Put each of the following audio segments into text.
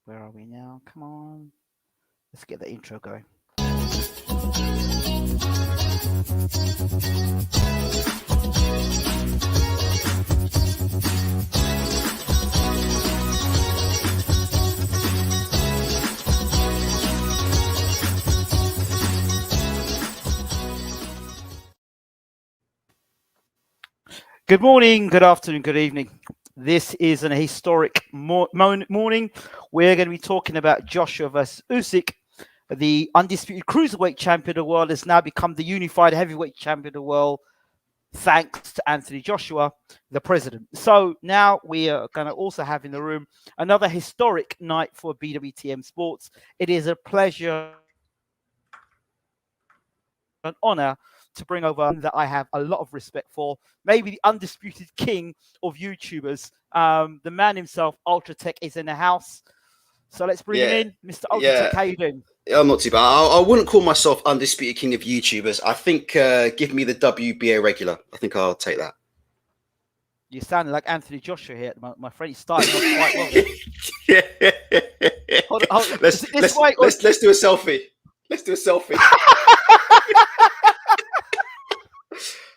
Where are we now? Come on. Let's get the intro going. Good morning, good afternoon, good evening. This is an historic morning. We're going to be talking about Joshua versus Usyk. The undisputed cruiserweight champion of the world has now become the unified heavyweight champion of the world, thanks to Anthony Joshua, the president. So now we are going to also have in the room another historic night for BWTM Sports. It is a pleasure, an honor to bring over that I have a lot of respect for, maybe the undisputed king of YouTubers. The man himself, Ultratech, is in the house. So let's bring him in. Mr. Ultratech, how you doing? I'm not too bad. I wouldn't call myself undisputed king of YouTubers. I think give me the WBA regular. I think I'll take that. You sound like Anthony Joshua here at the moment. My friend, he's starting off quite well. Hold on. Let's do a selfie. Let's do a selfie.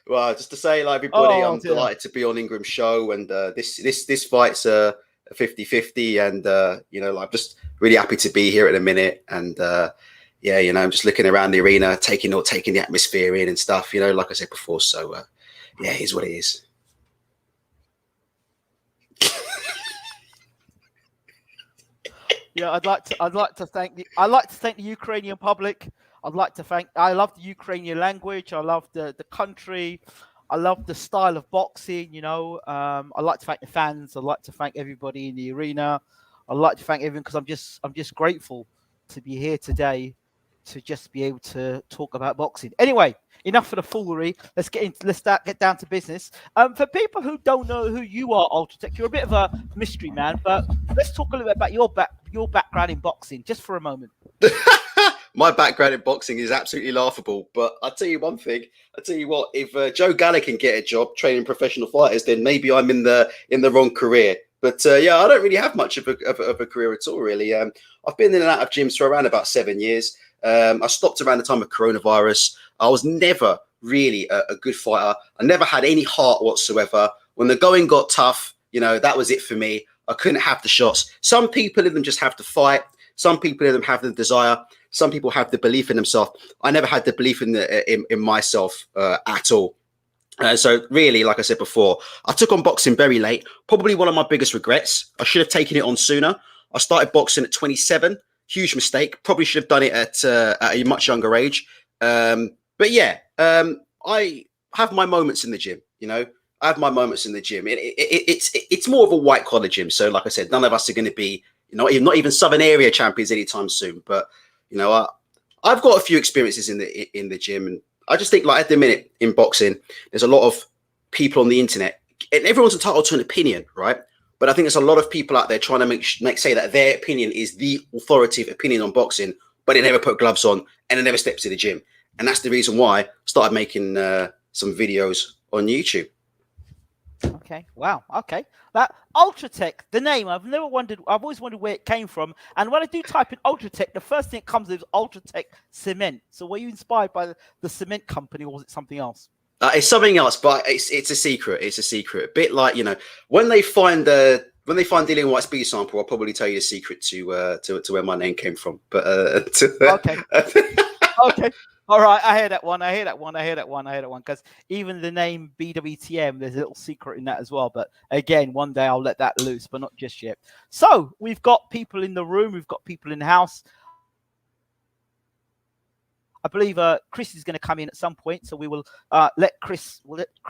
Well, just to say, like everybody, I'm delighted to be on Ingram's show, and this fight's a 50-50, and I'm just really happy to be here at the minute, and I'm just looking around the arena, taking the atmosphere in and stuff, like I said before. So here's what it is. Yeah, I'd like to thank the Ukrainian public. I love the Ukrainian language. I love the country. I love the style of boxing. I like to thank the fans. I'd like to thank everybody in the arena. I'd like to thank everyone because I'm just grateful to be here today to just be able to talk about boxing. Anyway, enough of the foolery. Let's get down to business. For people who don't know who you are, Ultratech, you're a bit of a mystery man, but let's talk a little bit about your background in boxing, just for a moment. My background in boxing is absolutely laughable, but I'll tell you one thing. I'll tell you what, if Joe Gallagher can get a job training professional fighters, then maybe I'm in the wrong career. But I don't really have much of a career at all, really. I've been in and out of gyms for around about 7 years. I stopped around the time of coronavirus. I was never really a good fighter. I never had any heart whatsoever. When the going got tough, that was it for me. I couldn't have the shots. Some people in them just have to fight. Some people in them have the desire. Some people have the belief in themselves. I never had the belief in myself at all. So really, like I said before, I took on boxing very late. Probably one of my biggest regrets. I should have taken it on sooner. I started boxing at 27. Huge mistake. Probably should have done it at a much younger age. But yeah, I have my moments in the gym. I have my moments in the gym. It's more of a white collar gym. So like I said, none of us are going to be not even Southern area champions anytime soon. But I've got a few experiences in the gym, and I just think, like, at the minute in boxing, there's a lot of people on the internet, and everyone's entitled to an opinion, right? But I think there's a lot of people out there trying to say that their opinion is the authoritative opinion on boxing, but they never put gloves on and they never step to the gym. And that's the reason why I started making some videos on YouTube. Okay. Wow. Okay. That Ultratech, the name, I've always wondered where it came from. And when I do type in Ultratech, the first thing that comes is Ultratech cement. So were you inspired by the cement company, or was it something else? It's something else, but it's a secret. It's a secret. A bit like, when they find Dillian White's B sample, I'll probably tell you the secret to where my name came from. But okay. Okay. All right, I hear that one. Because even the name BWTM, there's a little secret in that as well. But again, one day I'll let that loose, but not just yet. So we've got people in the room. We've got people in the house. I believe Chris is going to come in at some point, so we'll let Chris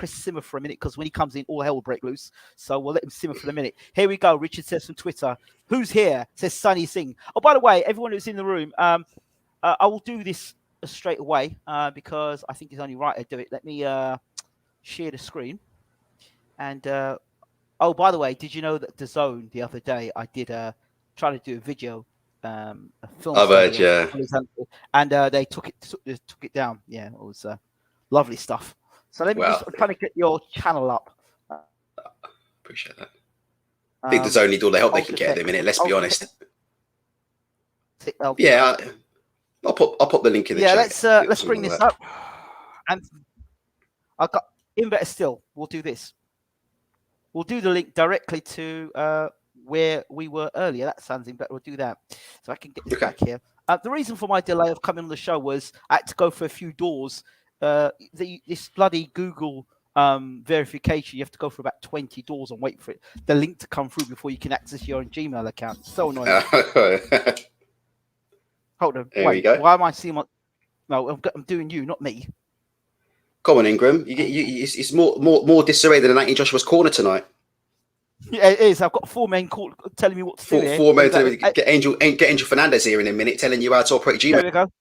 simmer for a minute, because when he comes in, all hell will break loose. So we'll let him simmer for a minute. Here we go. Richard says from Twitter, "Who's here?" Says Sunny Singh. Oh, by the way, everyone who's in the room, I will do this straight away because I think it's only right I do it. Let me share the screen. And oh, by the way, did you know that DAZN the other day I did try to do a video, a film? I've heard, yeah. And they took it down. Yeah, it was lovely stuff. So let me just try to get your channel up. Appreciate that. I think there's only all the help they can get at the minute. Let's be honest. Yeah, I'll put the link in the chat. Let's bring this up. And I got in better still. We'll do this. We'll do the link directly to where we were earlier. That sounds even better. We'll do that. So I can get this back here. The reason for my delay of coming on the show was I had to go for a few doors. This bloody Google verification, you have to go for about 20 doors and wait for the link to come through before you can access your own Gmail account. It's so annoying. Hold on. There we go. Why am I seeing my... No, I'm doing you, not me. Come on, Ingram. It's more disarray than an Anthony Joshua's corner tonight. Yeah, it is. I've got 4 men telling me what to do. Four men telling me get Angel Fernandez here in a minute, telling you how to operate Gmail. There we go.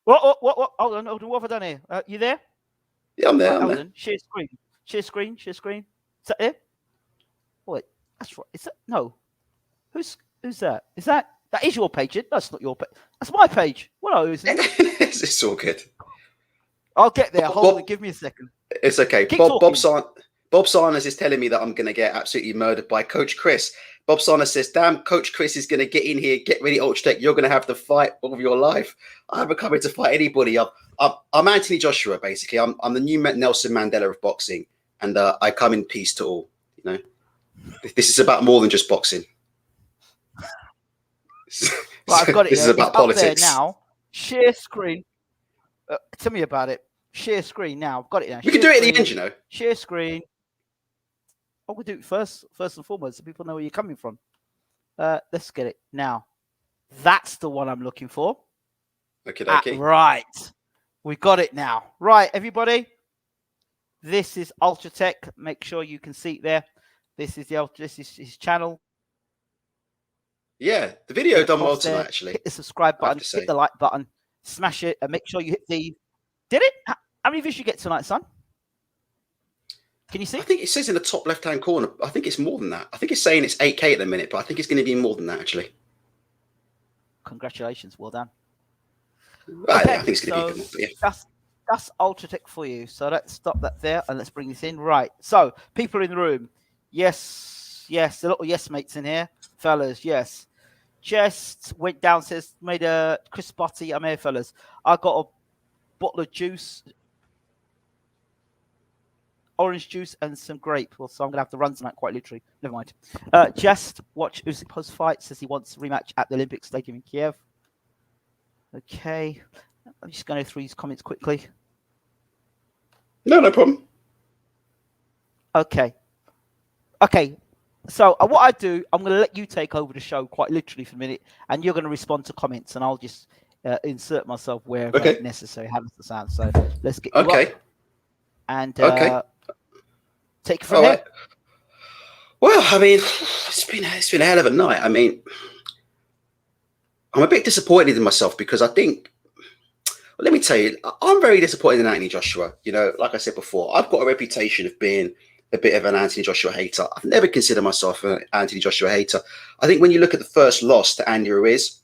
What? Hold on. What have I done here? You there? Yeah, I'm there. Hold on. Share screen. Is that it? Wait, that's right. Is that no? Who's that? Is that is your page? That's not your page. That's my page. What is it? It's all good. I'll get there. Hold on. Give me a second. It's okay. Bob Sarnas is telling me that I'm going to get absolutely murdered by Coach Chris. Bob Sarnas says, damn, Coach Chris is going to get in here, get ready, Ultratech. You're going to have the fight of your life. I haven't come here to fight anybody. I'm Anthony Joshua, basically. I'm the new Nelson Mandela of boxing. And I come in peace to all. You know, this is about more than just boxing. Right, I've got it. This is about politics. Up there now. Share screen. Tell me about it. Share screen now. I've got it now. We can do it at the end, you know. Share screen. We'll do it first and foremost, so people know where you're coming from. Let's get it now. That's the one I'm looking for. Okay. Right. We got it now. Right, everybody. This is Ultratech. Make sure you can see it there. This is his channel. Yeah, the video done well tonight, actually. Hit the subscribe button, hit the like button, smash it, and make sure you hit the... Did it? How many views you get tonight, son? Can you see? I think it says in the top left-hand corner. I think it's more than that. I think it's saying it's 8K at the minute, but I think it's going to be more than that, actually. Congratulations. Well done. Right, okay, I think it's going to be good. Yeah. That's Ultratech for you. So let's stop that there and let's bring this in. Right. So people in the room. Yes. A lot of yes mates in here. Fellas, yes. Just went downstairs, made a Chris Butty. I'm here, fellas. I got a bottle of juice, orange juice, and some grape. Well, so I'm going to have to run tonight, quite literally. Never mind. Just watch Usyk post-fight. Says he wants a rematch at the Olympic Stadium in Kiev. Okay. I'm just going to go through these comments quickly. No problem. Okay. So what I do, I'm going to let you take over the show quite literally for a minute, and you're going to respond to comments, and I'll just insert myself wherever necessary. How does it sound? So let's get you up and take it from there. Right. Well, I mean, it's been a hell of a night. I mean, I'm a bit disappointed in myself because I think. Well, let me tell you, I'm very disappointed in Anthony Joshua. You know, like I said before, I've got a reputation of being a bit of an Anthony Joshua hater. I've never considered myself an Anthony Joshua hater. I think when you look at the first loss to Andy Ruiz,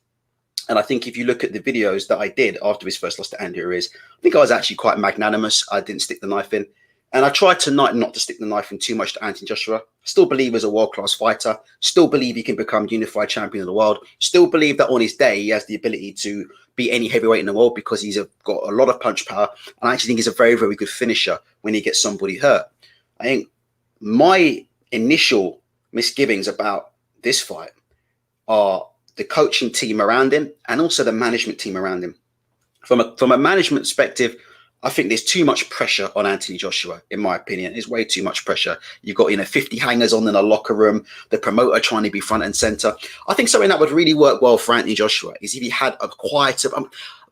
and I think if you look at the videos that I did after his first loss to Andy Ruiz, I think I was actually quite magnanimous. I didn't stick the knife in. And I tried tonight not to stick the knife in too much to Anthony Joshua. Still believe he's a world-class fighter. Still believe he can become unified champion of the world. Still believe that on his day, he has the ability to beat any heavyweight in the world because he's got a lot of punch power. And I actually think he's a very, very good finisher when he gets somebody hurt. I think my initial misgivings about this fight are the coaching team around him and also the management team around him. From a management perspective, I think there's too much pressure on Anthony Joshua, in my opinion. There's way too much pressure. You've got, 50 hangers on in a locker room, the promoter trying to be front and center. I think something that would really work well for Anthony Joshua is if he had a quieter...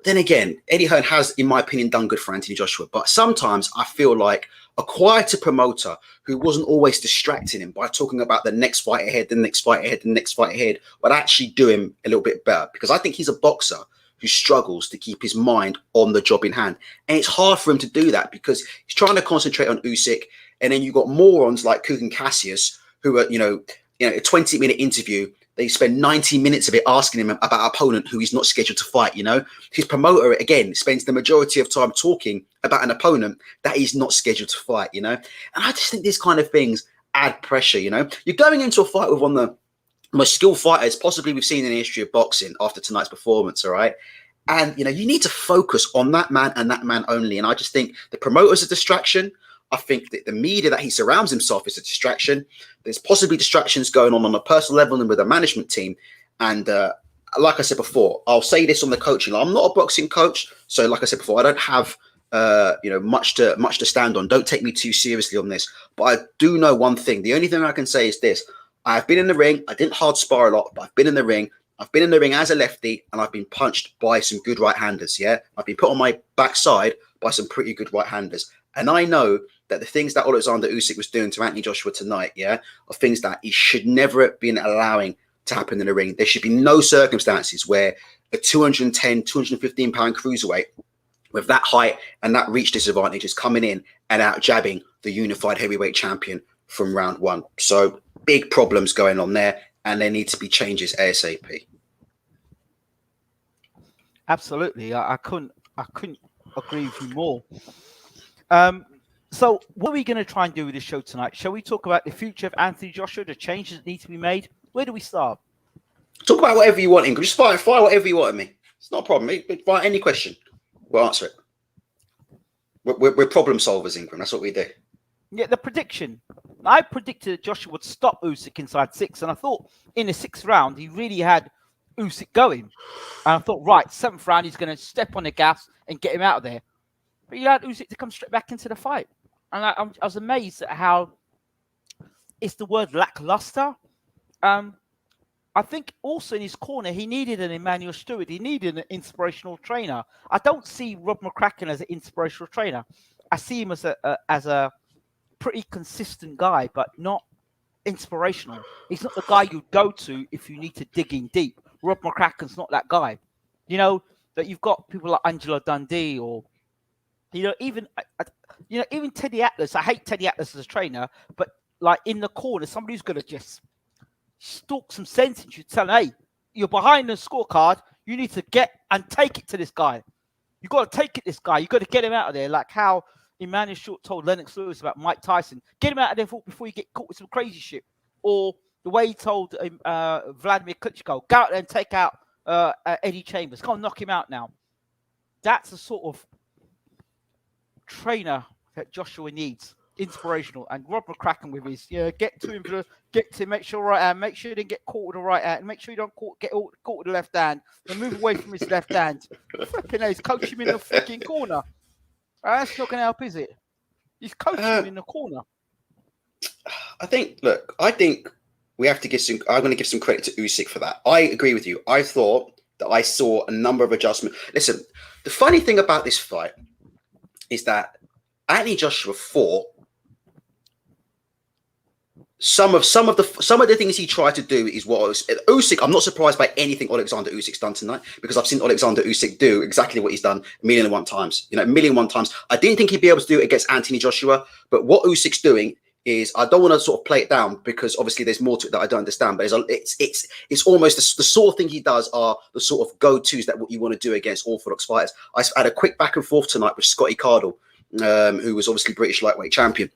then again, Eddie Hearn has, in my opinion, done good for Anthony Joshua. But sometimes I feel like a quieter promoter who wasn't always distracting him by talking about the next fight ahead, the next fight ahead, the next fight ahead, would actually do him a little bit better. Because I think he's a boxer who struggles to keep his mind on the job in hand. And it's hard for him to do that because he's trying to concentrate on Usyk. And then you've got morons like Kugan Cassius who are, a 20-minute interview. They spend 90 minutes of it asking him about an opponent who he's not scheduled to fight, His promoter, again, spends the majority of time talking about an opponent that he's not scheduled to fight, And I just think these kind of things add pressure, You're going into a fight with one of most skilled fighters possibly we've seen in the history of boxing after tonight's performance, all right? And, you know, you need to focus on that man and that man only. And I just think the promoter's a distraction. I think that the media that he surrounds himself is a distraction. There's possibly distractions going on a personal level and with a management team. And like I said before, I'll say this on the coaching. I'm not a boxing coach. So like I said before, I don't have much to stand on. Don't take me too seriously on this. But I do know one thing. The only thing I can say is this. I've been in the ring. I didn't hard spar a lot, but I've been in the ring. I've been in the ring as a lefty, and I've been punched by some good right-handers, yeah? I've been put on my backside by some pretty good right-handers. And I know that the things that Alexander Usyk was doing to Anthony Joshua tonight, yeah, are things that he should never have been allowing to happen in the ring. There should be no circumstances where a 210, 215-pound cruiserweight with that height and that reach disadvantage is coming in and out-jabbing the unified heavyweight champion from round one. So big problems going on there, and there need to be changes ASAP. Absolutely, I couldn't agree with you more. So what are we going to try and do with this show tonight? Shall we talk about the future of Anthony Joshua, the changes that need to be made? Where do we start? Talk about whatever you want, Ingram. Just fire whatever you want at me. It's not a problem. Fire any question. We'll answer it. We're problem solvers, Ingram. That's what we do. Yeah, the prediction. I predicted that Joshua would stop Usyk inside 6, and I thought in the 6th round he really had Usyk going. And I thought, right, 7th round he's going to step on the gas and get him out of there. But he allowed Usyk to come straight back into the fight. And I was amazed at how it's the word lackluster. I think also in his corner, he needed an Emmanuel Stewart. He needed an inspirational trainer. I don't see Rob McCracken as an inspirational trainer. I see him as a pretty consistent guy, but not inspirational. He's not the guy you go to if you need to dig in deep. Rob McCracken's not that guy. You know, that you've got people like Angelo Dundee or, even Teddy Atlas. I hate Teddy Atlas as a trainer, but like in the corner, somebody who's going to just stalk some sense into you, tell him, hey, you're behind the scorecard. You need to get and take it to this guy. You got to take it this guy. You got to get him out of there. Like how Emmanuel Short told Lennox Lewis about Mike Tyson. Get him out of there before you get caught with some crazy shit. Or the way he told Vladimir Klitschko, go out there and take out Eddie Chambers. Go and knock him out now. That's the sort of trainer that Joshua needs. Inspirational. And Rob McCracken with his, get to him, make sure right hand, make sure you didn't get caught with the right hand, make sure you don't get caught with the left hand, and move away from his left hand. Fucking hell, he's coaching him in the fucking corner. That's not going to help, is it? He's coaching him in the corner. I think we have to give some. I'm going to give some credit to Usyk for that. I agree with you. I thought that I saw a number of adjustments. Listen, the funny thing about this fight is that Anthony Joshua fought some of the things he tried to do is what Usyk. I'm not surprised by anything Alexander Usyk's done tonight because I've seen Alexander Usyk do exactly what he's done a million and one times. A million and one times. I didn't think he'd be able to do it against Anthony Joshua, but what Usyk's doing is, I don't want to sort of play it down because obviously there's more to it that I don't understand. But it's almost the sort of thing he does are the sort of go-tos that what you want to do against orthodox fighters. I had a quick back and forth tonight with Scotty Cardle, who was obviously British lightweight champion.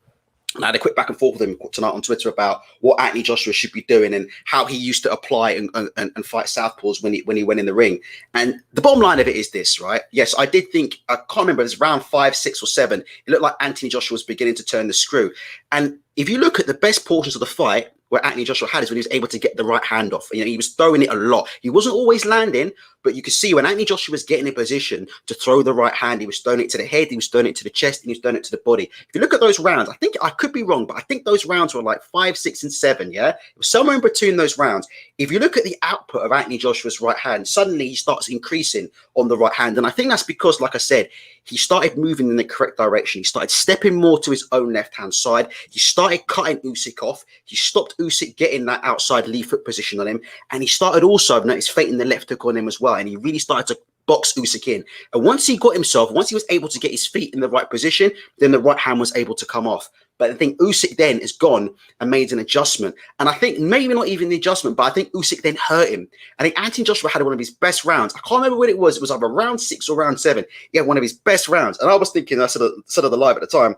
And I had a quick back and forth with him tonight on Twitter about what Anthony Joshua should be doing and how he used to apply and fight southpaws when he went in the ring. And the bottom line of it is this, right? Yes, I did think, I can't remember, it was round 5, 6 or 7. It looked like Anthony Joshua was beginning to turn the screw. And if you look at the best portions of the fight, where Anthony Joshua had is when he was able to get the right hand off. He was throwing it a lot. He wasn't always landing, but you could see when Anthony Joshua was getting in position to throw the right hand, he was throwing it to the head, he was throwing it to the chest, and he was throwing it to the body. If you look at those rounds, I think I could be wrong, but I think those rounds were like 5, 6, and 7. Yeah, it was somewhere in between those rounds. If you look at the output of Anthony Joshua's right hand, suddenly he starts increasing on the right hand, and I think that's because, like I said, he started moving in the correct direction. He started stepping more to his own left-hand side. He started cutting Usyk off. He stopped Usyk getting that outside lead foot position on him. And he started also, I've noticed, fainting the left hook on him as well. And he really started to box Usyk in. And once he was able to get his feet in the right position, then the right hand was able to come off. But I think Usyk then has gone and made an adjustment. And I think maybe not even the adjustment, but I think Usyk then hurt him. I think Anthony Joshua had one of his best rounds. I can't remember when it was. It was either round 6 or round 7. He had one of his best rounds. And I was thinking, I said of the live at the time,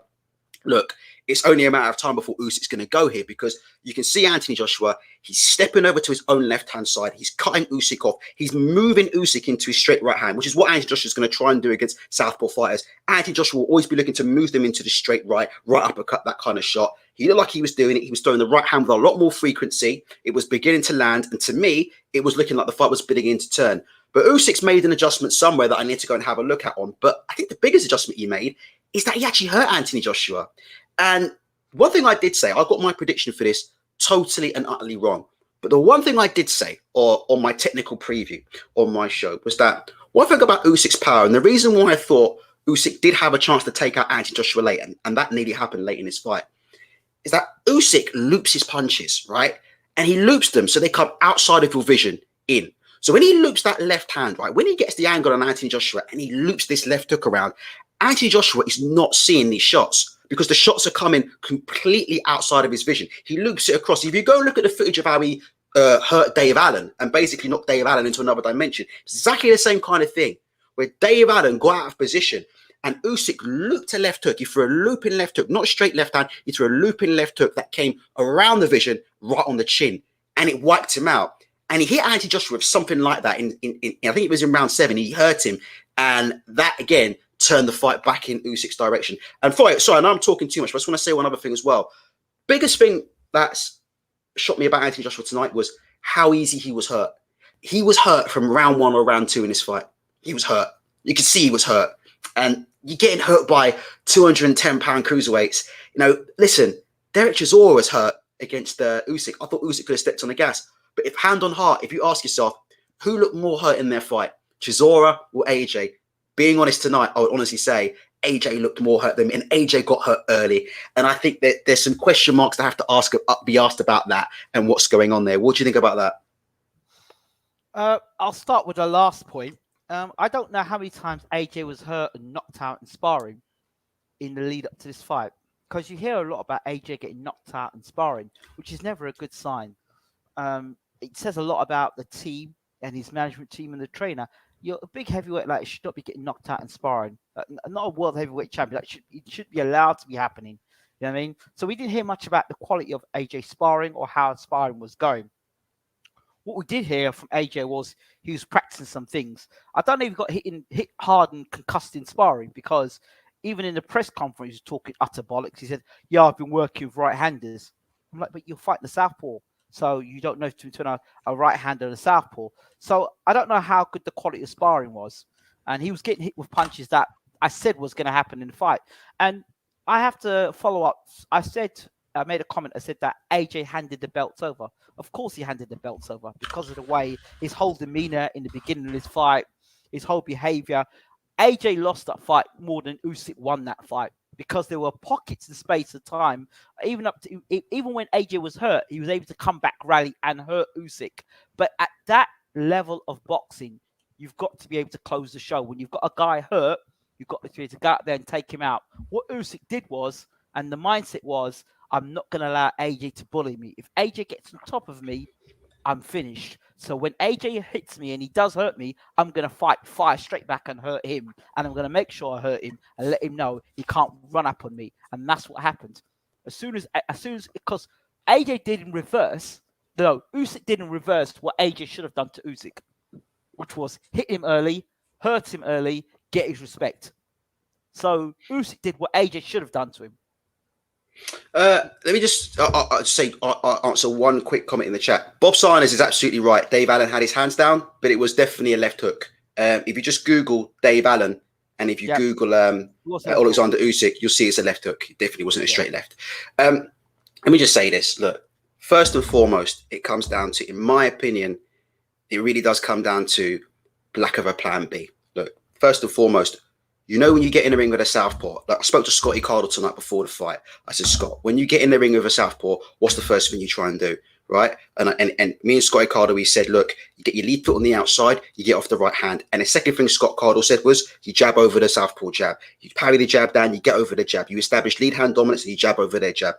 look, it's only a matter of time before Usyk's going to go here, because you can see Anthony Joshua, he's stepping over to his own left-hand side. He's cutting Usyk off. He's moving Usyk into his straight right hand, which is what Anthony Joshua is going to try and do against southpaw fighters. Anthony Joshua will always be looking to move them into the straight right uppercut, that kind of shot. He looked like he was doing it. He was throwing the right hand with a lot more frequency. It was beginning to land. And to me, it was looking like the fight was beginning to turn. But Usyk's made an adjustment somewhere that I need to go and have a look at on. But I think the biggest adjustment he made is that he actually hurt Anthony Joshua. And one thing I did say, I got my prediction for this totally and utterly wrong. But the one thing I did say, or on my technical preview on my show, was that one thing about Usyk's power, and the reason why I thought Usyk did have a chance to take out Anthony Joshua late, and that nearly happened late in his fight, is that Usyk loops his punches, right? And he loops them so they come outside of your vision in. So when he loops that left hand, right, when he gets the angle on Anthony Joshua and he loops this left hook around, Anthony Joshua is not seeing these shots because the shots are coming completely outside of his vision. He loops it across. If you go look at the footage of how he hurt Dave Allen and basically knocked Dave Allen into another dimension, it's exactly the same kind of thing, where Dave Allen got out of position and Usyk looped a left hook. He threw a looping left hook, not a straight left hand. He threw a looping left hook that came around the vision, right on the chin, and it wiped him out. And he hit Anthony Joshua with something like that in I think it was in round 7. He hurt him, and that again turned the fight back in Usyk's direction. And sorry, I know I'm talking too much, but I just want to say one other thing as well. Biggest thing that's shocked me about Anthony Joshua tonight was how easy he was hurt. He was hurt from round 1 or round 2 in this fight. He was hurt. You could see he was hurt. And you're getting hurt by 210-pound cruiserweights. You know, listen, Derek Chisora was hurt against Usyk. I thought Usyk could have stepped on the gas. But if hand on heart, if you ask yourself, who looked more hurt in their fight, Chisora or AJ? Being honest tonight, I would honestly say AJ looked more hurt than me, and AJ got hurt early. And I think that there's some question marks to have to be asked about that and what's going on there. What do you think about that? I'll start with the last point. I don't know how many times AJ was hurt and knocked out in sparring in the lead up to this fight, because you hear a lot about AJ getting knocked out in sparring, which is never a good sign. It says a lot about the team and his management team and the trainer. You're a big heavyweight, like, should not be getting knocked out in sparring. Not a world heavyweight champion. It should be allowed to be happening. You know what I mean? So we didn't hear much about the quality of AJ sparring or how sparring was going. What we did hear from AJ was he was practicing some things. I don't know if he got hit hard and concussed in sparring, because even in the press conference, he was talking utter bollocks. He said, yeah, I've been working with right-handers. I'm like, but you're fighting the southpaw, so you don't know between a right-hander and a southpaw. So I don't know how good the quality of sparring was. And he was getting hit with punches that I said was going to happen in the fight. And I have to follow up. I made a comment. I said that AJ handed the belts over. Of course he handed the belts over, because of the way his whole demeanor in the beginning of this fight, his whole behavior. AJ lost that fight more than Usyk won that fight, because there were pockets of space of time. Even when AJ was hurt, he was able to come back, rally, and hurt Usyk. But at that level of boxing, you've got to be able to close the show. When you've got a guy hurt, you've got to be able to go out there and take him out. What Usyk did was, and the mindset was, I'm not going to allow AJ to bully me. If AJ gets on top of me, I'm finished. So when AJ hits me and he does hurt me, I'm going to fire straight back and hurt him. And I'm going to make sure I hurt him and let him know he can't run up on me. And that's what happened. Because AJ did in reverse. No, Usyk did in reverse what AJ should have done to Usyk, which was hit him early, hurt him early, get his respect. So Usyk did what AJ should have done to him. Let me just answer one quick comment in the chat. Bob Sarnes is absolutely right. Dave Allen had his hands down, but it was definitely a left hook. If you just Google Dave Allen, and if you Google Alexander Usyk, you'll see it's a left hook. It definitely wasn't a straight left. Let me just say this. Look, first and foremost, it comes down to, in my opinion, it really does come down to lack of a plan B. Look, first and foremost, you know, when you get in the ring with a southpaw, like I spoke to Scotty Cardle tonight before the fight. I said, Scott, when you get in the ring with a southpaw, what's the first thing you try and do, right? And me and Scotty Cardle, we said, look, you get your lead foot on the outside, you get off the right hand. And the second thing Scott Cardle said was, you jab over the southpaw jab. You parry the jab down, you get over the jab. You establish lead hand dominance and you jab over their jab.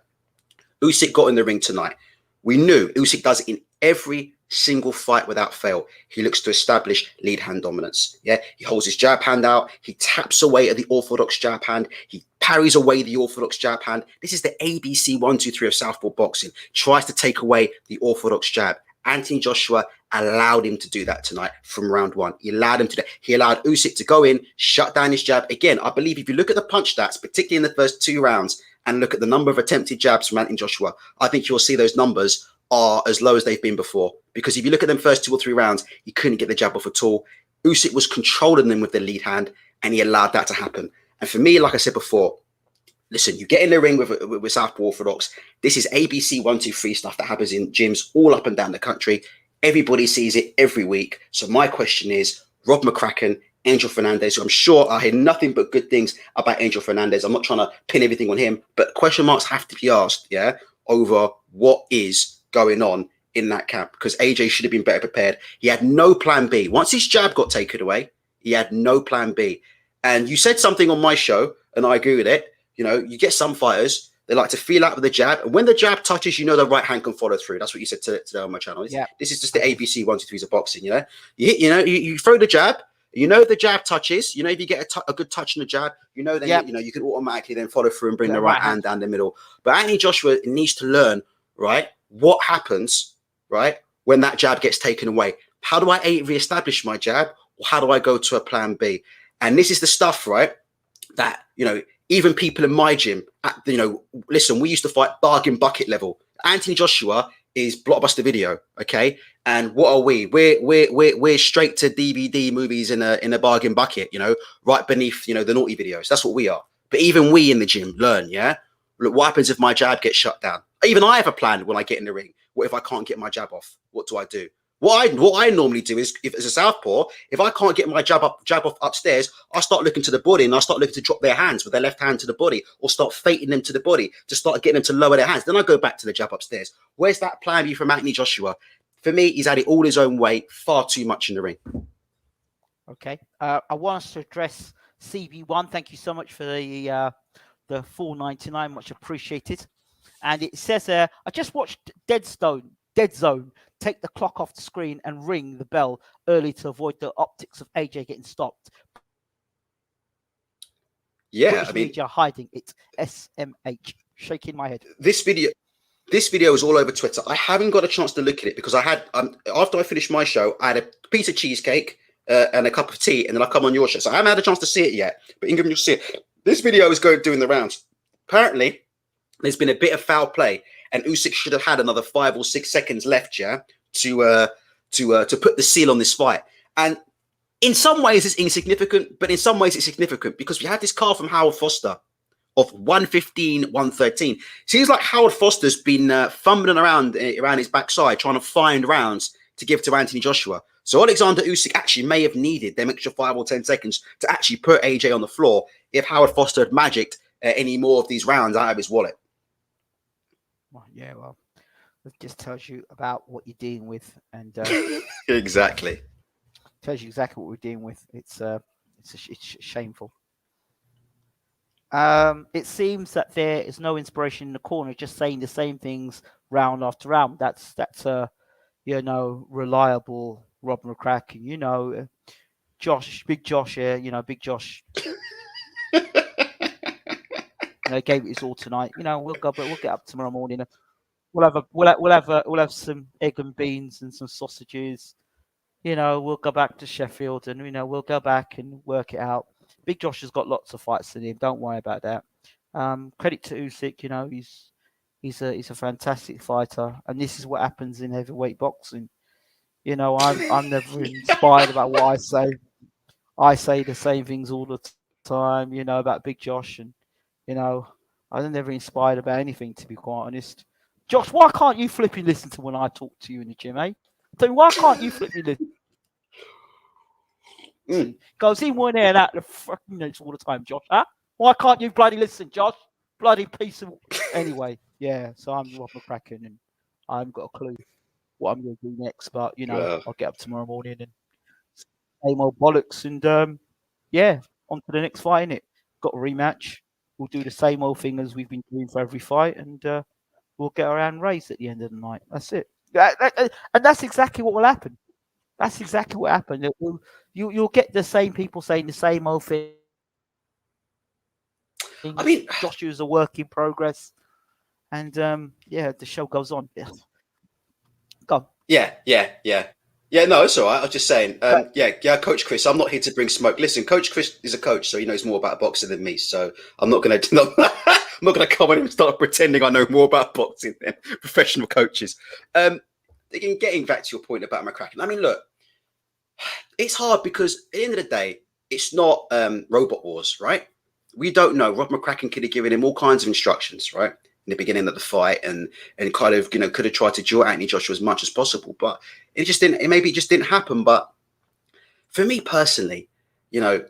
Usyk got in the ring tonight. We knew Usyk does it in every single fight without fail. He looks to establish lead hand dominance. Yeah, he holds his jab hand out. He taps away at the orthodox jab hand. He parries away the orthodox jab hand. This is the ABC 1, 2, 3 of southpaw boxing. Tries to take away the orthodox jab. Anthony Joshua allowed him to do that tonight from round one. He allowed him to do that. He allowed Usyk to go in, shut down his jab. Again, I believe if you look at the punch stats, particularly in the first 2 rounds, and look at the number of attempted jabs from Anthony Joshua, I think you'll see those numbers are as low as they've been before. Because if you look at them first 2 or 3 rounds, he couldn't get the jab off at all. Usyk was controlling them with the lead hand, and he allowed that to happen. And for me, like I said before, listen, you get in the ring with Southpaw Orthodox. This is ABC 1, 2, 3 stuff that happens in gyms all up and down the country. Everybody sees it every week. So my question is, Rob McCracken, Angel Fernandez, who I'm sure I hear nothing but good things about Angel Fernandez. I'm not trying to pin everything on him, but question marks have to be asked, yeah, over what is going on in that camp, because AJ should have been better prepared. He had no plan B. Once his jab got taken away, he had no plan B. And you said something on my show, and I agree with it. You know, you get some fighters, they like to feel out with the jab. And when the jab touches, you know the right hand can follow through. That's what you said today on my channel. Yeah. This is just the ABC 1, 2, 3s of boxing, you know. You throw the jab, you know the jab touches. You know, if you get a good touch on the jab, you know, then you can automatically then follow through and bring the right hand down the middle. But Anthony Joshua needs to learn, right, what happens, right, when that jab gets taken away. How do I reestablish my jab? Or how do I go to a plan B? And this is the stuff, right, that, you know, even people in my gym, listen, we used to fight bargain bucket level. Anthony Joshua is blockbuster video, okay? And what are we? We're straight to DVD movies in a bargain bucket, you know, right beneath, you know, the naughty videos. That's what we are. But even we in the gym learn, yeah? Look, what happens if my jab gets shut down? Even I have a plan when I get in the ring. What if I can't get my jab off? What do I do? What I normally do is, if as a southpaw, if I can't get my jab off upstairs, I start looking to the body and I start looking to drop their hands with their left hand to the body, or start fating them to the body to start getting them to lower their hands. Then I go back to the jab upstairs. Where's that plan B from Anthony Joshua? For me, he's had it all his own way, far too much in the ring. Okay, I want us to address CB1. Thank you so much for the $4.99, much appreciated. And it says, I just watched Dead Zone, take the clock off the screen and ring the bell early to avoid the optics of AJ getting stopped. Yeah, British media hiding it. SMH. Shaking my head. This video is all over Twitter. I haven't got a chance to look at it because I had, after I finished my show, I had a piece of cheesecake and a cup of tea, and then I come on your show. So I haven't had a chance to see it yet, but Ingram, you'll see it. This video is doing the rounds. Apparently, there's been a bit of foul play, and Usyk should have had another 5 or 6 seconds left, yeah, to put the seal on this fight. And in some ways it's insignificant, but in some ways it's significant because we had this card from Howard Foster of 115, 113. Seems like Howard Foster's been fumbling around his backside trying to find rounds to give to Anthony Joshua. So Alexander Usyk actually may have needed them extra 5 or 10 seconds to actually put AJ on the floor if Howard Foster had magicked any more of these rounds out of his wallet. Well, yeah, well, it just tells you about what you're dealing with, and exactly tells you exactly what we're dealing with. It's shameful. It seems that there is no inspiration in the corner, just saying the same things round after round. That's reliable Rob McCracken. Josh, Big Josh here. Big Josh. Gave it his all tonight. We'll go, but we'll get up tomorrow morning. We'll have some egg and beans and some sausages. We'll go back to Sheffield and we'll go back and work it out. Big Josh has got lots of fights in him. Don't worry about that. Credit to Usyk. He's a fantastic fighter, and this is what happens in heavyweight boxing. I'm never inspired about what I say. I say the same things all the time. About Big Josh, and I'm never inspired about anything, to be quite honest. Josh, why can't you flipping listen to when I talk to you in the gym, eh? So why can't you flipping listen? Goes in one ear and out the fucking notes all the time, Josh. Huh? Why can't you bloody listen, Josh? Bloody piece of... Anyway, yeah, so I'm Rob McCracken, and I haven't got a clue what I'm going to do next, but, I'll get up tomorrow morning and same old bollocks, and, on to the next fight, innit? Got a rematch. We'll do the same old thing as we've been doing for every fight, and we'll get our hand raised at the end of the night. That's it. And that's exactly what will happen. That's exactly what happened. You'll get the same people saying the same old things. I mean, Joshua's a work in progress, and yeah, the show goes on. Yeah. Go on. Yeah, no, it's all right. I was just saying, But yeah, Coach Chris. I'm not here to bring smoke. Listen, Coach Chris is a coach, so he knows more about boxing than me. So I'm not going to, I'm not going to come in and start pretending I know more about boxing than professional coaches. Again, getting back to your point about McCracken. I mean, look, it's hard because at the end of the day, it's not Robot Wars, right? We don't know. Rob McCracken could have given him all kinds of instructions, right, in the beginning of the fight, and kind of could have tried to draw Anthony Joshua as much as possible, but it just didn't. Maybe it just didn't happen. But for me personally, that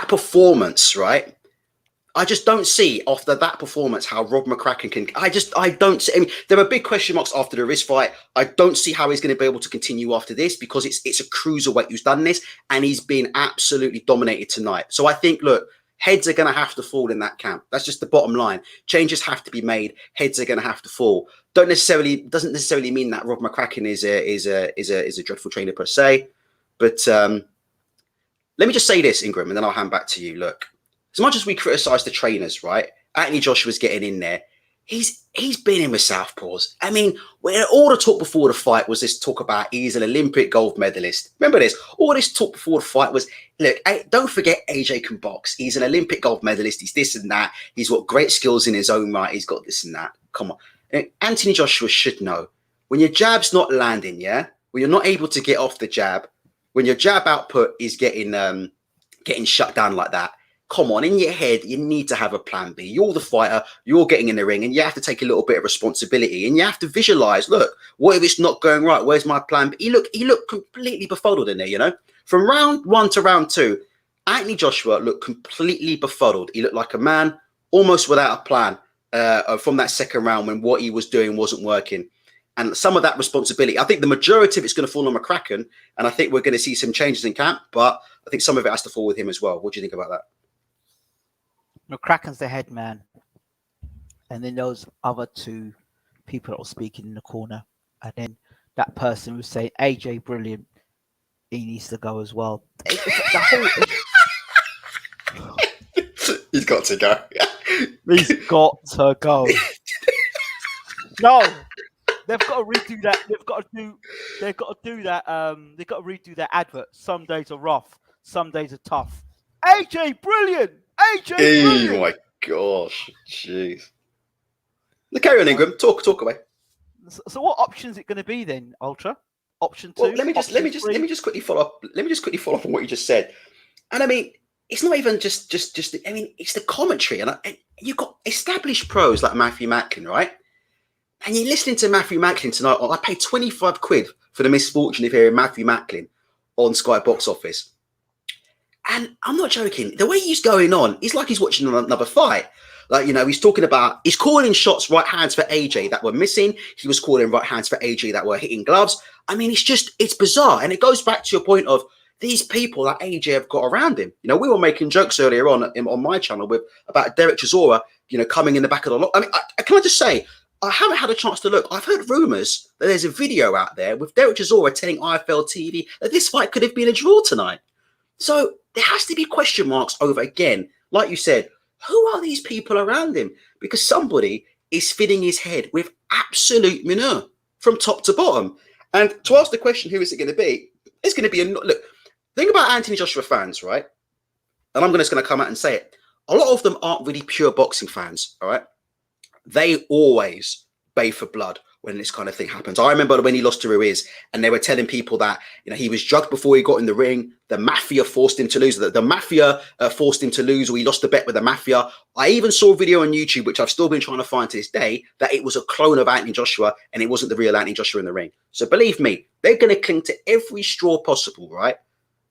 performance, right? I just don't see after that performance how Rob McCracken can. I don't see. I mean, there are big question marks after the wrist fight. I don't see how he's going to be able to continue after this because it's a cruiserweight who's done this and he's been absolutely dominated tonight. So I think, look, heads are going to have to fall in that camp. That's just the bottom line. Changes have to be made. Heads are going to have to fall. Doesn't necessarily mean that Rob McCracken is a dreadful trainer per se. But let me just say this, Ingram, and then I'll hand back to you. Look. As much as we criticise the trainers, right? Anthony Joshua's getting in there. He's been in with southpaws. I mean, all the talk before the fight was this talk about he's an Olympic gold medalist. Remember this? All this talk before the fight was, look, don't forget AJ can box. He's an Olympic gold medalist. He's this and that. He's got great skills in his own right. He's got this and that. Come on. Anthony Joshua should know. When your jab's not landing, yeah? When you're not able to get off the jab, when your jab output is getting shut down like that, come on, in your head, you need to have a plan B. You're the fighter, you're getting in the ring, and you have to take a little bit of responsibility. And you have to visualize, look, what if it's not going right? Where's my plan B? He looked completely befuddled in there, From round 1 to round 2, Anthony Joshua looked completely befuddled. He looked like a man almost without a plan from that second round when what he was doing wasn't working. And some of that responsibility, I think the majority of it's going to fall on McCracken, and I think we're going to see some changes in camp, but I think some of it has to fall with him as well. What do you think about that? McCracken's the head man, and then those other two people that were speaking in the corner, and then that person was saying AJ brilliant, he needs to go as well. He's got to go. He's got to go. No, they've got to redo that. They've got to do that. They've got to redo that advert. Some days are rough, some days are tough. AJ brilliant. AJ, oh my gosh, jeez. Carry on, Ingram. Talk away. So, what option is it going to be then, Ultra? Option 2. Well, let me just quickly follow up. Let me just quickly follow up on what you just said. And I mean, it's not even just. I mean, it's the commentary, and you've got established pros like Matthew Macklin, right? And you're listening to Matthew Macklin tonight. I paid 25 quid for the misfortune of hearing Matthew Macklin on Sky Box Office. And I'm not joking. The way he's going on, it's like he's watching another fight. Like, he's talking about, he's calling shots right hands for AJ that were missing. He was calling right hands for AJ that were hitting gloves. I mean, it's bizarre. And it goes back to your point of these people that AJ have got around him. We were making jokes earlier on my channel about Derek Chisora, coming in the back of the lot. I mean, can I just say, I haven't had a chance to look. I've heard rumours that there's a video out there with Derek Chisora telling IFL TV that this fight could have been a draw tonight. So there has to be question marks over, again, like you said, who are these people around him? Because somebody is filling his head with absolute manure from top to bottom. And to ask the question, who is it going to be? It's going to be look. Think about Anthony Joshua fans, right? And I'm just going to come out and say it. A lot of them aren't really pure boxing fans, all right? They always bay for blood when this kind of thing happens. I remember when he lost to Ruiz and they were telling people that, he was drugged before he got in the ring. The mafia forced him to lose. The mafia forced him to lose, or he lost the bet with the mafia. I even saw a video on YouTube, which I've still been trying to find to this day, that it was a clone of Anthony Joshua and it wasn't the real Anthony Joshua in the ring. So believe me, they're going to cling to every straw possible, right,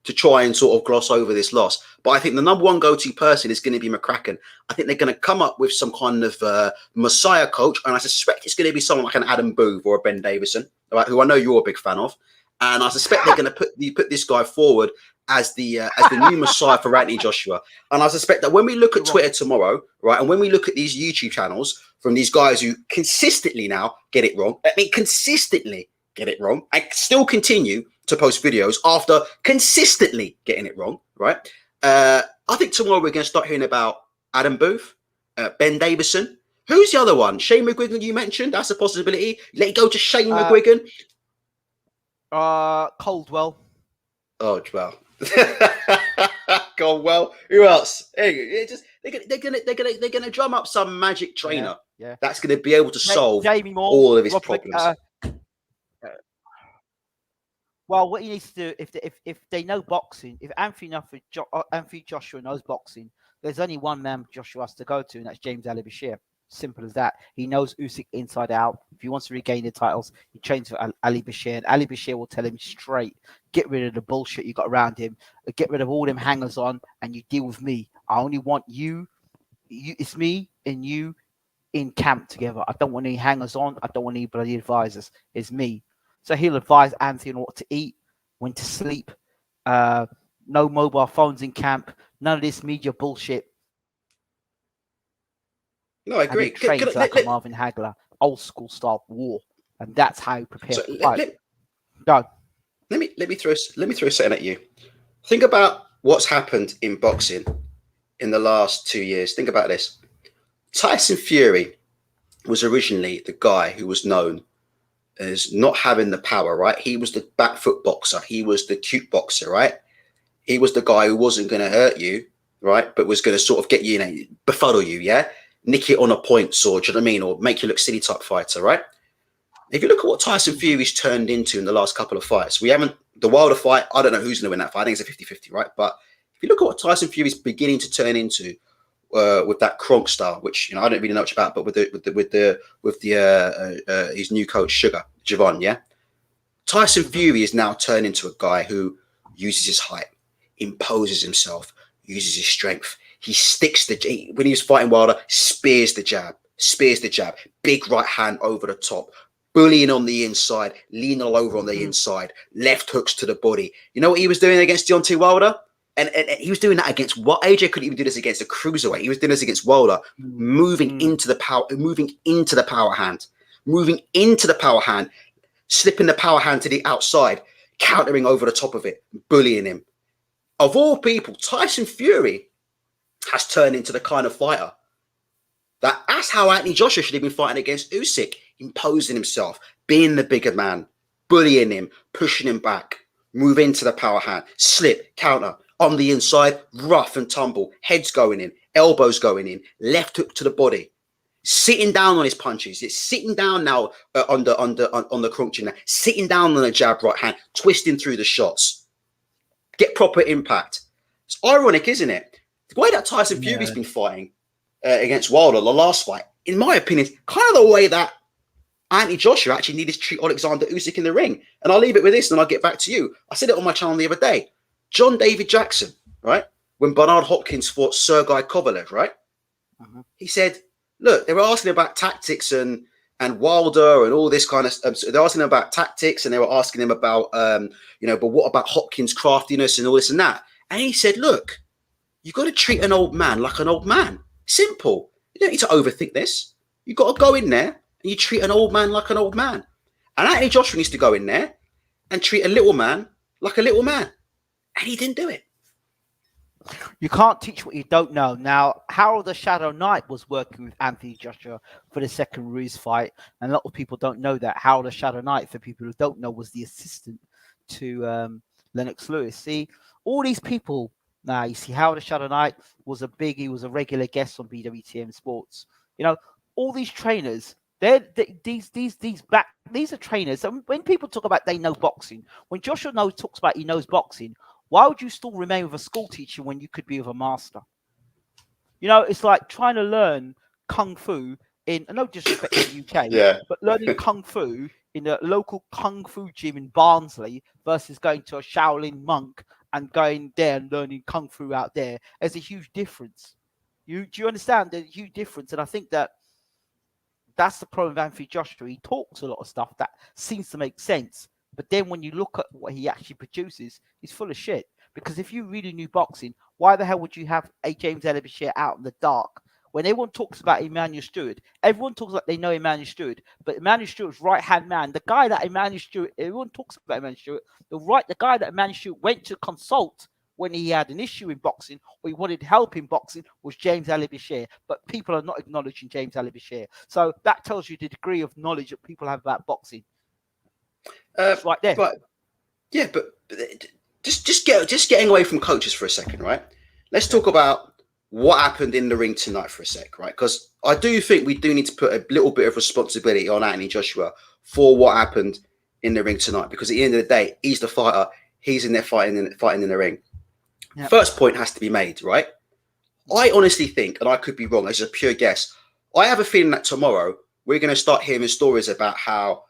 to try and sort of gloss over this loss. But I think the number one go-to person is going to be McCracken. I think they're going to come up with some kind of messiah coach, and I suspect it's going to be someone like an Adam Booth or a Ben Davison, right, who I know you're a big fan of. and I suspect they're going to put this guy forward as the new Messiah for Anthony Joshua. And I suspect that when we look at Twitter tomorrow, right, and when we look at these YouTube channels from these guys who consistently now get it wrong, I mean, consistently get it wrong, and still continue to post videos after consistently getting it wrong, right? I think tomorrow we're going to start hearing about Adam Booth, Ben Davison. Who's the other one? Shane McGuigan, you mentioned. That's a possibility. Let it go to Shane McGuigan. Coldwell. Oh, well. Coldwell. Who else? Hey, they're gonna drum up some magic trainer that's gonna be able to solve Jamie Moore, all of his problems. Well, what he needs to do, if they know boxing, if Anthony Joshua knows boxing, there's only one man Joshua has to go to, and that's James Ali Bashir. Simple as that. He knows Usyk inside out. If he wants to regain the titles, he trains for Ali Bashir, and Ali Bashir will tell him straight, get rid of the bullshit you got around him, get rid of all them hangers on, and you deal with me. I only want you. It's me and you in camp together. I don't want any hangers on. I don't want any bloody advisors. It's me. So he'll advise Anthony on what to eat, when to sleep, no mobile phones in camp, none of this media bullshit. No, I agree. And he trains like a Marvin Hagler, old school style war, and that's how he prepares for fight. Let me throw something at you. Think about what's happened in boxing in the last 2 years. Think about this. Tyson Fury was originally the guy who was known as not having the power, right? He was the back foot boxer. He was the cute boxer, right? He was the guy who wasn't going to hurt you, right? But was going to sort of get you, befuddle you, yeah? Nick it on a point sword, do you know what I mean? Or make you look silly type fighter, right? If you look at what Tyson Fury's turned into in the last couple of fights, the Wilder fight, I don't know who's going to win that fight. I think it's a 50-50, right? But if you look at what Tyson Fury's beginning to turn into with that Kronk style, which I don't really know much about, but with his new coach Sugar Javon, yeah, Tyson Fury is now turned into a guy who uses his height, imposes himself, uses his strength. He sticks when he was fighting Wilder, spears the jab, big right hand over the top, bullying on the inside, leaning all over on the inside, left hooks to the body. You know what he was doing against Deontay Wilder? And he was doing that against what? AJ couldn't even do this against a cruiserweight. He was doing this against Wilder, moving into the power hand, slipping the power hand to the outside, countering over the top of it, bullying him. Of all people, Tyson Fury has turned into the kind of fighter that's how Anthony Joshua should have been fighting against Usyk, imposing himself, being the bigger man, bullying him, pushing him back, move into the power hand, slip, counter, on the inside, rough and tumble, heads going in, elbows going in, left hook to the body, sitting down on his punches. It's sitting down now on the crunch chin, sitting down on the jab right hand, twisting through the shots, get proper impact. It's ironic, isn't it? The way that Tyson Fury's been fighting against Wilder, the last fight, in my opinion, kind of the way that Anthony Joshua actually needed to treat Alexander Usyk in the ring. And I'll leave it with this and I'll get back to you. I said it on my channel the other day. John David Jackson, right? When Bernard Hopkins fought Sergei Kovalev, right? He said, look, they were asking about tactics and Wilder and all this kind of stuff. So they're asking him about tactics and they were asking him about, but what about Hopkins' craftiness and all this and that? And he said, look, you've got to treat an old man like an old man. Simple. You don't need to overthink this. You've got to go in there and you treat an old man like an old man. And Anthony Joshua needs to go in there and treat a little man like a little man. And he didn't do it. You can't teach what you don't know. Now, Harold the Shadow Knight was working with Anthony Joshua for the second Ruiz fight. And a lot of people don't know that. Harold the Shadow Knight, for people who don't know, was the assistant to Lennox Lewis. See, all these people, now you see Harold the Shadow Knight he was a regular guest on BWTM Sports. All these trainers, these are trainers. And when people talk about they know boxing, when Joshua talks about he knows boxing, why would you still remain with a school teacher when you could be with a master? It's like trying to learn Kung Fu in, no disrespect to the UK, but learning Kung Fu in a local Kung Fu gym in Barnsley versus going to a Shaolin monk and going there and learning Kung Fu out there. There's a huge difference. Do you understand? There's a huge difference. And I think that's the problem with Anthony Joshua. He talks a lot of stuff that seems to make sense, But then when you look at what he actually produces, he's full of shit. Because if you really knew boxing, why the hell would you have a James Ellerby out in the dark? When everyone talks about Emmanuel Stewart, everyone talks like they know Emmanuel Stewart, but Emmanuel Stewart's right-hand man, the guy that Emmanuel Stewart, everyone talks about Emmanuel Stewart, the guy that Emmanuel Stewart went to consult when he had an issue in boxing or he wanted help in boxing was James Ali-Bashir. But people are not acknowledging James Ali-Bashir. So that tells you the degree of knowledge that people have about boxing. It's right there. But yeah, but just getting away from coaches for a second, right? Let's talk about what happened in the ring tonight for a sec, right? Because I do think we do need to put a little bit of responsibility on Anthony Joshua for what happened in the ring tonight. Because at the end of the day, he's the fighter. He's in there fighting in the ring. Yep. First point has to be made, right? I honestly think, and I could be wrong, as a pure guess, I have a feeling that tomorrow we're going to start hearing stories about how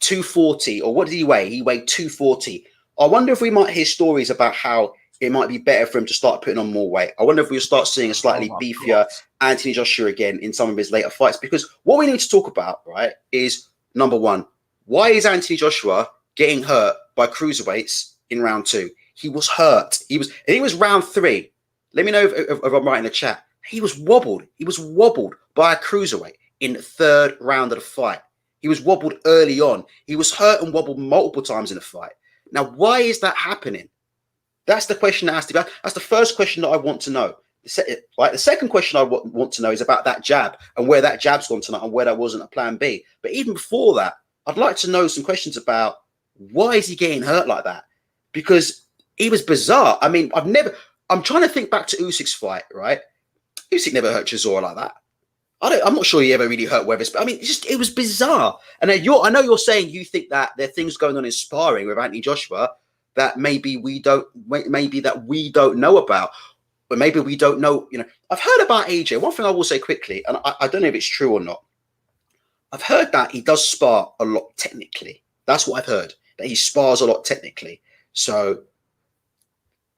240, or what did he weigh? He weighed 240. I wonder if we might hear stories about how it might be better for him to start putting on more weight. I wonder if we'll start seeing a slightly beefier Anthony Joshua again in some of his later fights. Because what we need to talk about, right, is number one, why is Anthony Joshua getting hurt by cruiserweights in round 2? He was hurt. He was round 3. Let me know if I'm right in the chat. He was wobbled. He was wobbled by a cruiserweight in the 3rd round of the fight. He was wobbled early on. He was hurt and wobbled multiple times in the fight. Now, why is that happening? That's the question that has to be. That's the first question that I want to know. The second question I want to know is about that jab and where that jab's gone tonight and where that wasn't a plan B. But even before that, I'd like to know some questions about why is he getting hurt like that? Because he was bizarre. I mean, I'm trying to think back to Usyk's fight, right? Usyk never hurt Chisora like that. I'm not sure he ever really hurt Weathers, but I mean, it was bizarre. And I know you're saying you think that there are things going on in sparring with Anthony Joshua that maybe we don't know about, but maybe we don't know. You know, I've heard about AJ. One thing I will say quickly, and I don't know if it's true or not. I've heard that he does spar a lot technically. That's what I've heard, that he spars a lot technically. So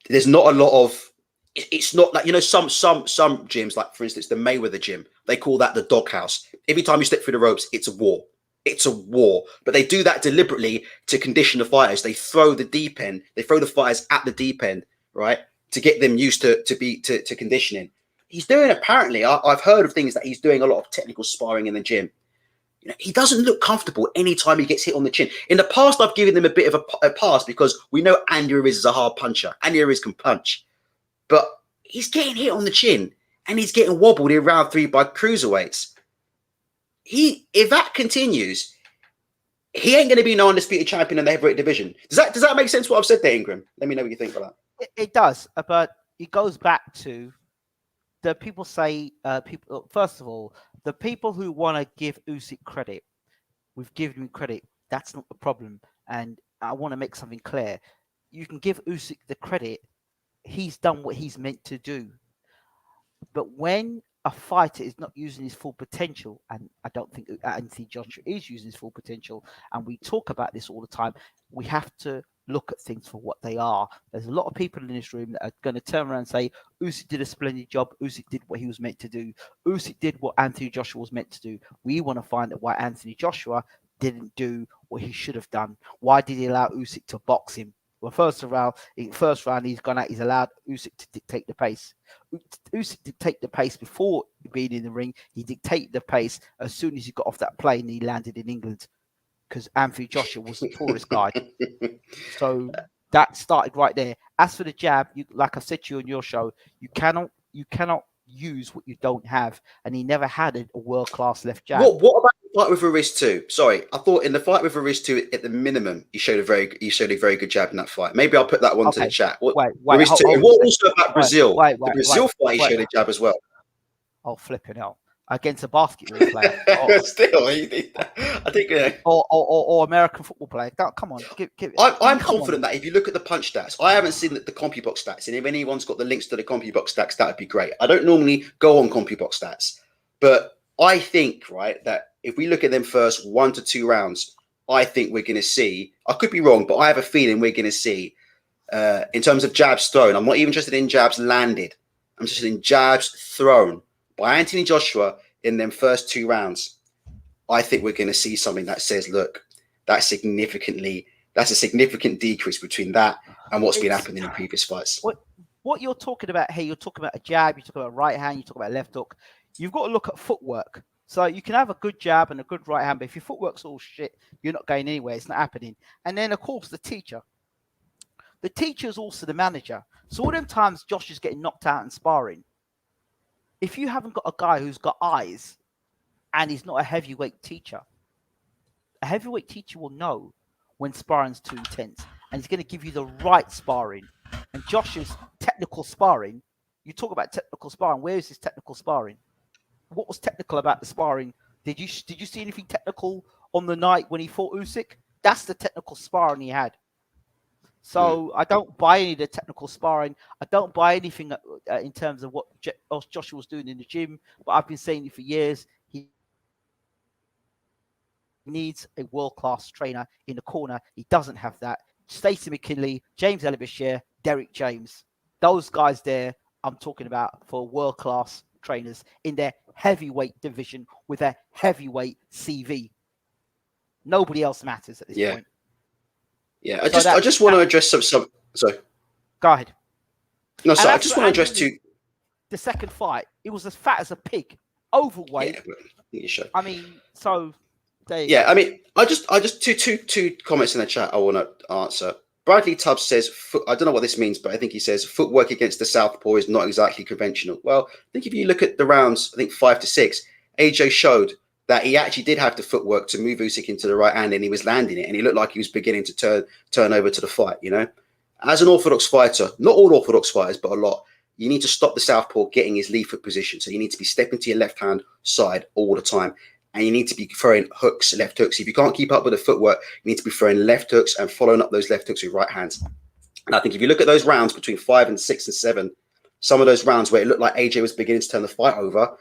there's not a lot of. It's not like, you know, some gyms, like for instance the Mayweather gym, they call that the doghouse. Every time you step through the ropes, it's a war. It's a war. But they do that deliberately to condition the fighters. They throw the deep end. They throw the fighters at the deep end, right, to get them used to conditioning. He's doing, apparently, I've heard of things that he's doing a lot of technical sparring in the gym. You know, he doesn't look comfortable anytime he gets hit on the chin. In the past, I've given him a bit of a pass because we know Andy Ruiz is a hard puncher. Andy Ruiz can punch. But he's getting hit on the chin and he's getting wobbled in round 3 by cruiserweights. If that continues, he ain't going to be no undisputed champion in the heavyweight division. Does that make sense what I've said there, Ingram? Let me know what you think about that. It does, but it goes back to the people say, first of all, the people who want to give Usyk credit, we've given him credit. That's not the problem. And I want to make something clear. You can give Usyk the credit. He's done what he's meant to do. But when a fighter is not using his full potential, and I don't think Anthony Joshua is using his full potential, and we talk about this all the time, we have to look at things for what they are. There's a lot of people in this room that are going to turn around and say, Usyk did a splendid job. Usyk did what he was meant to do. Usyk did what Anthony Joshua was meant to do. We want to find out why Anthony Joshua didn't do what he should have done. Why did he allow Usyk to box him? Well, first round, he's gone out. He's allowed Usyk to dictate the pace. Usyk dictated the pace before being in the ring. He dictated the pace as soon as he got off that plane. He landed in England because Anthony Joshua was the tourist guide. So that started right there. As for the jab, like I said to you on your show, you cannot use what you don't have, and he never had a world-class left jab. What about the fight with Ruiz 2? Sorry, I thought in the fight with Ruiz 2, at the minimum, he showed a very good jab in that fight. Maybe I'll put that one to the chat. Ruiz 2. And what also about Brazil? The Brazil fight, he showed a jab as well. Oh, flipping hell. Against a basketball player. Still, I think. Or American football player. Come on. I'm confident that if you look at the punch stats, I haven't seen the CompuBox stats, and if anyone's got the links to the CompuBox stats, that would be great. I don't normally go on CompuBox stats, but I think, right, that if we look at them first 1 to 2 rounds, I think we're going to see, I could be wrong, but I have a feeling we're going to see, in terms of jabs thrown, I'm not even interested in jabs landed. I'm interested in jabs thrown by Anthony Joshua in them first 2 rounds. I think we're going to see something that says, look, that significantly That's a significant decrease between that and what's been It's happening in previous fights. what you're talking about here. You're talking about a jab. You're talking about right hand. You talk about left hook. You've got to look at footwork. So you can have a good jab and a good right hand, but if your footwork's all shit, you're not going anywhere. It's not happening. And then of course the teacher. The teacher is also the manager. So all them times Josh is getting knocked out in sparring, if you haven't got a guy who's got eyes and he's not a heavyweight teacher, a heavyweight teacher will know when sparring's too intense and he's going to give you the right sparring. And Josh's technical sparring, you talk about technical sparring. Where is his technical sparring? What was technical about the sparring? Did you see anything technical on the night when he fought Usyk? That's the technical sparring he had. So I don't buy any of the technical sparring. I don't buy anything in terms of what Joshua was doing in the gym. But I've been saying it for years. He needs a world-class trainer in the corner. He doesn't have that. Stacey McKinley, James Ellerbyshire, Derek James. Those guys there I'm talking about for world-class trainers in their heavyweight division with their heavyweight CV. Nobody else matters at this point. Yeah, I just want to address some. Sorry. Go ahead. No, sorry. I just want to address the second fight. It was as fat as a pig, overweight. Yeah, I mean, so. I mean, I just two comments in the chat I want to answer. Bradley Tubbs says, I don't know what this means, but I think he says footwork against the southpaw is not exactly conventional. Well, I think if you look at the rounds, I think 5 to 6, AJ showed that he actually did have the footwork to move Usyk into the right hand, and he was landing it, and he looked like he was beginning to turn over to the fight. You know, as an orthodox fighter, not all orthodox fighters, but a lot, you need to stop the southpaw getting his lead foot position. So you need to be stepping to your left hand side all the time, and you need to be throwing hooks, left hooks. If you can't keep up with the footwork, you need to be throwing left hooks and following up those left hooks with right hands. And I think if you look at those rounds between 5 and 6 and 7, some of those rounds where it looked like AJ was beginning to turn the fight over,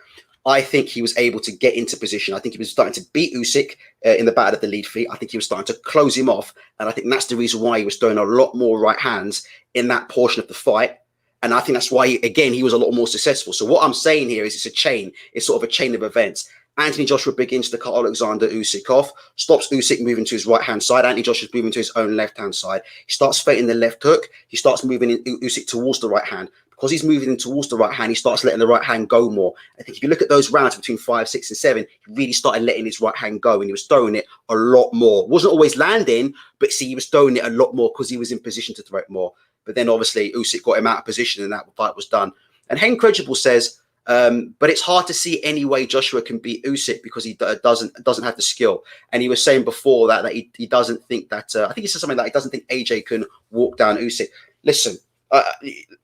I think he was able to get into position. I think he was starting to beat Usyk in the battle of the lead feet. I think he was starting to close him off. And I think that's the reason why he was throwing a lot more right hands in that portion of the fight. And I think that's why, again, he was a lot more successful. So what I'm saying here is it's a chain. It's sort of a chain of events. Anthony Joshua begins to cut Alexander Usyk off, stops Usyk moving to his right-hand side. Anthony Joshua's moving to his own left-hand side. He starts feinting the left hook. He starts moving Usyk towards the right hand. Because he's moving in towards the right hand, he starts letting the right hand go more. I think if you look at those rounds between 5, 6, and 7, he really started letting his right hand go, and he was throwing it a lot more. Wasn't always landing, but see, he was throwing it a lot more because he was in position to throw it more. But then obviously Usyk got him out of position, and that fight was done. And Hencredible says, but it's hard to see any way Joshua can beat Usyk because he doesn't have the skill. And he was saying before that he doesn't think that I think he said something like he doesn't think AJ can walk down Usyk. Listen,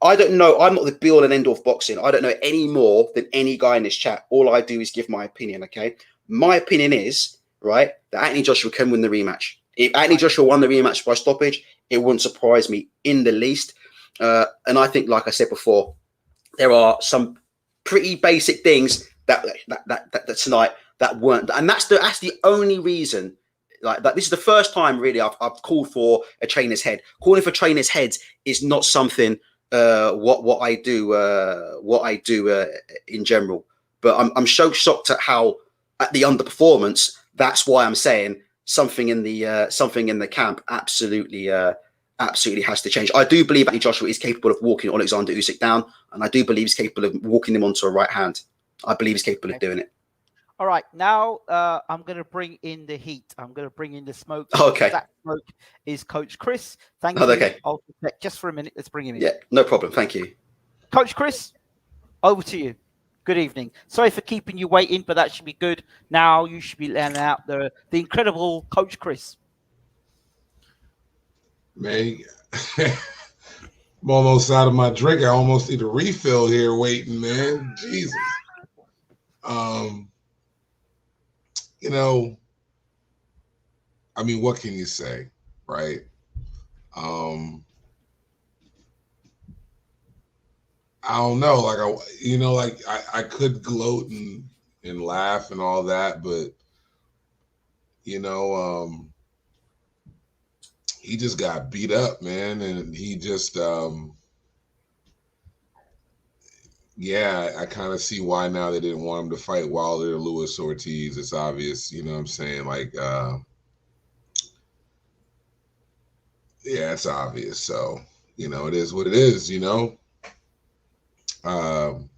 I don't know. I'm not the be all and end all of boxing. I don't know any more than any guy in this chat. All I do is give my opinion. Okay, my opinion is right that Anthony Joshua can win the rematch. If Anthony Joshua won the rematch by stoppage, it wouldn't surprise me in the least. And I think, like I said before, there are some pretty basic things that tonight that weren't, and that's the only reason. Like that, this is the first time really I've called for a trainer's head. Calling for trainers' heads is not something what I do in general. But I'm so shocked at the underperformance. That's why I'm saying something in the camp absolutely has to change. I do believe Anthony Joshua is capable of walking Alexander Usyk down, and I do believe he's capable of walking him onto a right hand. I believe he's capable of doing it. All right, now I'm going to bring in the heat. I'm going to bring in the smoke. Okay. That smoke is Coach Chris. Thank you. Okay. Ultratech. Just for a minute, let's bring him in. Yeah, no problem. Thank you. Coach Chris, over to you. Good evening. Sorry for keeping you waiting, but that should be good. Now you should be letting out the incredible Coach Chris. Man, I'm almost out of my drink. I almost need a refill here waiting, man. Jesus. You know, I mean, what can you say, right? I don't know. Like I could gloat and laugh and all that, but he just got beat up, man, and he just I kind of see why now they didn't want him to fight Wilder or Luis Ortiz. It's obvious, you know what I'm saying? Like, Yeah, it's obvious. So, it is what it is, Um,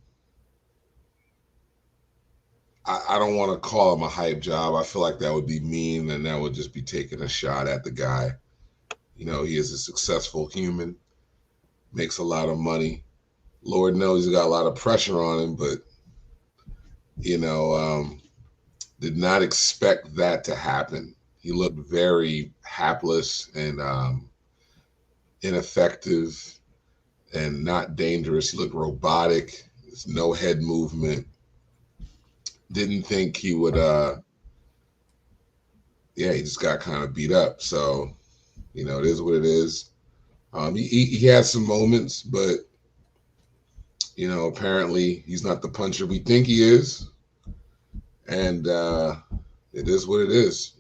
I don't want to call him a hype job. I feel like that would be mean and that would just be taking a shot at the guy. He is a successful human, makes a lot of money. Lord knows he's got a lot of pressure on him, but, you know, um, did not expect that to happen. He looked very hapless and ineffective and not dangerous. He looked robotic. There's no head movement. Didn't think he would. Yeah, he just got kind of beat up. So it is what it is. He had some moments, but apparently he's not the puncher we think he is, and it is what it is.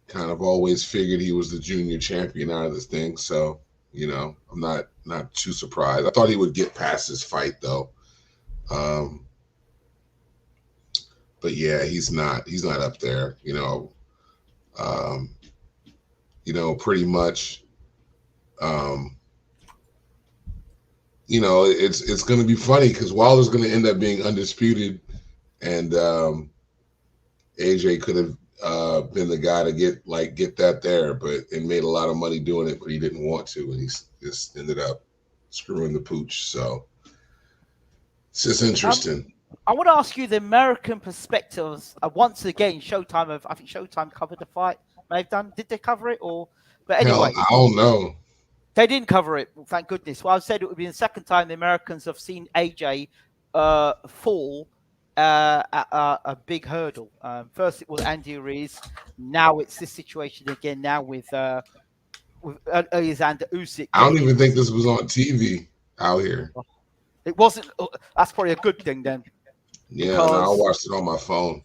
Kind of always figured he was the junior champion out of this thing, so I'm not too surprised. I thought he would get past this fight though. But yeah, he's not up there. Um, pretty much. Um, it's going to be funny because Wilder's going to end up being undisputed, and AJ could have been the guy to get that there, but and made a lot of money doing it, but he didn't want to, and he just ended up screwing the pooch. So it's just interesting. I want to ask you the American perspectives. Once again, Showtime I think Showtime covered the fight. May have done. Did they cover it or? But anyway, Hell, I don't know. They didn't cover it. Thank goodness. Well, I said it would be the second time the Americans have seen AJ fall at a big hurdle. First it was Andy Ruiz. Now it's this situation again. Now with Alexander Usyk. I don't even think this was on TV out here. It wasn't. That's probably a good thing then. Yeah, no, I watched it on my phone.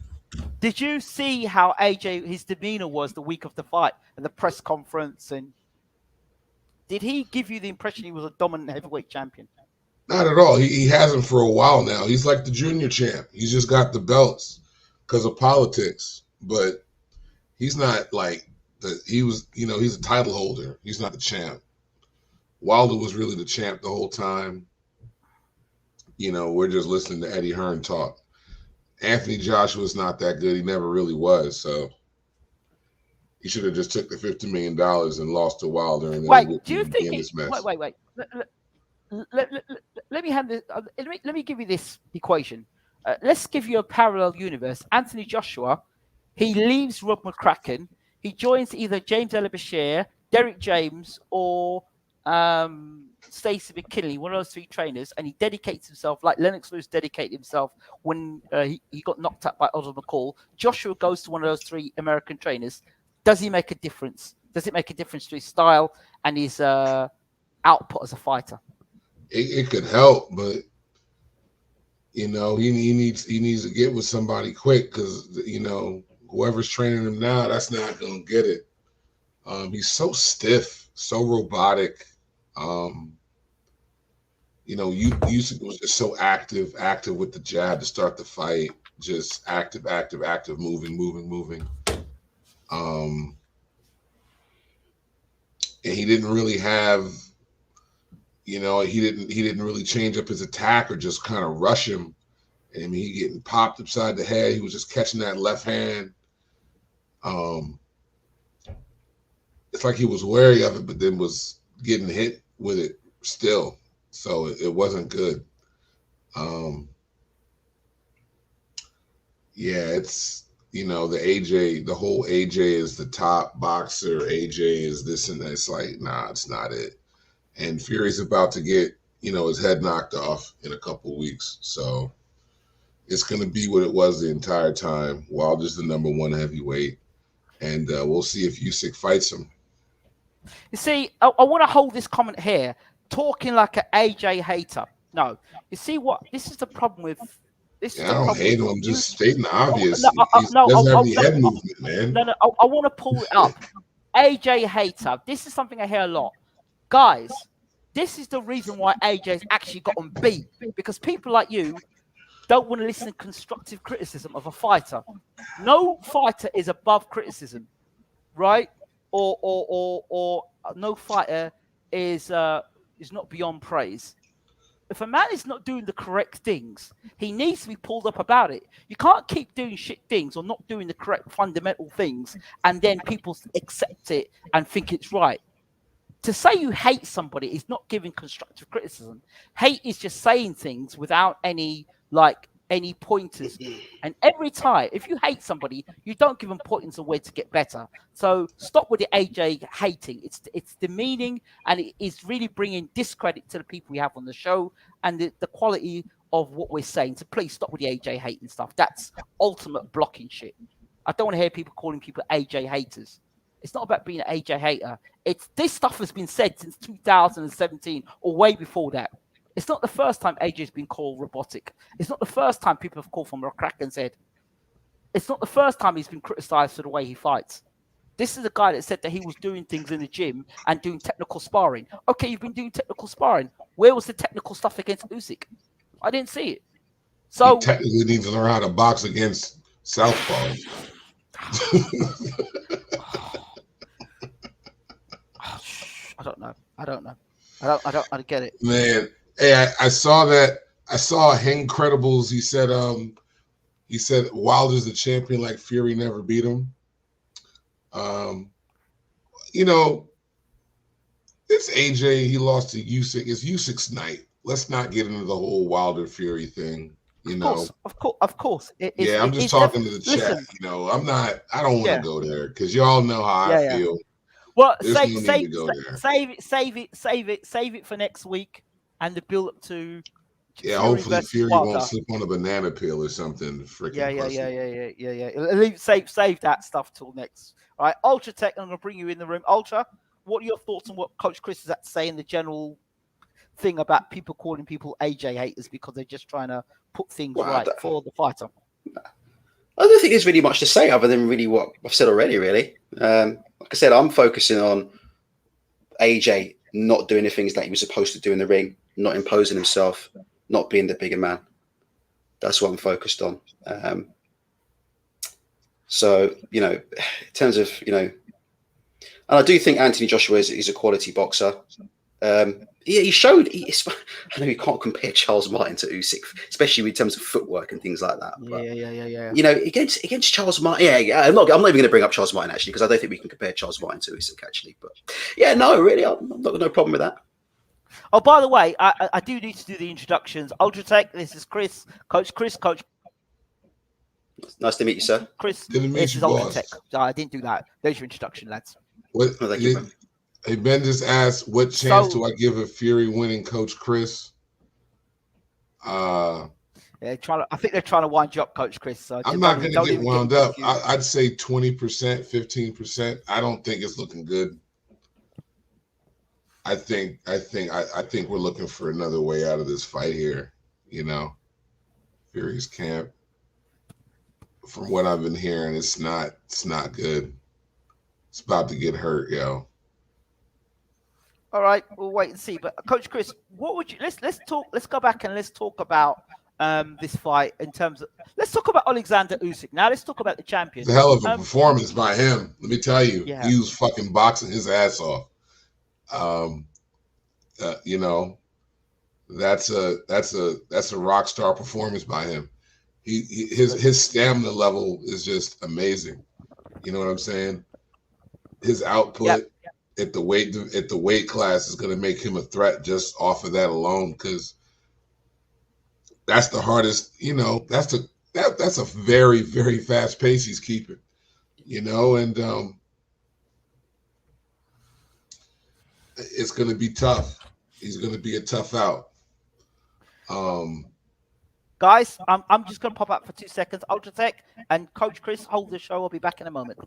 Did you see how AJ his demeanor was the week of the fight and the press conference? And did he give you the impression he was a dominant heavyweight champion? Not at all. He hasn't for a while now. He's like the junior champ. He's just got the belts because of politics, but he's not like he was. He's a title holder. He's not the champ. Wilder was really the champ the whole time. We're just listening to Eddie Hearn talk. Anthony Joshua's not that good. He never really was. So he should have just took the $50 million and lost to Wilder. And then wait, do you think? Wait. Let me hand this. Let me give you this equation. Let's give you a parallel universe. Anthony Joshua, he leaves Rob McCracken. He joins either James Elabashir, Derek James, or Stacey McKinley, one of those three trainers, and he dedicates himself like Lennox Lewis dedicated himself when he got knocked out by Oliver McCall. Joshua goes to one of those three American trainers. Does he make a difference? Does it make a difference to his style and his output as a fighter? It could help, but he needs to get with somebody quick because whoever's training him now, that's not gonna get it. He's so stiff, so robotic. Usyk was just so active with the jab to start the fight, just active, moving. And he didn't really have, he didn't really change up his attack or just kind of rush him. And I mean, he getting popped upside the head. He was just catching that left hand. It's like he was wary of it, but then was getting hit with it still. So it wasn't good. Yeah, it's, the whole AJ is the top boxer. AJ is this and that. It's like, nah, it's not it. And Fury's about to get, his head knocked off in a couple weeks. So it's going to be what it was the entire time. Wilder's the number one heavyweight. And we'll see if Usyk fights him. You see, I want to hold this comment here. Talking like an AJ hater. No. You see what? This is the problem with... I don't hate him. I'm just stating the obvious. He doesn't have any head movement, man. No. I want to pull it up. AJ hater. This is something I hear a lot. Guys, this is the reason why AJ's actually gotten beat. Because people like you don't want to listen to constructive criticism of a fighter. No fighter is above criticism, right? or no fighter is not beyond praise. If a man is not doing the correct things, he needs to be pulled up about it. You can't keep doing shit things or not doing the correct fundamental things, and then people accept it and think it's right. To say you hate somebody is not giving constructive criticism. Hate is just saying things without any pointers. And every time, if you hate somebody, you don't give them pointers on where to get better. So stop with the AJ hating. It's demeaning, and it is really bringing discredit to the people we have on the show and the quality of what we're saying. So please stop with the AJ hating stuff. That's ultimate blocking shit. I don't want to hear people calling people AJ haters. It's not about being an AJ hater. This stuff has been said since 2017 or way before that. It's not the first time AJ's been called robotic. It's not the first time people have called from a Kraken's head. It's not the first time he's been criticized for the way he fights. This is a guy that said that he was doing things in the gym and doing technical sparring. Okay, you've been doing technical sparring. Where was the technical stuff against Usyk? I didn't see it. So he technically needs to learn how to box against southpaws. I don't know. I don't get it. Man, hey, I saw that. I saw Incredibles. He said Wilder's the champion like Fury never beat him. You know, it's AJ. He lost to Usyk. It's Usyk's night. Let's not get into the whole Wilder Fury thing. Of course. I'm just talking to the chat. You know, I don't want to go there because y'all know how I feel. Well, save it for next week and the build up to. Yeah, hopefully Fury won't slip on a banana peel or something. Save that stuff till next. All right, Ultratech, I'm going to bring you in the room. Ultra, what are your thoughts on what Coach Chris is at to say in the general thing about people calling people AJ haters because they're just trying to put things right for the fighter? I don't think there's really much to say other than really what I've said already, really. Like I said, I'm focusing on AJ not doing the things that he was supposed to do in the ring, not imposing himself, not being the bigger man. That's what I'm focused on. So, you know, in terms of, you know, and I do think Anthony Joshua is a quality boxer. He showed. I know you can't compare Charles Martin to Usyk, especially in terms of footwork and things like that. But, you know, against Charles Martin, I'm not even going to bring up Charles Martin actually because I don't think we can compare Charles Martin to Usyk actually. But yeah, no, really, I've got no problem with that. Oh, by the way, I do need to do the introductions. Ultratech, this is Chris, Coach. Nice to meet you, sir. Chris, this is Ultratech. I didn't do that. There's your introduction, lads. What? Oh, thank you, hey, Ben just asked, what chance do I give a Fury winning Coach Chris? I think they're trying to wind you up, Coach Chris. So I'm not going to get wound up. I'd say 20%, 15%. I don't think it's looking good. I think we're looking for another way out of this fight here. You know, Fury's camp. From what I've been hearing, it's not good. It's about to get hurt, yo. All right, we'll wait and see. But Coach Chris, what would you let's talk? Let's go back and let's talk about this fight in terms of. Let's talk about Alexander Usyk. Now let's talk about the champion. It's a hell of a performance by him. Let me tell you, he was fucking boxing his ass off. You know, that's a rock star performance by him. His stamina level is just amazing. You know what I'm saying? His output at the weight class is going to make him a threat just off of that alone, because that's the hardest. You know, that's a very, very fast pace he's keeping. You know, and it's going to be tough. He's going to be a tough out. Guys, I'm just going to pop up for 2 seconds. Ultratech and Coach Chris, hold the show. I'll be back in a moment.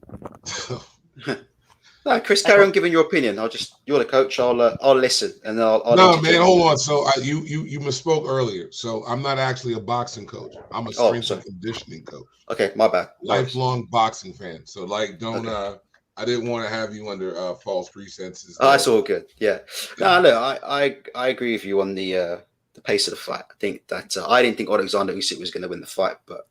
No, Chris, carry on giving your opinion. You're the coach. I'll listen, and then I'll no, man, hold on. So you misspoke earlier. So I'm not actually a boxing coach. I'm a strength and conditioning coach. Okay, my bad. Lifelong boxing fan. So don't. Okay. I didn't want to have you under false pretenses. Oh, that's all good. Yeah. No, look, I agree with you on the pace of the fight. I think that I didn't think Alexander Usyk was going to win the fight, but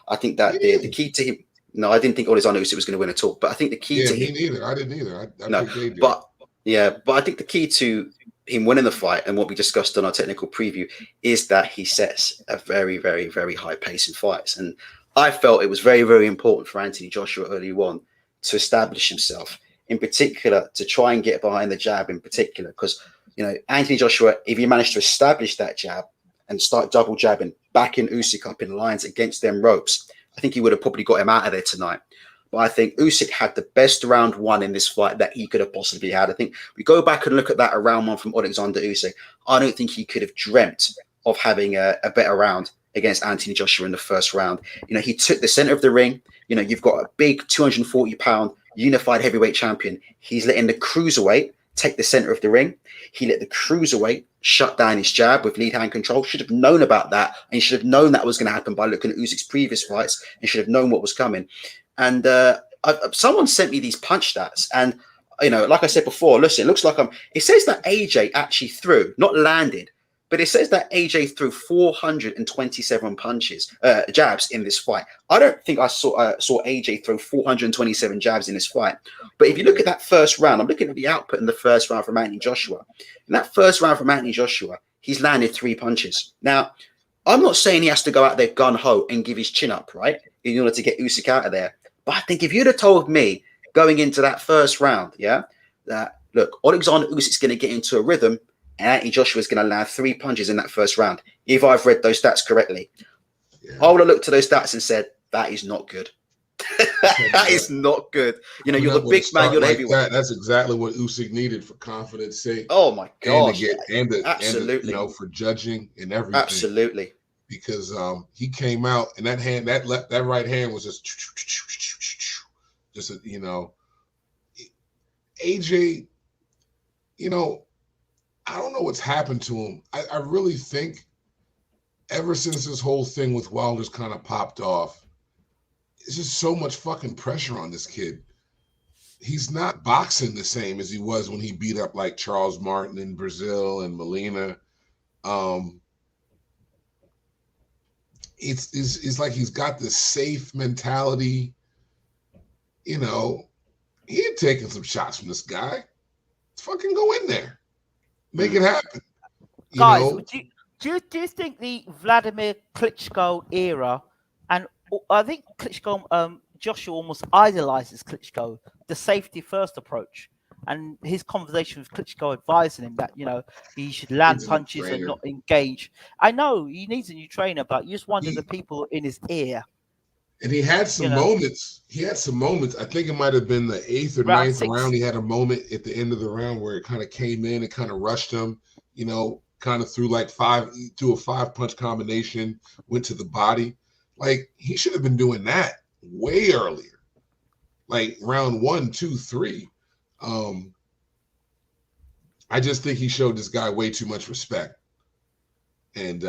I think that the key to him. No, I didn't think Alexander Usyk was going to win at all. But I think the key Yeah, to me him, neither. I didn't either. I no, picked AJ. but I think the key to him winning the fight and what we discussed on our technical preview is that he sets a very, very, very high pace in fights. And I felt it was very, very important for Anthony Joshua early on to establish himself, in particular, to try and get behind the jab in particular. Because, Anthony Joshua, if he managed to establish that jab and start double jabbing, backing Usyk up in lines against them ropes, I think he would have probably got him out of there tonight. But I think Usyk had the best round one in this fight that he could have possibly had. I think we go back and look at that round one from Alexander Usyk. I don't think he could have dreamt of having a better round against Anthony Joshua in the first round. He took the center of the ring. You've got a big 240-pound unified heavyweight champion. He's letting the cruiserweight take the center of the ring. He let the cruiserweight shut down his jab with lead hand control. Should have known about that, and he should have known that was going to happen by looking at Usyk's previous fights, and should have known what was coming. And someone sent me these punch stats, and like I said before, listen, it looks like it says that AJ actually threw, not landed, but it says that AJ threw 427 jabs in this fight. I don't think I saw AJ throw 427 jabs in this fight. But if you look at that first round, I'm looking at the output in the first round from Anthony Joshua. In that first round from Anthony Joshua, he's landed 3 punches. Now, I'm not saying he has to go out there gun-ho and give his chin up, right, in order to get Usyk out of there. But I think if you'd have told me going into that first round, that, look, Alexander Usyk's going to get into a rhythm and Anthony Joshua is going to land 3 punches in that first round, if I've read those stats correctly, I would have looked to those stats and said, that is not good. That is not good. You're the big man, you're the heavyweight. That's exactly what Usyk needed for confidence sake. Oh my gosh. And absolutely. For judging and everything. Absolutely. Because he came out and that right hand was just AJ, I don't know what's happened to him. I really think ever since this whole thing with Wilder's kind of popped off, it's just so much fucking pressure on this kid. He's not boxing the same as he was when he beat up like Charles Martin in Brazil and Molina. It's like he's got this safe mentality. He had taken some shots from this guy. Let's fucking go in there. Make it happen. Guys, do you think the Vladimir Klitschko era, and I think Klitschko, Joshua almost idolizes Klitschko, the safety first approach, and his conversation with Klitschko advising him that he should land punches and not engage. I know he needs a new trainer, but you just wonder the people in his ear. And he had some moments. I think it might have been the 8th or 9th round. He had a moment at the end of the round where it kind of came in and kind of rushed him, kind of threw like 5-punch combination, went to the body. Like, he should have been doing that way earlier. Like round 1, 2, 3. I just think he showed this guy way too much respect. And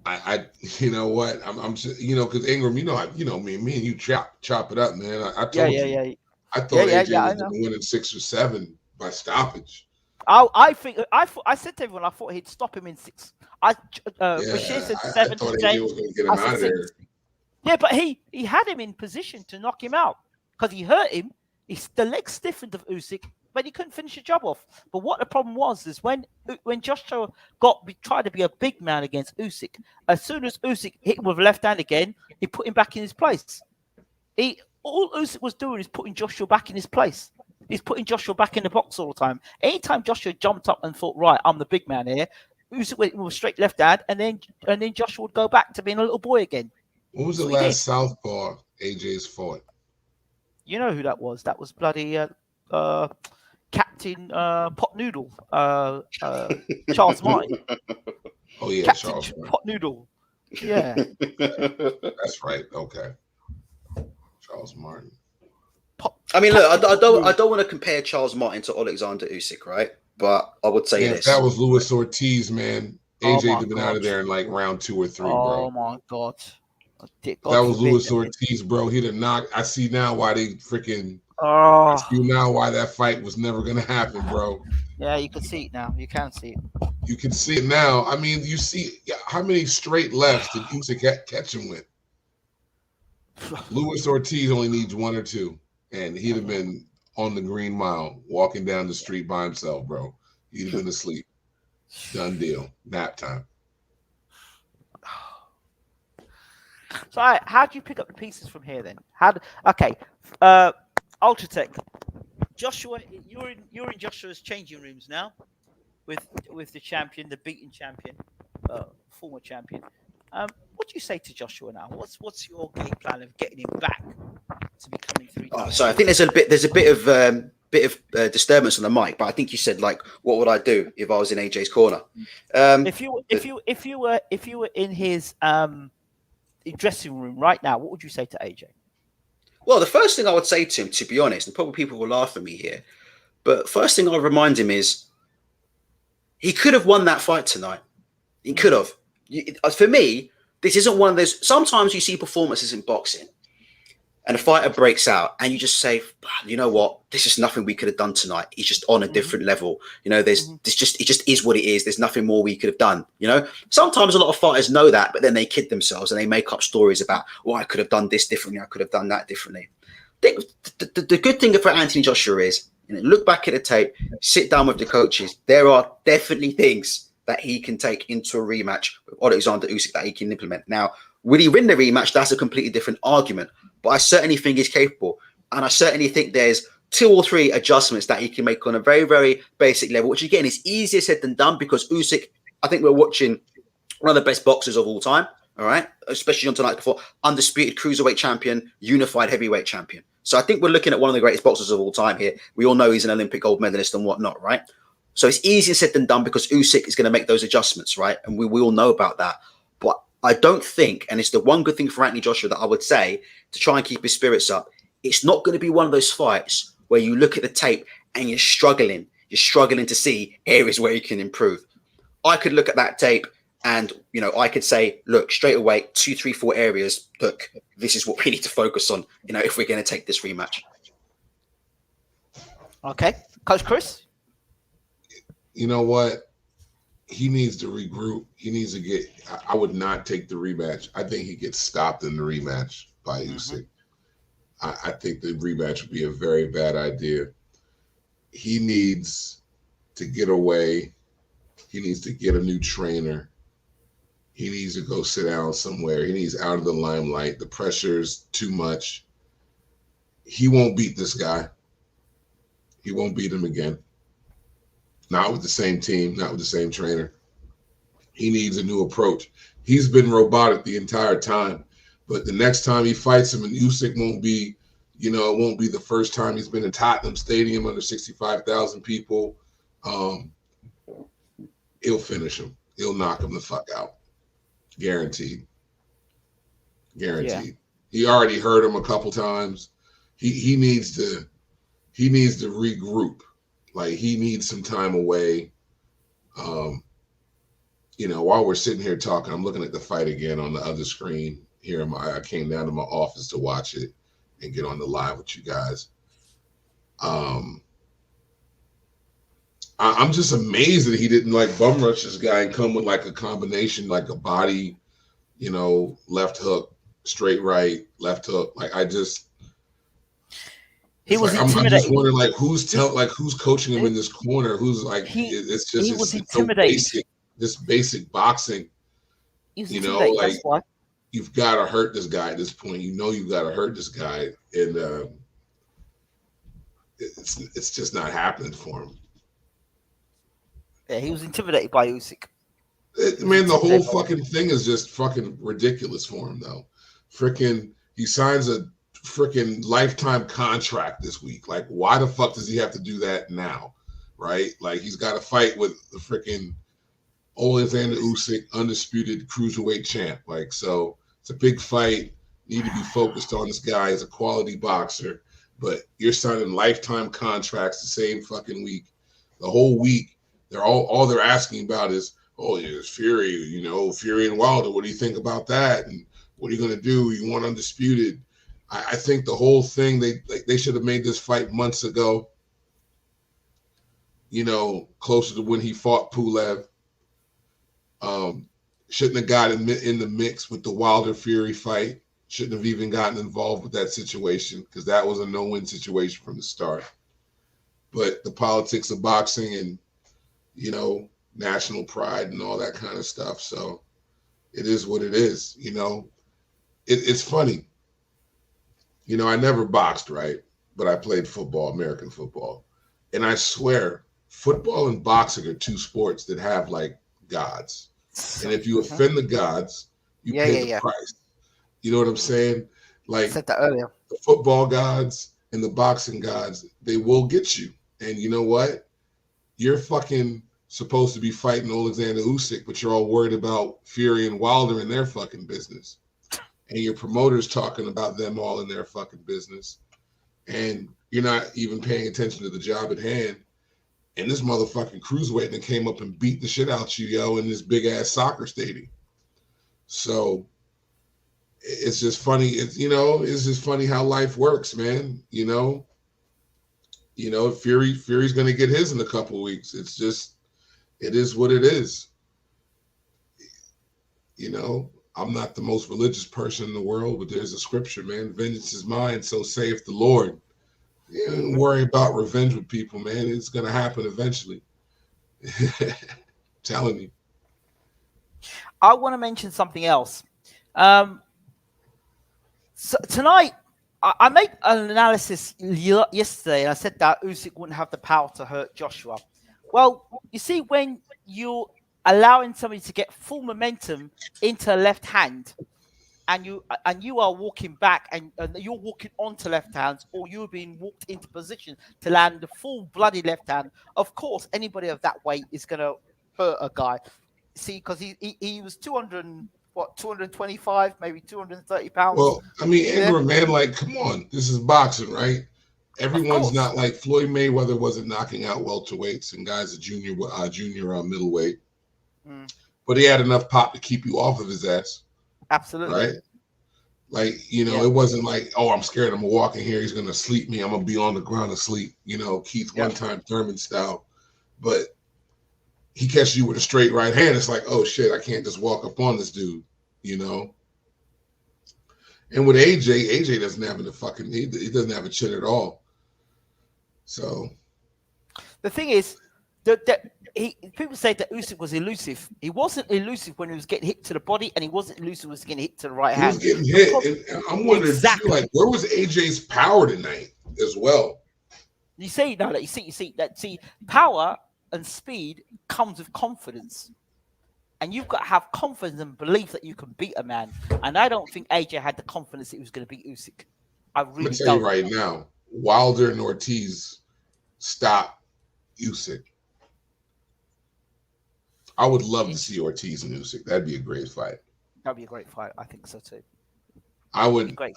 I you know what? I'm just, because Ingram, me and you chop it up, man. I told you. I thought AJ was going to win in 6 or 7 by stoppage. I said to everyone, I thought he'd stop him in 6. Bashir said 7 I thought to AJ was going to get him out of there. Yeah, but he had him in position to knock him out because he hurt him. The leg stiffened of Usyk, but he couldn't finish the job off. But what the problem was is when Joshua tried to be a big man against Usyk, as soon as Usyk hit him with left hand again, he put him back in his place. All Usyk was doing is putting Joshua back in his place. He's putting Joshua back in the box all the time. Anytime Joshua jumped up and thought, right, I'm the big man here, Usyk went with straight left hand, and then Joshua would go back to being a little boy again. When was the last southpaw AJ's fought? You know who that was? That was bloody Captain Pot Noodle, Charles Martin. Oh yeah, Captain Charles Pot Noodle. Yeah, that's right. Okay, Charles Martin. I mean, look, I don't want to compare Charles Martin to Alexander Usyk, right? But I would say this: if that was Luis Ortiz, man, AJ would have been out of there in like round 2 or 3, bro. Oh my god. That was Luis Ortiz, bro. He'd have knocked. I see now why they freaking I Oh, see now why that fight was never gonna happen, bro. yeah, you can see it now. You can see it. You can see it now. I mean, you see how many straight lefts did Usyk catch him with? Luis Ortiz only needs one or two, and he'd have been on the Green Mile, walking down the street by himself, bro. He'd have been asleep. Done deal. Nap time. So, how do you pick up the pieces from here then? Okay, Ultratech, Joshua, you're in Joshua's changing rooms now, with the champion, the beaten champion, former champion. What do you say to Joshua now? What's your game plan of getting him back to becoming three-time? So I think there's a bit of disturbance on the mic, but I think you said like, what would I do if I was in AJ's corner? If you were in his dressing room right now, what would you say to AJ? Well, the first thing I would say to him, to be honest, and probably people will laugh at me here, but first thing I would remind him is he could have won that fight tonight. He could have. For me, this isn't one of those. Sometimes you see performances in boxing, and a fighter breaks out, and you just say, you know what? This is nothing we could have done tonight. He's just on a different level. You know, it just is what it is. There's nothing more we could have done. You know, sometimes a lot of fighters know that, but then they kid themselves and they make up stories about, well, I could have done this differently. I could have done that differently. The good thing for Anthony Joshua is, look back at the tape, sit down with the coaches. There are definitely things that he can take into a rematch with Alexander Usyk that he can implement. Now, will he win the rematch? That's a completely different argument. But I certainly think he's capable. And I certainly think there's 2 or 3 adjustments that he can make on a very, very basic level, which again is easier said than done because Usyk, I think we're watching one of the best boxers of all time. All right. Especially on tonight before, undisputed cruiserweight champion, unified heavyweight champion. So I think we're looking at one of the greatest boxers of all time here. We all know he's an Olympic gold medalist and whatnot, right? So it's easier said than done because Usyk is going to make those adjustments, right? And we all know about that. But I don't think, and it's the one good thing for Anthony Joshua that I would say to try and keep his spirits up, it's not going to be one of those fights where you look at the tape and you're struggling to see areas where you can improve. I could look at that tape and, I could say, look, straight away, 2, 3, 4 areas, look, this is what we need to focus on, if we're going to take this rematch. Okay. Coach Chris? You know what? He needs to regroup. He needs to I would not take the rematch. I think he gets stopped in the rematch by Usyk. I think the rematch would be a very bad idea. He needs to get away. He needs to get a new trainer. He needs to go sit down somewhere. He needs out of the limelight. The pressure's too much. He won't beat this guy. He won't beat him again. Not with the same team, not with the same trainer. He needs a new approach. He's been robotic the entire time, but the next time he fights him, and Usyk won't be, it won't be the first time he's been in Tottenham Stadium under 65,000 people. He'll finish him. He'll knock him the fuck out. Guaranteed. Yeah. He already hurt him a couple times. He needs to regroup. Like, he needs some time away. While we're sitting here talking, I'm looking at the fight again on the other screen here. I came down to my office to watch it and get on the live with you guys. I'm just amazed that he didn't bum rush this guy and come with a combination, like a body, left hook, straight right, left hook. He was intimidated. I'm just wondering, who's coaching him in this corner? Who's it's intimidated. This basic boxing. He's intimidated. That's why. You've got to hurt this guy at this point. You've got to hurt this guy, and it's just not happening for him. Yeah, he was intimidated by Usyk. The whole fucking thing is just fucking ridiculous for him, though. He signs a freaking lifetime contract this week. Why the fuck does he have to do that now, right? He's got to fight with the freaking Alexander Usyk, undisputed cruiserweight champ. So it's a big fight. Need to be focused on this guy. He's a quality boxer, but you're signing lifetime contracts the same fucking week. The whole week, they're all they're asking about is, it's Fury, Fury and Wilder. What do you think about that? And what are you going to do? You want undisputed? I think the whole thing, they should have made this fight months ago. You know, closer to when he fought Pulev. Shouldn't have gotten in the mix with the Wilder Fury fight. Shouldn't have even gotten involved with that situation because that was a no-win situation from the start. But the politics of boxing and, you know, national pride and all that kind of stuff. So it is what it is, you know. It's funny. You know, I never boxed, right? But I played football, American football. And I swear, football and boxing are two sports that have, like, gods. And if you offend the gods, you pay the price. You know what I'm saying? Like, I said that earlier. The football gods and the boxing gods, they will get you. And you know what? You're fucking supposed to be fighting Alexander Usyk, but you're all worried about Fury and Wilder in their fucking business. And your promoter's talking about them all in their fucking business. And you're not even paying attention to the job at hand. And this motherfucking cruiserweight that came up and beat the shit out you, yo, in this big ass soccer stadium. So it's just funny. It's just funny how life works, man. You know, Fury's gonna get his in a couple of weeks. It's just, it is what it is. You know, I'm not the most religious person in the world, but there's a scripture, man. Vengeance is mine, so saith the Lord. Yeah, don't worry about revenge with people, man. It's gonna happen eventually. Telling you. I want to mention something else. So tonight, I made an analysis yesterday, and I said that Usyk wouldn't have the power to hurt Joshua. Well, you see, when you're allowing somebody to get full momentum into left hand, and you are walking back and you're walking onto left hands, or you're being walked into position to land the full bloody left hand, of course, anybody of that weight is going to hurt a guy. See, because he was 225, maybe 230 pounds. Well, I mean, Ingram, man, like, come on. This is boxing, right? Everyone's not like Floyd Mayweather wasn't knocking out welterweights and guys at junior middleweight. But he had enough pop to keep you off of his ass. Absolutely. Right? Like, you know, it wasn't like, oh, I'm scared I'm walking here. He's going to sleep me. I'm going to be on the ground asleep, you know, Keith one-time Thurman style. But he catches you with a straight right hand. It's like, oh, shit, I can't just walk up on this dude, you know? And with AJ doesn't have he doesn't have a chin at all. So. The thing is, people say that Usyk was elusive. He wasn't elusive when he was getting hit to the body, and he wasn't elusive when he was getting hit to the right hand. He was getting hit. And I'm wondering, like, where was AJ's power tonight as well? You see, no, you see, power and speed comes with confidence. And you've got to have confidence and belief that you can beat a man. And I don't think AJ had the confidence that he was going to beat Usyk. I really don't. I'm going to tell you right now, Wilder and Ortiz stop Usyk. I would love to see Ortiz and Usyk. That'd be a great fight. That'd be a great fight. I think so too. I would, but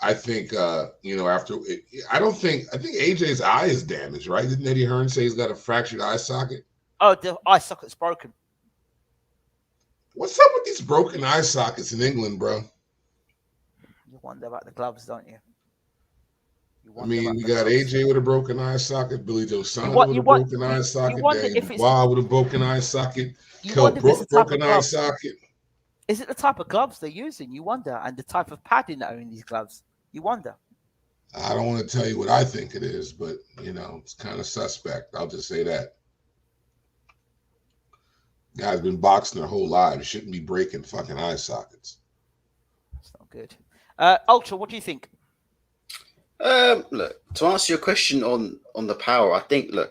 I think, you know, I think AJ's eye is damaged, right? Didn't Eddie Hearn say he's got a fractured eye socket? Oh, the eye socket's broken. What's up with these broken eye sockets in England, bro? You wonder about the gloves, don't you? I mean, we got AJ with a broken eye socket, Billy Joe Saunders with a broken eye socket, Daniel Dubois with a broken eye socket, Kel Brook broken eye socket. Is it the type of gloves they're using? You wonder, and the type of padding that are in these gloves. You wonder. I don't want to tell you what I think it is, but you know, it's kind of suspect. I'll just say that. Guys been boxing their whole lives. Shouldn't be breaking fucking eye sockets. That's not good. Ultra, what do you think? Look, to answer your question on the power, I think I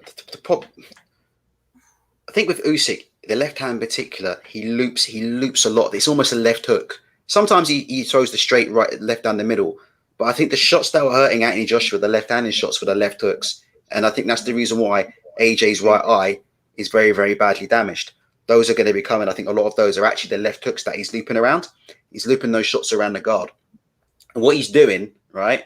think with Usyk, the left hand in particular, he loops a lot. It's almost a left hook. Sometimes he throws the straight right, left down the middle. But I think the shots that were hurting Anthony Joshua, the left-handed shots were the left hooks. And I think that's the reason why AJ's right eye is very, very badly damaged. Those are going to be coming. I think a lot of those are actually the left hooks that he's looping around. He's looping those shots around the guard. And what he's doing, right,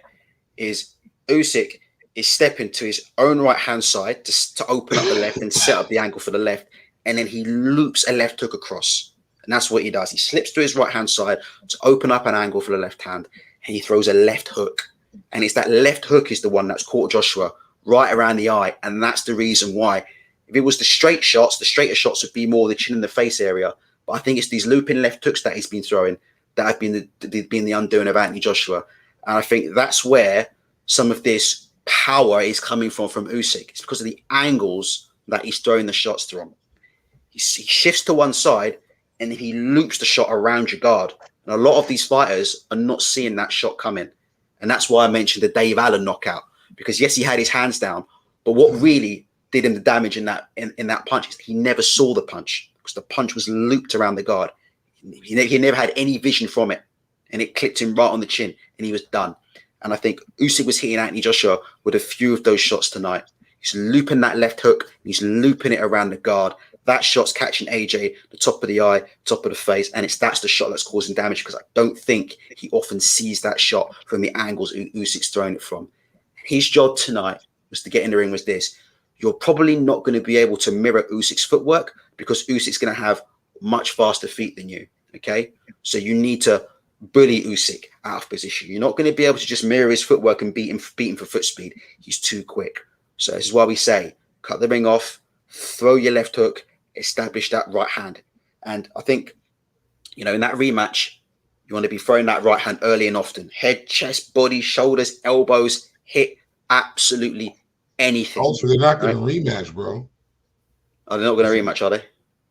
is Usyk is stepping to his own right-hand side to open up the left and set up the angle for the left. And then he loops a left hook across. And that's what he does. He slips to his right-hand side to open up an angle for the left hand, and he throws a left hook. And it's that left hook is the one that's caught Joshua right around the eye. And that's the reason why. If it was the straight shots, the straighter shots would be more the chin in the face area. But I think it's these looping left hooks that he's been throwing that have been the undoing of Anthony Joshua. And I think that's where some of this power is coming from Usyk. It's because of the angles that he's throwing the shots from. He shifts to one side and he loops the shot around your guard. And a lot of these fighters are not seeing that shot coming. And that's why I mentioned the Dave Allen knockout. Because yes, he had his hands down, but what really did him the damage in that punch is he never saw the punch because the punch was looped around the guard. He never had any vision from it, and it clipped him right on the chin, and he was done. And I think Usyk was hitting Anthony Joshua with a few of those shots tonight. He's looping that left hook, and he's looping it around the guard. That shot's catching AJ, the top of the eye, top of the face, and that's the shot that's causing damage because I don't think he often sees that shot from the angles Usyk's throwing it from. His job tonight was to get in the ring was this. You're probably not going to be able to mirror Usyk's footwork because Usyk's going to have much faster feet than you, okay? So you need to bully Usyk out of position. You're not going to be able to just mirror his footwork and beat him for foot speed. He's too quick. So this is why we say, cut the ring off, throw your left hook, establish that right hand. And I think, in that rematch, you want to be throwing that right hand early and often. Head, chest, body, shoulders, elbows, hit absolutely anything. Also, they're not going to rematch, bro. Oh, they're not going to rematch, are they?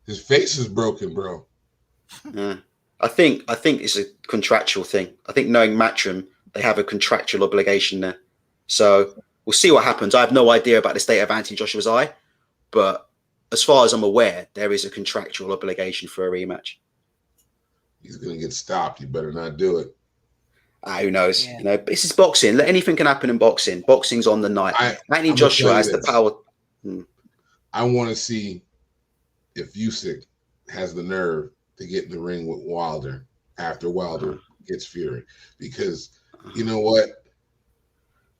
His face is broken, bro. Yeah. I think it's a contractual thing. I think knowing Matchroom, they have a contractual obligation there. So we'll see what happens. I have no idea about the state of Anthony Joshua's eye, but as far as I'm aware, there is a contractual obligation for a rematch. He's going to get stopped. You better not do it. Who knows? Yeah. This is boxing. Anything can happen in boxing. Boxing's on the night. Anthony Joshua has the power. I want to see if Usyk has the nerve to get in the ring with Wilder after Wilder gets Fury. Because you know what?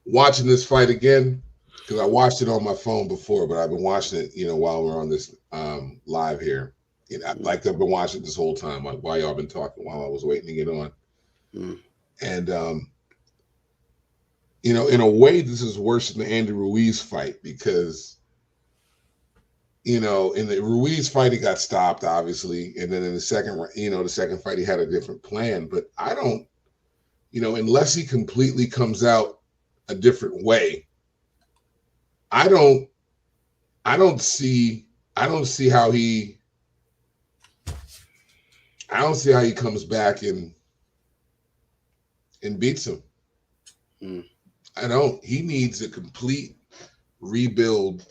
Watching this fight again, because I watched it on my phone before, but I've been watching it, while we're on this live here. Like I've been watching it this whole time, like while y'all been talking, while I was waiting to get on. And, in a way, this is worse than the Andy Ruiz fight because, in the Ruiz fight, he got stopped, obviously. And then in the second fight, he had a different plan. But I don't, unless he completely comes out a different way, I don't see how he comes back and beats him. I don't. He needs a complete rebuild.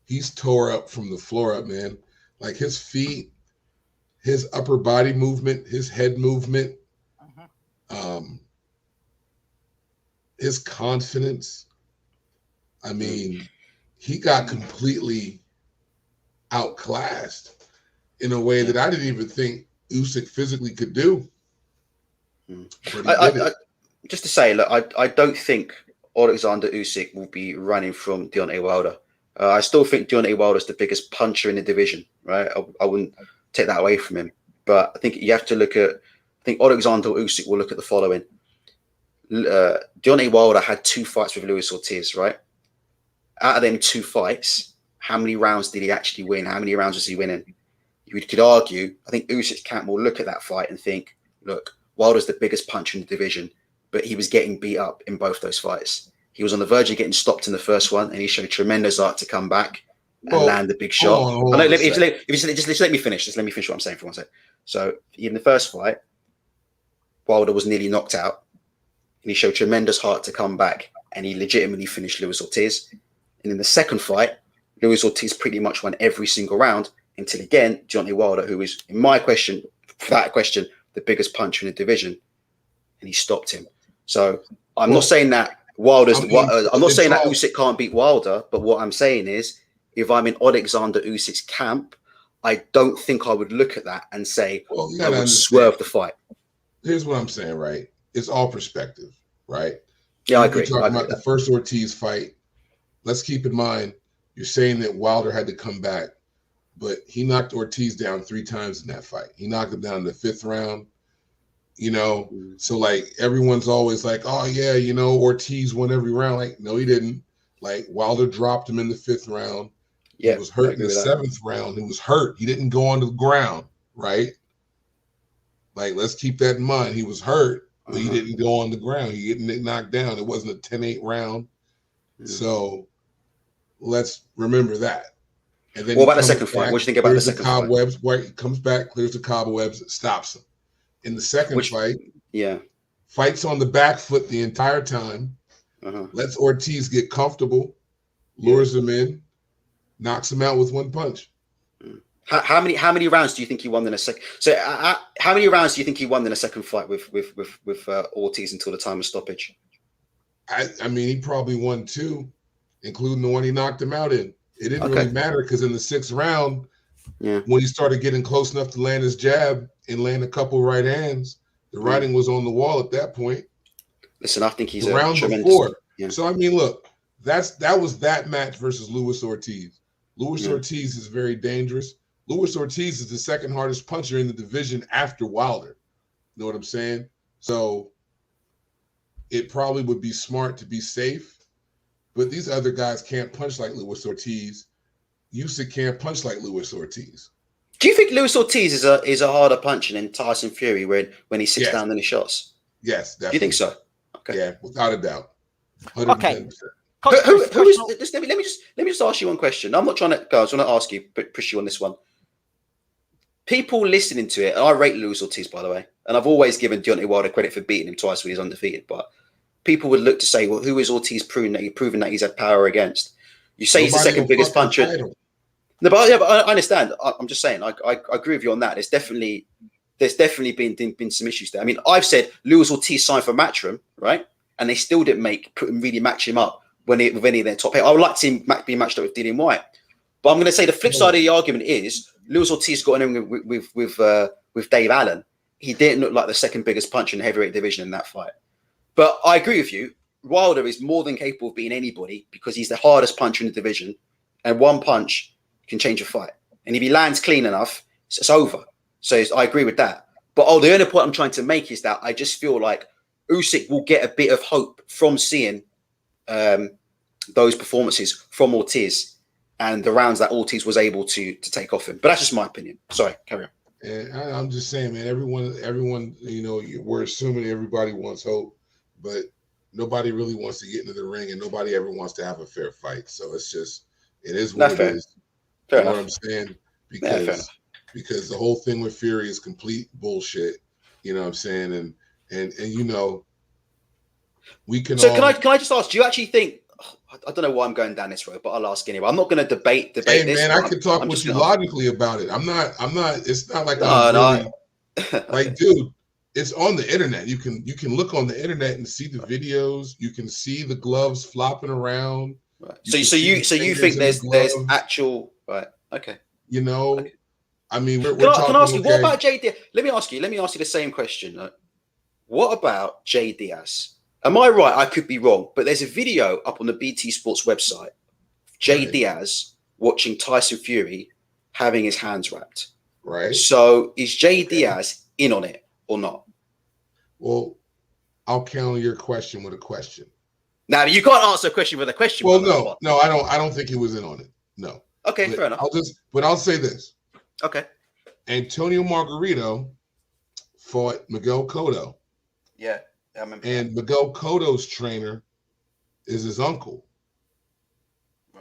He's tore up from the floor up, man. Like his feet, his upper body movement, his head movement, his confidence. I mean, he got completely outclassed in a way that I didn't even think Usyk physically could do. Just to say, look, I don't think Alexander Usyk will be running from Deontay Wilder. I still think Deontay Wilder is the biggest puncher in the division, right? I wouldn't take that away from him. But I think you have to look at, I think Alexander Usyk will look at the following. Deontay Wilder had 2 fights with Luis Ortiz, right? Out of them 2 fights, how many rounds did he actually win? How many rounds was he winning? You could argue, I think Usyk's camp will look at that fight and think, look, Wilder's the biggest puncher in the division, but he was getting beat up in both those fights. He was on the verge of getting stopped in the first one, and he showed tremendous art to come back and land the big shot. Just let me finish. Just let me finish what I'm saying for 1 second. So in the first fight, Wilder was nearly knocked out, and he showed tremendous heart to come back, and he legitimately finished Luis Ortiz. And in the second fight, Luis Ortiz pretty much won every single round until, again, Deontay Wilder, who is, in my question, the biggest puncher in the division, and he stopped him. So I'm not saying that I'm not saying that Usyk can't beat Wilder, but what I'm saying is, if I'm in Alexander Usyk's camp, I don't think I would look at that and say I would swerve the fight. Here's what I'm saying, right? It's all perspective, right? Yeah, I agree. You're talking about the first Ortiz fight. Let's keep in mind, you're saying that Wilder had to come back but he knocked Ortiz down 3 times in that fight. He knocked him down in the 5th round. So like everyone's always like, oh yeah, Ortiz won every round. Like, no, he didn't. Like Wilder dropped him in the 5th round. He Yeah, was I hurt in agree the with that. 7th round. He was hurt. He didn't go onto the ground, right? Like, let's keep that in mind. He was hurt, but he didn't go on the ground. He didn't knocked down. It wasn't a 10-8 round. So let's remember that. And then What he about the comes second fight? back, What do you think about the clears the second fight? cobwebs. Right, he comes back, clears the cobwebs, stops him. In the second fight, fights on the back foot the entire time, lets Ortiz get comfortable, lures him in, knocks him out with 1 punch. How many rounds do you think he won in a second? So how many rounds do you think he won in a second fight with Ortiz until the time of stoppage? I mean, he probably won 2, including the one he knocked him out in. It didn't really matter because in the 6th round, when he started getting close enough to land his jab and land a couple right hands, the writing was on the wall at that point. Listen, I think he's the round before. So I mean, look, that was that match versus Luis Ortiz. Luis Ortiz is very dangerous. Luis Ortiz is the 2nd hardest puncher in the division after Wilder. You know what I'm saying? So it probably would be smart to be safe, but these other guys can't punch like Luis Ortiz. Usyk can't punch like Luis Ortiz. Do you think Luis Ortiz is a harder puncher than Tyson Fury when he sits down in his shots? Yes, definitely. Do you think so? Okay. Yeah, without a doubt. 110%. Okay. Who is? Let me just ask you one question. I'm not trying to, guys. I want to ask you, but push you on this one. People listening to it, and I rate Luis Ortiz, by the way, and I've always given Deontay Wilder credit for beating him twice when he's undefeated. But people would look to say, well, who is Ortiz proving that he's had power against? You say he's the 2nd biggest puncher. No, but I understand. I'm just saying. I agree with you on that. There's definitely been some issues there. I mean, I've said Luis Ortiz signed for Matchroom, right? And they still didn't really match him up with any of their top 8. I would like to see him be matched up with Dillian White. But I'm going to say the flip side of the argument is Luis Ortiz got in with Dave Allen. He didn't look like the 2nd biggest puncher in the heavyweight division in that fight. But I agree with you. Wilder is more than capable of beating anybody because he's the hardest puncher in the division, and 1 punch can change a fight. And if he lands clean enough, it's over. So I agree with that. But the only point I'm trying to make is that I just feel like Usyk will get a bit of hope from seeing those performances from Ortiz and the rounds that Ortiz was able to take off him. But that's just my opinion. Sorry, carry on. And I'm just saying, man, everyone, we're assuming everybody wants hope, but nobody really wants to get into the ring and nobody ever wants to have a fair fight. So it is what it is. You know what I'm saying? Because the whole thing with Fury is complete bullshit. You know what I'm saying? And we can. So can I just ask? Do you actually think? I don't know why I'm going down this road, but I'll ask anyway. I'm not going to debate this. Hey man, I can talk with you logically about it. I'm not. It's not like like, dude. It's on the internet. You can look on the internet and see the videos. You can see the gloves flopping around. Right. So you think there's actual right? Okay. I mean, we're can talking. I ask you what about JD? Let me ask you the same question. What about Jay Diaz? Am I right? I could be wrong, but there's a video up on the BT Sports website. Jay Diaz watching Tyson Fury having his hands wrapped. Right. So is Jay Diaz in on it or not? Well, I'll counter your question with a question. Now you can't answer a question with a question. Well, no, I don't think he was in on it. No. Okay, fair enough. I'll say this. Okay. Antonio Margarito fought Miguel Cotto. Yeah, I remember. And Miguel Cotto's trainer is his uncle,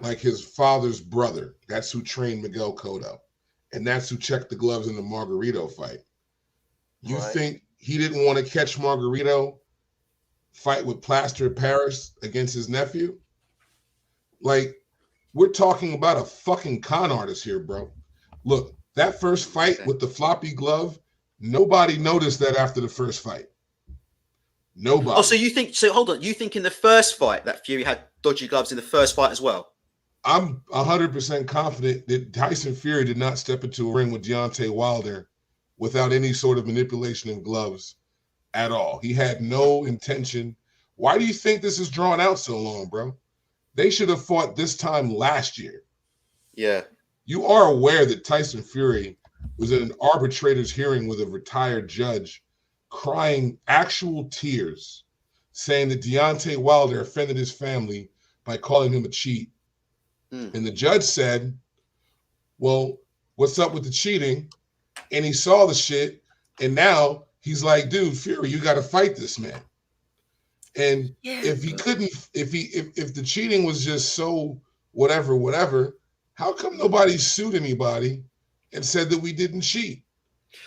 like his father's brother. That's who trained Miguel Cotto, and that's who checked the gloves in the Margarito fight. You think he didn't want to catch Margarito fight with Plaster Paris against his nephew? Like, we're talking about a fucking con artist here, bro. Look, that first fight with the floppy glove, nobody noticed that after the first fight. Nobody. Oh, so you think, hold on, you think in the first fight that Fury had dodgy gloves in the first fight as well? I'm 100% confident that Tyson Fury did not step into a ring with Deontay Wilder without any sort of manipulation of gloves at all. He had no intention. Why do you think this is drawn out so long, bro? They should have fought this time last year. Yeah. you are aware that Tyson Fury was in an arbitrator's hearing with a retired judge, crying actual tears, saying that Deontay Wilder offended his family by calling him a cheat. And the judge said, well, what's up with the cheating? And he saw the shit, and now he's like, dude, Fury, you got to fight this man. And if he couldn't, if the cheating was just so whatever, how come nobody sued anybody and said that we didn't cheat?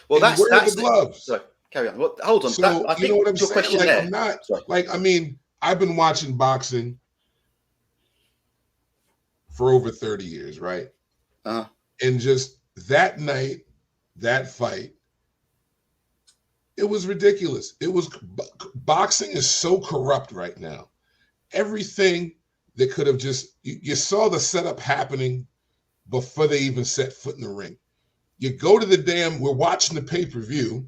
Well, and that's the gloves. Sorry, carry on. Well, hold on. So I you know what I'm saying? Like, there. I'm not like, I mean, I've been watching boxing for over 30 years, right? And just that night, that fight, it was ridiculous. It was, boxing is so corrupt right now. Everything that could have just, you saw the setup happening before they even set foot in the ring. You go to we're watching the pay-per-view,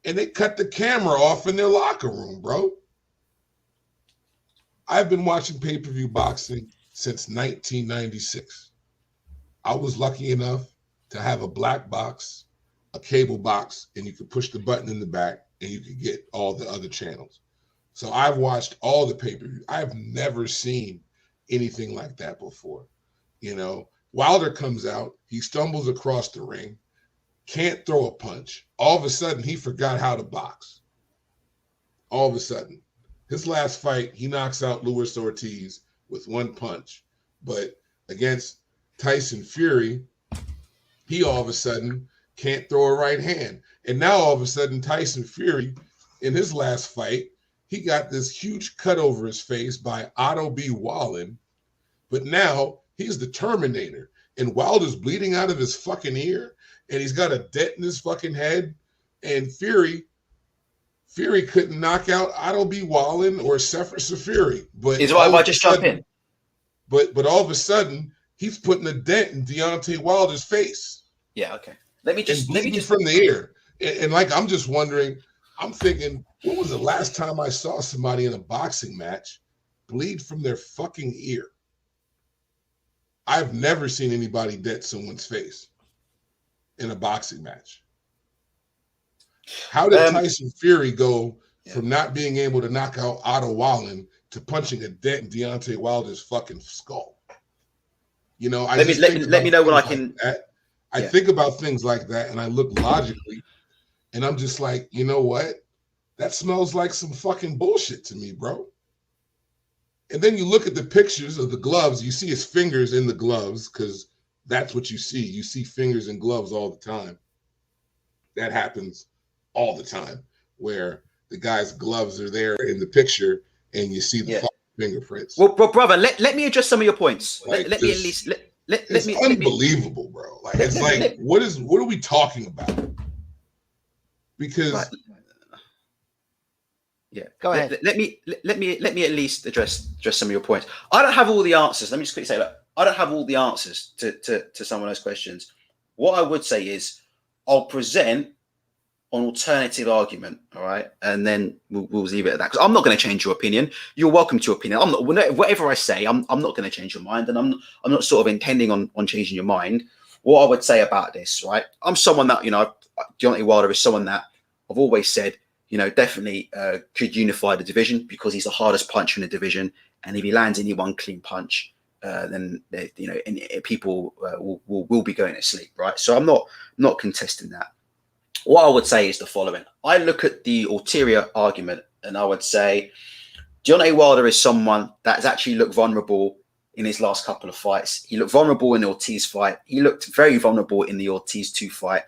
and they cut the camera off in their locker room, bro. I've been watching pay-per-view boxing since 1996. I was lucky enough to have a black box, a cable box, and you could push the button in the back and you could get all the other channels. So I've watched all the pay-per-view. I've never seen anything like that before. You know, Wilder comes out, he stumbles across the ring, can't throw a punch. All of a sudden, he forgot how to box. All of a sudden. His last fight, he knocks out Luis Ortiz with one punch. But against Tyson Fury, he all of a sudden can't throw a right hand. And now all of a sudden, Tyson Fury, in his last fight, he got this huge cut over his face by Otto B. Wallin. But now he's the Terminator. And Wilder's bleeding out of his fucking ear. And he's got a dent in his fucking head. And Fury couldn't knock out Otto B. Wallin or Sefer Safiri. But is why I just jump in. But all of a sudden, he's putting a dent in Deontay Wilder's face. Yeah, okay. Let me just from the ear. And like, I'm just wondering, I'm thinking, when was the last time I saw somebody in a boxing match bleed from their fucking ear? I've never seen anybody dent someone's face in a boxing match. How did Tyson Fury go from not being able to knock out Otto Wallin to punching a dent in Deontay Wilder's fucking skull? You know, let me know when I can. I think about things like that, and I look logically, and I'm just like, you know what? That smells like some fucking bullshit to me, bro. And then you look at the pictures of the gloves. You see his fingers in the gloves, because that's what you see. You see fingers in gloves all the time. That happens all the time, where the guy's gloves are there in the picture, and you see the fucking fingerprints. Well, brother, let me address some of your points. Like, let me at least it's unbelievable, bro. Like, it's like, what are we talking about? Because go ahead. Let me at least address some of your points. I don't have all the answers. Let me just quickly say that I don't have all the answers to some of those questions. What I would say is I'll present an alternative argument, all right, and then we'll leave it at that, because I'm not going to change your opinion. You're welcome to your opinion. I'm not, whatever I say, I'm not going to change your mind, and I'm not sort of intending on changing your mind. What I would say about this, right? I'm someone that, you know, Deontay Wilder is someone that I've always said, you know, definitely could unify the division, because he's the hardest puncher in the division, and if he lands any one clean punch, then you know, people will be going to sleep, right? So I'm not contesting that. What I would say is the following. I look at the ulterior argument, and I would say Deontay Wilder is someone that has actually looked vulnerable in his last couple of fights. He looked vulnerable in the Ortiz fight. He looked very vulnerable in the Ortiz 2 fight.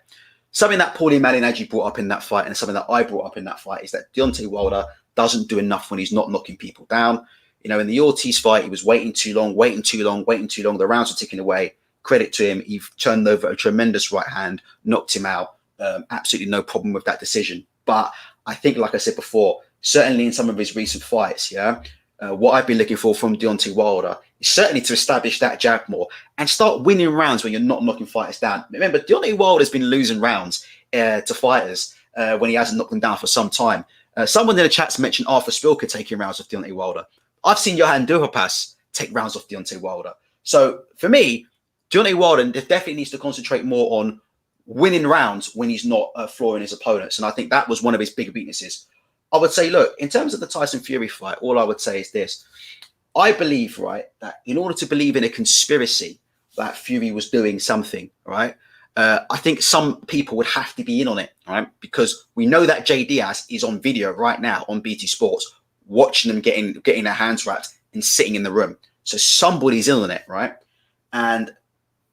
Something that Paulie Malignaggi brought up in that fight, and something that I brought up in that fight, is that Deontay Wilder doesn't do enough when he's not knocking people down. You know, in the Ortiz fight, he was waiting too long. The rounds were ticking away. Credit to him. He turned over a tremendous right hand, knocked him out. Absolutely no problem with that decision. But I think, like I said before, certainly in some of his recent fights, what I've been looking for from Deontay Wilder is certainly to establish that jab more and start winning rounds when you're not knocking fighters down. Remember, Deontay Wilder's been losing rounds to fighters when he hasn't knocked them down for some time. Someone in the chat's mentioned Arthur Spilker taking rounds off Deontay Wilder. I've seen Johan Duhaupas take rounds off Deontay Wilder. So for me, Deontay Wilder definitely needs to concentrate more on winning rounds when he's not flooring his opponents. And I think that was one of his big weaknesses. I would say, look, in terms of the Tyson Fury fight, all I would say is this. I believe, right, that in order to believe in a conspiracy that Fury was doing something, right, I think some people would have to be in on it, right, because we know that Jay Diaz is on video right now on BT Sports, watching them getting their hands wrapped and sitting in the room. So somebody's in on it, right? And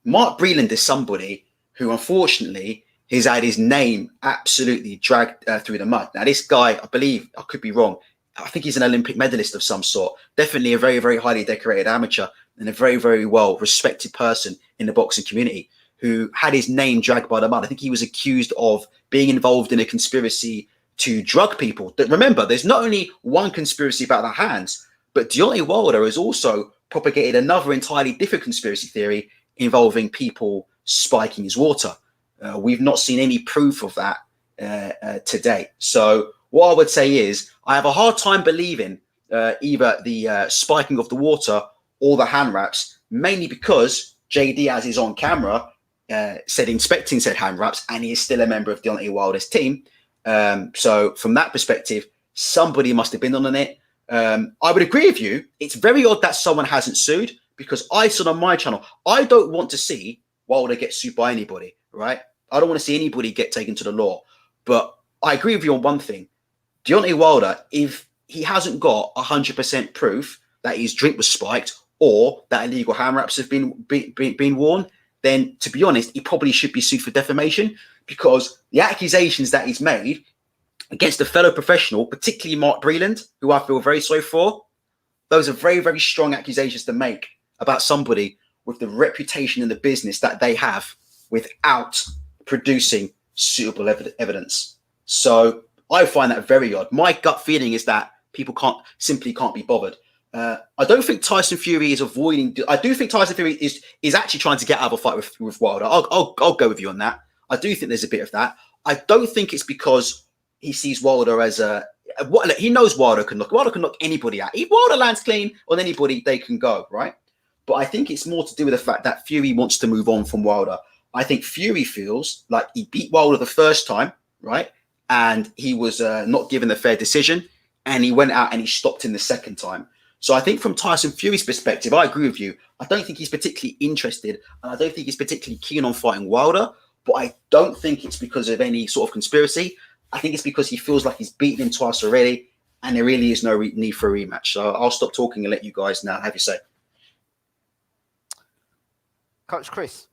Mark Breland is somebody who, unfortunately, has had his name absolutely dragged through the mud. Now, this guy, I believe, I could be wrong, I think he's an Olympic medalist of some sort. Definitely a very, very highly decorated amateur and a very, very well respected person in the boxing community who had his name dragged by the mud. I think he was accused of being involved in a conspiracy to drug people. Remember, there's not only one conspiracy about the hands, but Deontay Wilder has also propagated another entirely different conspiracy theory involving people spiking his water. We've not seen any proof of that to date. So what I would say is I have a hard time believing either the spiking of the water or the hand wraps, mainly because Jay Diaz is on camera said inspecting said hand wraps, and he is still a member of Deontay Wilder's team. So from that perspective, somebody must have been on it. I would agree with you. It's very odd that someone hasn't sued, because I said on my channel, I don't want to see Wilder get sued by anybody, right? I don't want to see anybody get taken to the law. But I agree with you on one thing. Deontay Wilder, if he hasn't got 100% proof that his drink was spiked or that illegal hand wraps have been worn, then to be honest, he probably should be sued for defamation, because the accusations that he's made against a fellow professional, particularly Mark Breland, who I feel very sorry for, those are very, very strong accusations to make about somebody with the reputation in the business that they have without producing suitable evidence. So I find that very odd. My gut feeling is that people can't be bothered. I don't think Tyson Fury is avoiding. I do think Tyson Fury is actually trying to get out of a fight with Wilder. I'll go with you on that. I do think there's a bit of that. I don't think it's because he sees Wilder as he knows Wilder can knock anybody out. If Wilder lands clean on anybody, they can go, right? But I think it's more to do with the fact that Fury wants to move on from Wilder. I think Fury feels like he beat Wilder the first time, right? And he was not given the fair decision, and he went out and he stopped in the second time. So I think from Tyson Fury's perspective, I agree with you. I don't think he's particularly interested, and I don't think he's particularly keen on fighting Wilder, but I don't think it's because of any sort of conspiracy. I think it's because he feels like he's beaten him twice already, and there really is no need for a rematch. So I'll stop talking and let you guys now have your say. Coach Chris.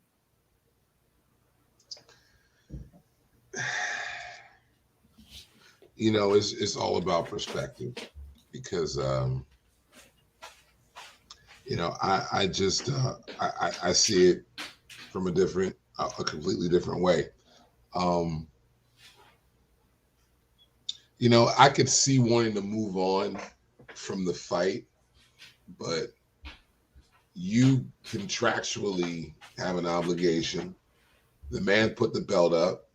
You know, it's all about perspective, because you know, I just I see it from a completely different way. You know, I could see wanting to move on from the fight, but you contractually have an obligation. The man put the belt up.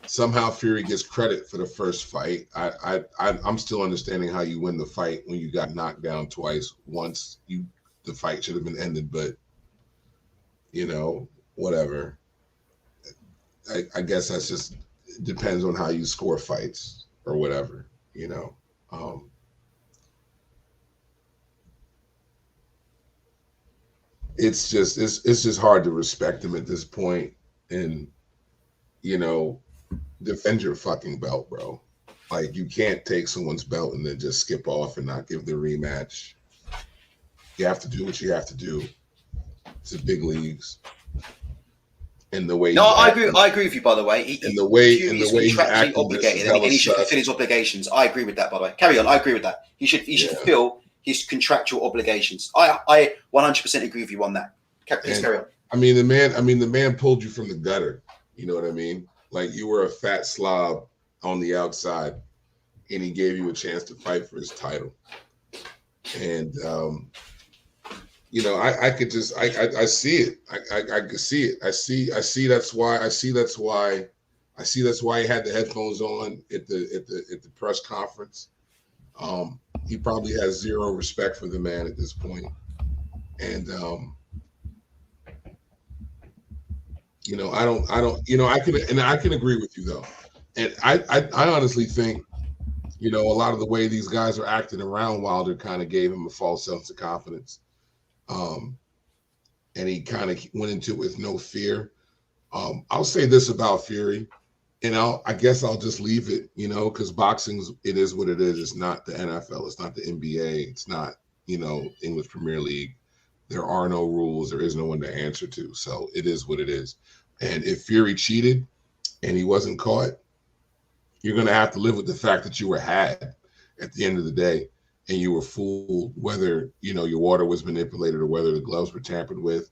Somehow Fury gets credit for the first fight. I'm still understanding how you win the fight when you got knocked down twice. Once the fight should have been ended, but you know, whatever. I guess that's just depends on how you score fights or whatever, you know. It's just hard to respect him at this point, and you know, defend your fucking belt, bro. Like, you can't take someone's belt and then just skip off and not give the rematch. You have to do what you have to do. It's the big leagues. And the way I agree with you, by the way. He's contractually obligated, and he should fulfill his obligations. I agree with that, by the way. Carry on. I agree with that. He should fulfill his contractual obligations. I 100% agree with you on that. Please carry on. I mean, the man pulled you from the gutter. You know what I mean? Like, you were a fat slob on the outside, and he gave you a chance to fight for his title. And you know, I could just I see it. I could see it. I see that's why he had the headphones on at the press conference. He probably has zero respect for the man at this point. And I don't. I can agree with you though, and I honestly think, a lot of the way these guys are acting around Wilder kind of gave him a false sense of confidence, and he kind of went into it with no fear. I'll say this about Fury, and I guess I'll just leave it, because it is what it is. It's not the NFL, it's not the NBA, it's not English Premier League. There are no rules. There is no one to answer to. So it is what it is. And if Fury cheated and he wasn't caught, you're going to have to live with the fact that you were had at the end of the day, and you were fooled, whether, your water was manipulated or whether the gloves were tampered with.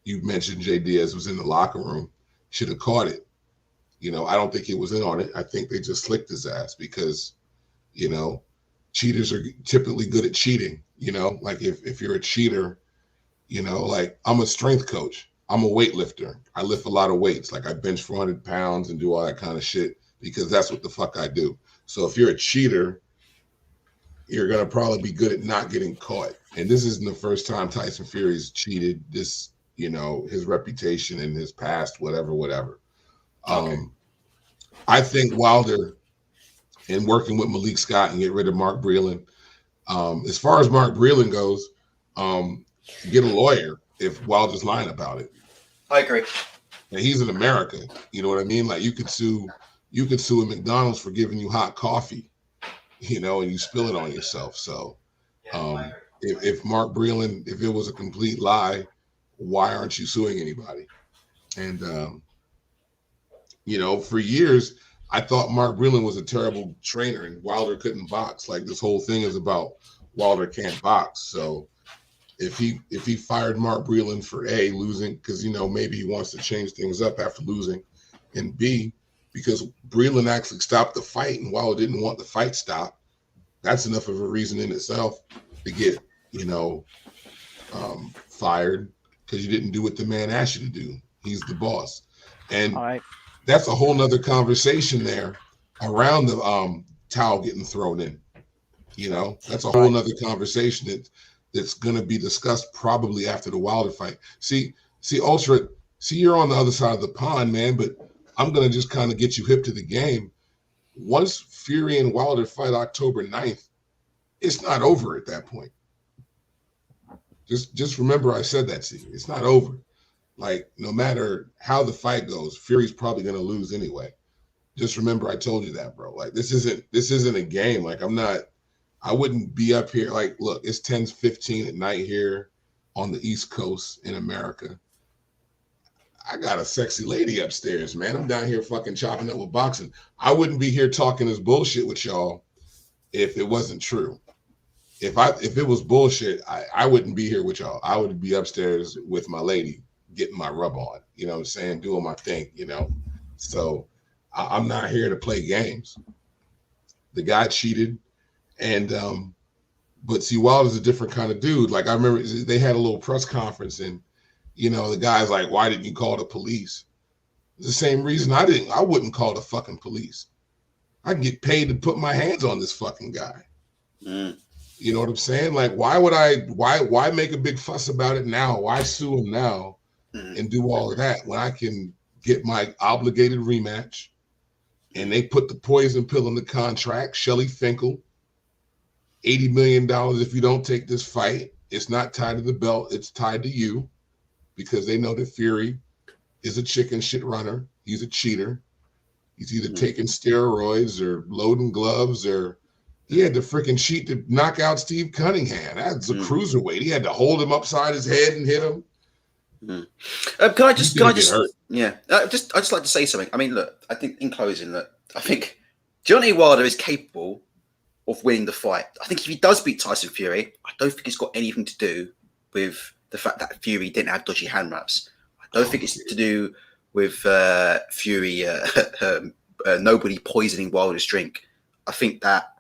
You mentioned Jay Diaz was in the locker room, should have caught it. I don't think he was in on it. I think they just slicked his ass because, cheaters are typically good at cheating. Like if you're a cheater, like I'm a strength coach. I'm a weightlifter. I lift a lot of weights. Like I bench 400 pounds and do all that kind of shit because that's what the fuck I do. So if you're a cheater, you're going to probably be good at not getting caught. And this isn't the first time Tyson Fury's cheated. This, his reputation and his past, whatever. Okay. I think Wilder, and working with Malik Scott and get rid of Mark Breland. As far as Mark Breland goes, get a lawyer if Wilder's lying about it. I agree. And he's in America. You know what I mean? Like you could sue a McDonald's for giving you hot coffee, and you spill it on yourself. So if Mark Breland, if it was a complete lie, why aren't you suing anybody? And for years, I thought Mark Breland was a terrible trainer and Wilder couldn't box. Like this whole thing is about Wilder can't box. So if he fired Mark Breland for A, losing, because maybe he wants to change things up after losing, and B, because Breland actually stopped the fight and Wilder didn't want the fight stopped, that's enough of a reason in itself to get fired, because you didn't do what the man asked you to do. He's the boss. And All right. that's a whole nother conversation there around the towel getting thrown in. That's a whole nother conversation that's going to be discussed probably after the Wilder fight. See, Ultra, you're on the other side of the pond, man, but I'm going to just kind of get you hip to the game. Once Fury and Wilder fight October 9th, it's not over at that point. Just remember I said that to you. It's not over. Like, no matter how the fight goes, Fury's probably going to lose anyway. Just remember I told you that, bro. Like, this isn't a game. Like, I wouldn't be up here. Like, look, it's 10:15 at night here on the East Coast in America. I got a sexy lady upstairs, man. I'm down here fucking chopping up with boxing. I wouldn't be here talking this bullshit with y'all if it wasn't true. If it was bullshit, I wouldn't be here with y'all. I would be upstairs with my lady, getting my rub on, what I'm saying, doing my thing, So I'm not here to play games. The guy cheated, and but see, Wilder's a different kind of dude. Like I remember they had a little press conference, and the guy's like, "Why didn't you call the police?" It's the same reason I wouldn't call the fucking police. I can get paid to put my hands on this fucking guy. You know what I'm saying? Like, why make a big fuss about it now? Why sue him now and do all of that when I can get my obligated rematch? And they put the poison pill in the contract. Shelly Finkel, $80 million if you don't take this fight. It's not tied to the belt. It's tied to you, because they know that Fury is a chicken shit runner. He's a cheater. He's either taking steroids or loading gloves, or he had to freaking cheat to knock out Steve Cunningham. That's a cruiserweight. He had to hold him upside his head and hit him. Can I just I'd just like to say something. I mean, look, I think in closing, that I think Deontay Wilder is capable of winning the fight. I think if he does beat Tyson Fury, I don't think it's got anything to do with the fact that Fury didn't have dodgy hand wraps. I don't think it's to do with Fury nobody poisoning Wilder's drink. I think that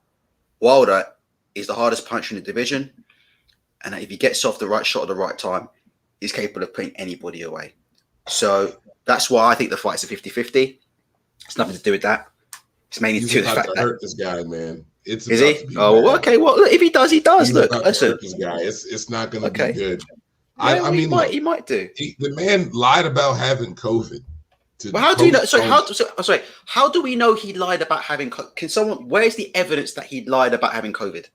Wilder is the hardest puncher in the division, and that if he gets off the right shot at the right time, he's capable of putting anybody away. So that's why I think the fight's a 50-50. It's nothing to do with that. It's mainly to do with the fact that hurt this guy, man. Is he? Oh, well, okay. Well, look, if he does, he does. Look, listen, this guy. It's not going to be good. Yeah, mean, look, he might do. The man lied about having COVID. Well, how do you know? Sorry, how do we know he lied about having? Can someone? Where's the evidence that he lied about having COVID?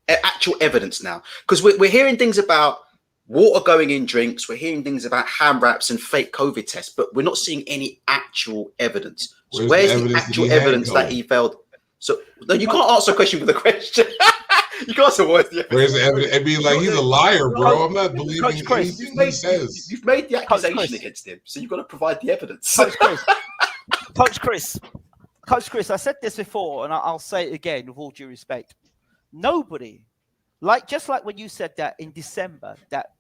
Actual evidence now, because we're hearing things about water going in drinks. We're hearing things about hand wraps and fake COVID tests, but we're not seeing any actual evidence. So where's the actual evidence that he failed? So no, you can't answer a question with a question. You can't say where's the evidence. Where's the evidence? It'd be like he's a liar, bro. I'm not believing anything he says. You've made the accusation against him, so you've got to provide the evidence. Coach Chris, I said this before, and I'll say it again with all due respect. Nobody, just like when you said that in December, that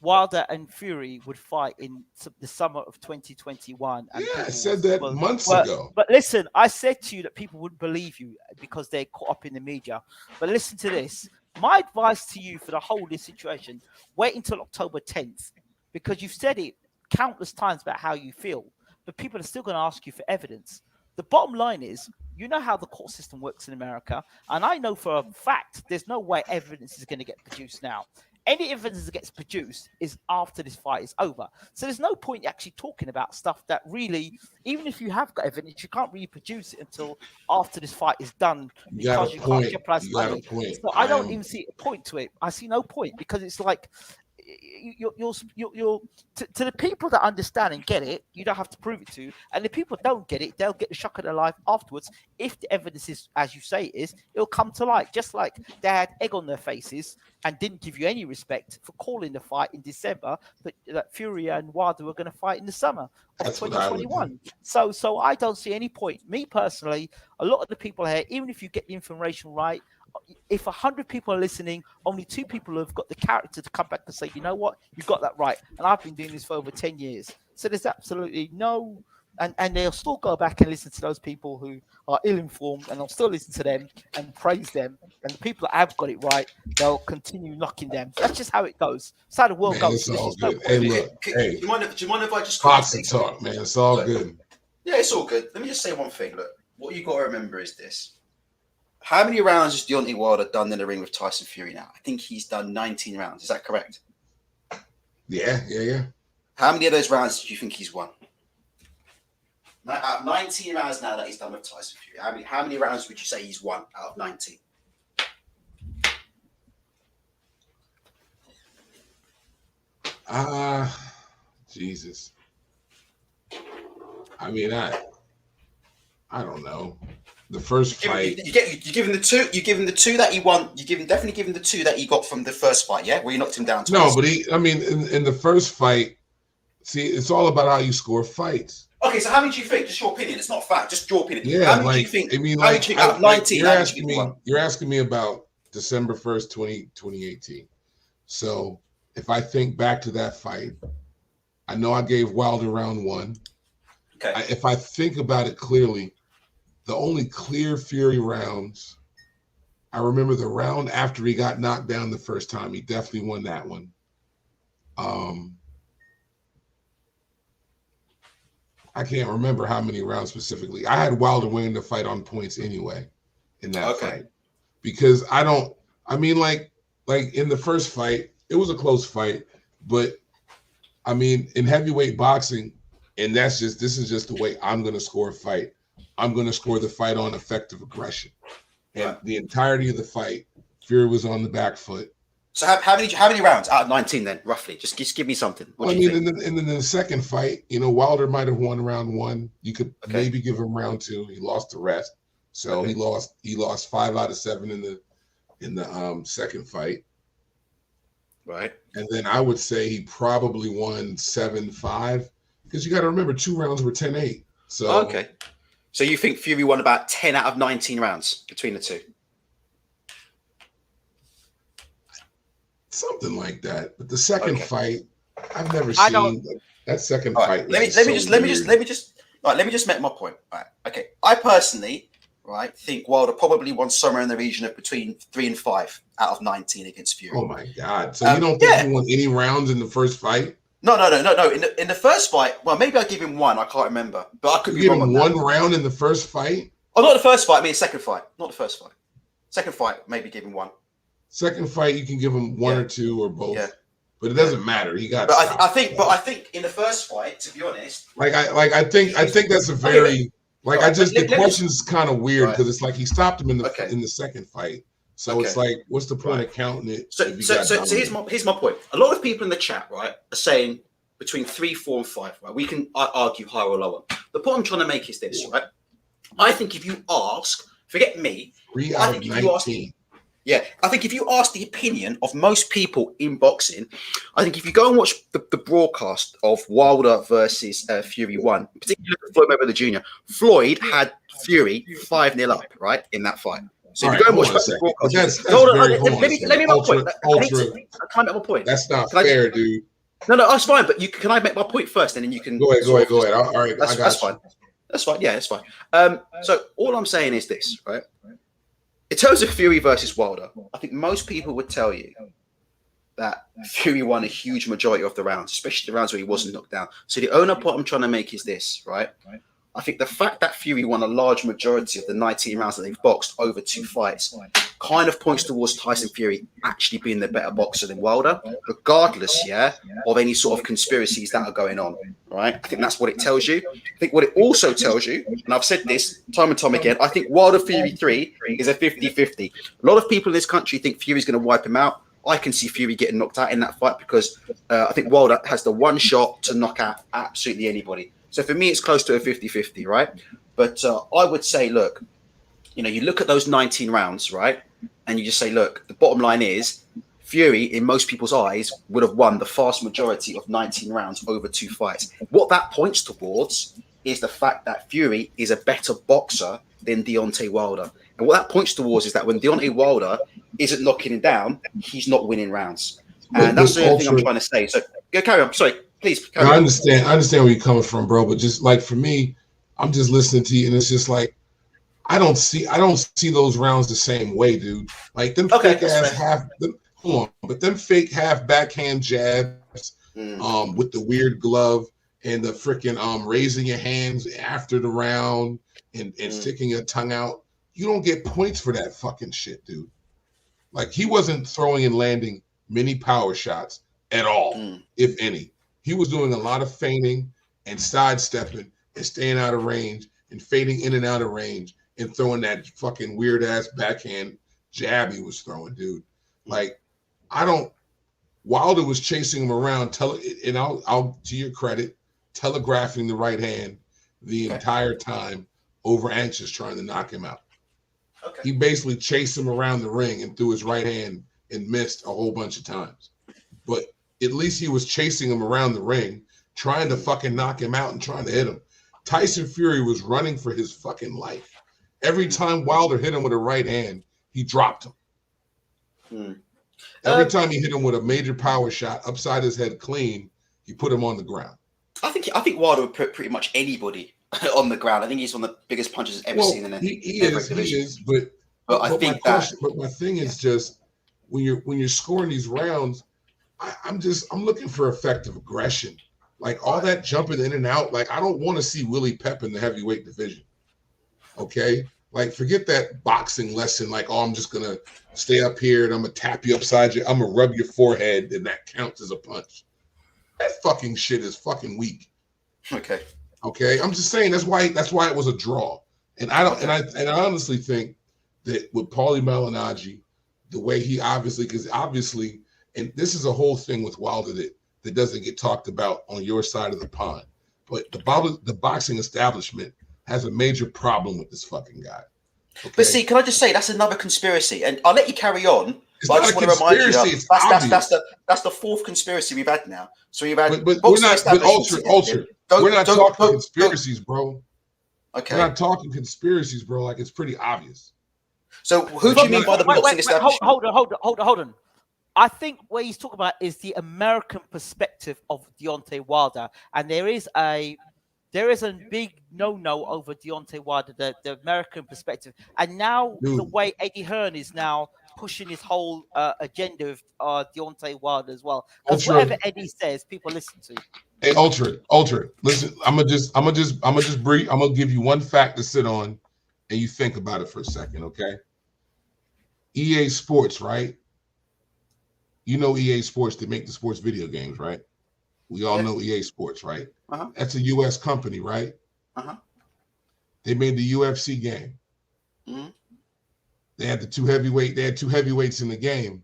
Wilder and Fury would fight in the summer of 2021. And I said that months ago. But listen, I said to you that people wouldn't believe you because they're caught up in the media. But listen to this. My advice to you for the whole of this situation, wait until October 10th, because you've said it countless times about how you feel, but people are still going to ask you for evidence. The bottom line is, you know how the court system works in America, and I know for a fact there's no way evidence is going to get produced now. Any evidence that gets produced is after this fight is over. So there's no point actually talking about stuff that really, even if you have got evidence, you can't really produce it until after this fight is done because you can't jeopardize money. So I don't even see a point to it. I see no point because it's like, you're to the people that understand and get it, you don't have to prove it to, and the people that don't get it, they'll get the shock of their life afterwards. If the evidence is as you say it is, it'll come to light. Just like they had egg on their faces and didn't give you any respect for calling the fight in December that Fury and Wilder were going to fight in the summer of 2021. So I don't see any point. Me personally, a lot of the people here, even if you get the information right, if 100 people are listening, only 2 people have got the character to come back and say, you know what, you got that right. And I've been doing this for over 10 years. So there's absolutely no, and they'll still go back and listen to those people who are ill-informed, and they'll still listen to them and praise them. And the people that have got it right, they'll continue knocking them. That's just how it goes. That's how the world goes. It's all good. Hey, look, do you mind if I just talk and talk, man? It's all good. Yeah, it's all good. Let me just say one thing. Look, what you got to remember is this. How many rounds has Deontay Wilder done in the ring with Tyson Fury now? I think he's done 19 rounds. Is that correct? Yeah. How many of those rounds do you think he's won? 19 rounds now that he's done with Tyson Fury. How many rounds would you say he's won out of 19? Jesus. I mean, I don't know. The first fight, you give him the two. You give him the 2 that he won. Definitely give him the 2 that he got from the first fight. Yeah, where you knocked him down. Twice. No, but in the first fight, see, it's all about how you score fights. Okay, so how many do you think? Just your opinion. It's not fact. Just your opinion. Yeah, how many do you think? I mean, like, out of 19, you're asking me about December 1st, 2018. So if I think back to that fight, I know I gave Wilder round 1. Okay. If I think about it clearly, the only clear Fury rounds, I remember the round after he got knocked down the first time. He definitely won that one. I can't remember how many rounds specifically. I had Wilder winning the fight on points anyway in that fight. Because like in the first fight, it was a close fight, but I mean, in heavyweight boxing, and this is just the way I'm going to score a fight. I'm going to score the fight on effective aggression. And the entirety of the fight, Fury was on the back foot. So how many rounds out of 19 then, roughly? Just give me something. In the second fight, Wilder might have won round 1. You could maybe give him round 2. He lost the rest. So he lost 5 out of 7 in the second fight. Right. And then I would say he probably won 7-5 because you got to remember 2 rounds were 10-8. So So you think Fury won about 10 out of 19 rounds between the 2? Something like that. But the second fight, I've never seen that second fight. Let me just make my point. All right. Okay. I personally, think Wilder probably won somewhere in the region of between 3 and 5 out of 19 against Fury. Oh my God. So you don't think he won any rounds in the first fight? No. In the first fight, well, maybe I give him 1. I can't remember, but I could be wrong on that. 1 round in the first fight? Oh, not the first fight. I mean, second fight. Not the first fight. Second fight, maybe give him 1. Second fight, you can give him 1 or 2 or both. but it doesn't matter. He got But stopped. I think in the first fight, to be honest, I think that's a very the question's kind of weird because it's like he stopped him in the second fight. So it's like, what's the point of counting it? So here's my point. A lot of people in the chat, right, are saying between 3, 4, and 5, right? We can argue higher or lower. The point I'm trying to make is this, right? I think if you ask, forget me, 3 out of 19. I think if you ask the opinion of most people in boxing, I think if you go and watch the broadcast of Wilder versus Fury 1, particularly Floyd Mayweather Jr., Floyd had Fury 5-0 up, right, in that fight. So if you go and watch the broadcast, let me make my point. Can I make my point? That's not fair, dude. No, that's fine. But can I make my point first, and then you can go ahead. All right, that's fine. That's fine. Yeah, that's fine. So all I'm saying is this, right? In terms of Fury versus Wilder, I think most people would tell you that Fury won a huge majority of the rounds, especially the rounds where he wasn't knocked down. So the only point I'm trying to make is this, right? I think the fact that Fury won a large majority of the 19 rounds that they've boxed over 2 fights kind of points towards Tyson Fury actually being the better boxer than Wilder, regardless, of any sort of conspiracies that are going on, right? I think that's what it tells you. I think what it also tells you, and I've said this time and time again, I think Wilder Fury 3 is a 50-50. A lot of people in this country think Fury's going to wipe him out. I can see Fury getting knocked out in that fight because I think Wilder has the one shot to knock out absolutely anybody. So for me, it's close to a 50-50, right? But I would say, look, you look at those 19 rounds, right? And you just say, look, the bottom line is Fury, in most people's eyes, would have won the vast majority of 19 rounds over 2 fights. What that points towards is the fact that Fury is a better boxer than Deontay Wilder. And what that points towards is that when Deontay Wilder isn't knocking him down, he's not winning rounds. And that's the only thing I'm trying to say. So carry on. Sorry. Please. I understand where you're coming from, bro. But just like for me, I'm just listening to you, and it's just like I don't see those rounds the same way, dude. Like them fake half backhand jabs, with the weird glove and the freaking raising your hands after the round and sticking your tongue out. You don't get points for that fucking shit, dude. Like he wasn't throwing and landing many power shots at all, if any. He was doing a lot of feigning and sidestepping and staying out of range and fading in and out of range and throwing that fucking weird ass backhand jab he was throwing, dude. Like, Wilder was chasing him around, and I'll to your credit, telegraphing the right hand the entire time, over anxious trying to knock him out. Okay. He basically chased him around the ring and threw his right hand and missed a whole bunch of times. But at least he was chasing him around the ring, trying to fucking knock him out and trying to hit him. Tyson Fury was running for his fucking life. Every time Wilder hit him with a right hand, he dropped him. Every time he hit him with a major power shot upside his head clean, he put him on the ground. I think Wilder would put pretty much anybody on the ground. I think he's one of the biggest punches I've ever seen in He is, but I think but my thing is just when you're scoring these rounds, I'm looking for effective aggression. Like all that jumping in and out, like I don't want to see Willie Pep in the heavyweight division. Okay? Like forget that boxing lesson, like, oh, I'm just gonna stay up here and I'm gonna tap you upside you, I'm gonna rub your forehead, and that counts as a punch. That fucking shit is fucking weak. Okay. I'm just saying that's why it was a draw. And I honestly think that with Paulie Malignaggi, the way he obviously, and this is a whole thing with Wilder that doesn't get talked about on your side of the pond. But the boxing establishment has a major problem with this fucking guy. Okay? But see, can I just say that's another conspiracy, and I'll let you carry on. But I just want to remind you that's the fourth conspiracy we've had now. So we've had, but we're not Ultra. We're not talking conspiracies, bro. Okay, we're not talking conspiracies, bro. Like it's pretty obvious. So who do you mean by the boxing establishment? Hold on. I think what he's talking about is the American perspective of Deontay Wilder, and there is a big no over Deontay Wilder, the American perspective, and now the way Eddie Hearn is now pushing his whole agenda of Deontay Wilder as well. Because whatever Eddie says, people listen to. Hey, Ultra, listen. I'm gonna give you one fact to sit on, and you think about it for a second, okay? EA Sports, right? You know EA Sports, they make the sports video games, right? We all know EA Sports, right? Uh-huh. That's a US company, right? Uh-huh. They made the UFC game. Mm-hmm. They had two heavyweights in the game.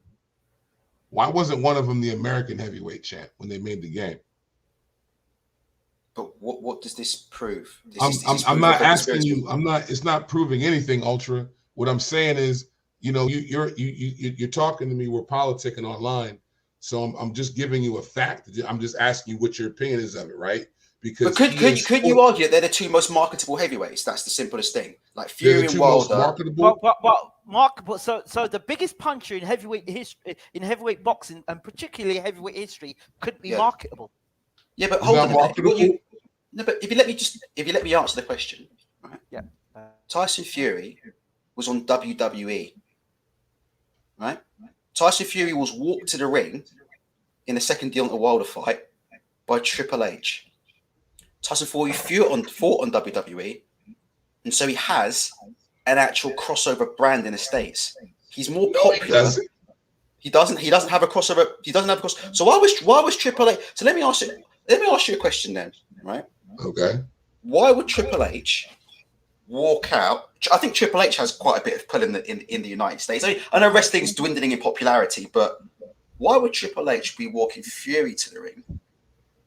Why wasn't one of them the American heavyweight champ when they made the game? But what does this prove? I'm not asking you. It's not proving anything, Ultra. What I'm saying is, you're talking to me. We're politicking online, so I'm just giving you a fact. I'm just asking you what your opinion is of it, right? Because could you argue that they're the two most marketable heavyweights? That's the simplest thing. Like Fury and Wilder. Marketable. So the biggest puncher in heavyweight history, in heavyweight boxing, and particularly heavyweight history, could be marketable. Yeah, but hold on a minute. No, but if you let me answer the question, right? Yeah. Tyson Fury was on WWE, right? Tyson Fury was walked to the ring in the second Deontay Wilder fight by Triple H. Tyson Fury fought on WWE, and so he has an actual crossover brand in the States. He's more popular. He doesn't have a crossover. So why was Triple H? So let me ask you a question then, right? Okay. Why would Triple H walk out? I think Triple H has quite a bit of pull in the United States. I know wrestling's dwindling in popularity, but why would Triple H be walking Fury to the ring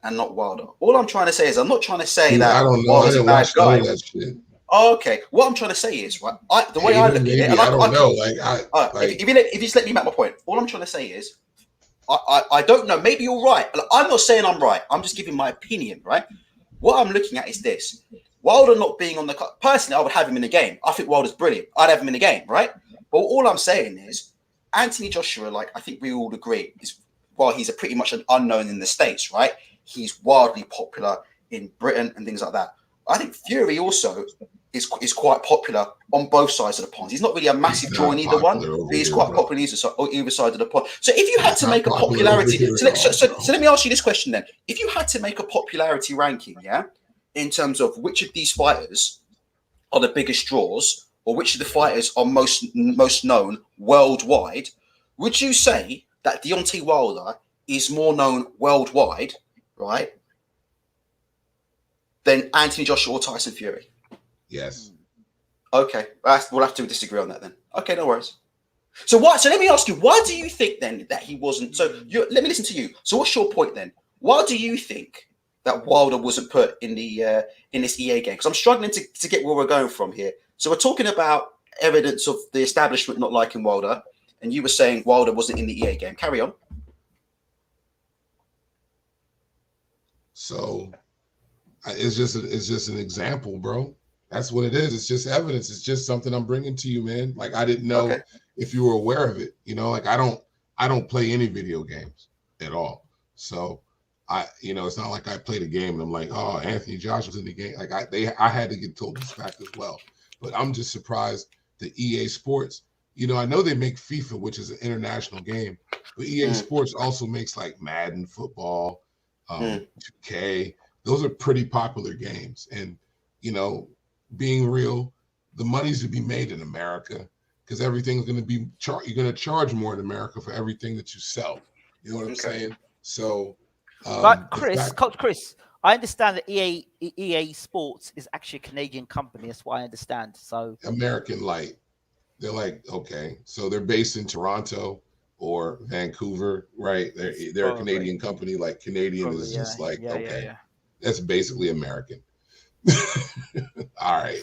and not Wilder? All I'm trying to say is, I'm not trying to say that I don't know. Wilder's a bad guy. That shit. Oh, okay. What I'm trying to say is, right, the way I look at it, and I don't know. If you just let me make my point, all I'm trying to say is, I don't know. Maybe you're right. I'm not saying I'm right. I'm just giving my opinion, right? What I'm looking at is this. Wilder not being on the card, personally, I would have him in the game. I think Wilder's brilliant. I'd have him in the game, right? But all I'm saying is, Anthony Joshua, like I think we all agree, is while he's pretty much an unknown in the States, right? He's wildly popular in Britain and things like that. I think Fury also is quite popular on both sides of the pond. He's not really a massive draw in either one, but he's quite popular on either side of the pond. So if you had to make a popularity, so let me ask you this question then. If you had to make a popularity ranking, yeah, in terms of which of these fighters are the biggest draws, or which of the fighters are most known worldwide, would you say that Deontay Wilder is more known worldwide, right, than Anthony Joshua or Tyson Fury? Yes. Okay, we'll have to disagree on that then. Okay, no worries. So let me ask you, why do you think then that he wasn't? Let me listen to you. So what's your point then? Why do you think that Wilder wasn't put in the in this EA game? Because I'm struggling to get where we're going from here. So we're talking about evidence of the establishment not liking Wilder, and you were saying Wilder wasn't in the EA game. Carry on. So it's just an example, bro. That's what it is. It's just evidence. It's just something I'm bringing to you, man. Like I didn't know if you were aware of it. You know, like I don't play any video games at all. So it's not like I played a game and I'm like, oh, Anthony Joshua's in the game. Like I had to get told this fact as well. But I'm just surprised that EA Sports, I know they make FIFA, which is an international game, but EA Sports also makes like Madden football, 2K. Those are pretty popular games. And, being real, the money's to be made in America because everything's going to be you're going to charge more in America for everything that you sell. You know what I'm saying? So, but Coach Chris, I understand that EA Sports is actually a Canadian company. That's what I understand. So American Light, they're like, okay, so they're based in Toronto or Vancouver, right? They're a Canadian company. Like Canadian is just like, okay, that's basically American. All right.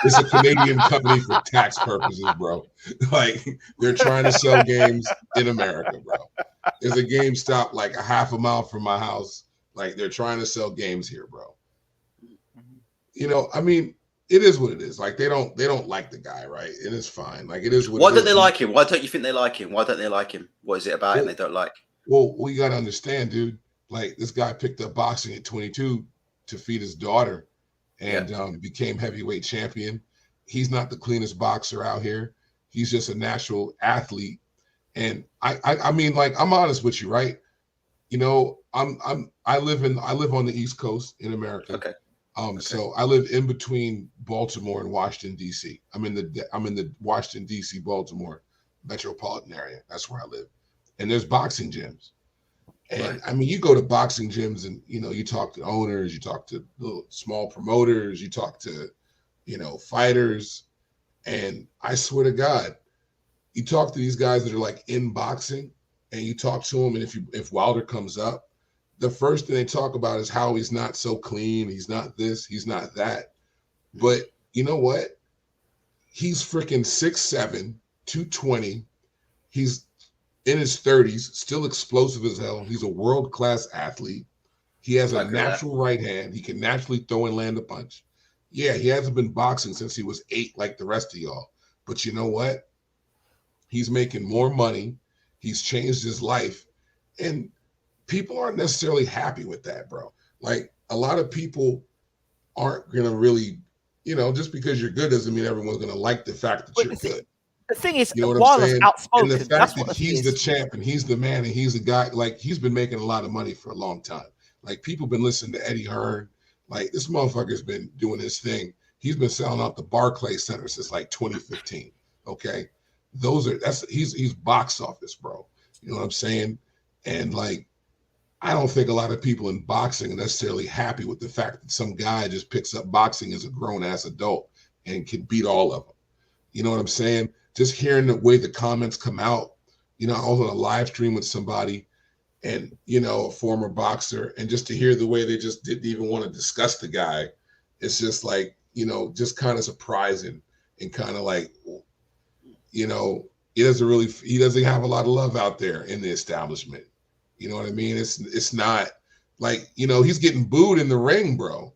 It's a Canadian company for tax purposes, bro. Like they're trying to sell games in America, bro. There's a GameStop like a half a mile from my house. Like they're trying to sell games here, bro. I mean, it is what it is. Like they don't like the guy, right? It is fine. Like it is what. Why don't they like him? Why don't you think they like him? Why don't they like him? What is it about him they don't like? Well, we got to understand, dude. Like this guy picked up boxing at 22 to feed his daughter and became heavyweight champion. He's not the cleanest boxer out here. He's just a natural athlete. And I mean, like, I'm honest with you, right? I live on the East Coast in America. Okay. So I live in between Baltimore and Washington, DC. I'm in the Washington, DC, Baltimore metropolitan area. That's where I live. and there's boxing gyms. Right. And I mean, you go to boxing gyms and, you talk to owners, you talk to little small promoters, you talk to, fighters. And I swear to God, you talk to these guys that are like in boxing and you talk to them. And if Wilder comes up, the first thing they talk about is how he's not so clean. He's not this, he's not that. But you know what? He's freaking 6'7", 220. He's in his 30s, still explosive as hell. He's a world-class athlete. He has I a agree with that. natural right hand. He can naturally throw and land a punch. Yeah, he hasn't been boxing since he was 8 like the rest of y'all. But you know what? He's making more money. He's changed his life. And people aren't necessarily happy with that, bro. Like, a lot of people aren't going to really, just because you're good doesn't mean everyone's going to like the fact that But you're good. the thing is, You know what I'm Wilder's saying? And the outspoken. fact That's that what the thing he's the is. champ and he's the man and he's the guy, like, he's been making a lot of money for a long time. Like, people been listening to Eddie Hearn. Like, this motherfucker's been doing his thing. He's been selling out the Barclays Center since like 2015. Okay. He's box office, bro. You know what I'm saying? And like, I don't think a lot of people in boxing are necessarily happy with the fact that some guy just picks up boxing as a grown ass adult and can beat all of them. You know what I'm saying? Just hearing the way the comments come out. I was on a live stream with somebody and, a former boxer, and just to hear the way they just didn't even want to discuss the guy, it's just like, just kind of surprising and kind of like, he doesn't have a lot of love out there in the establishment. You know what I mean? It's not like, he's getting booed in the ring, bro.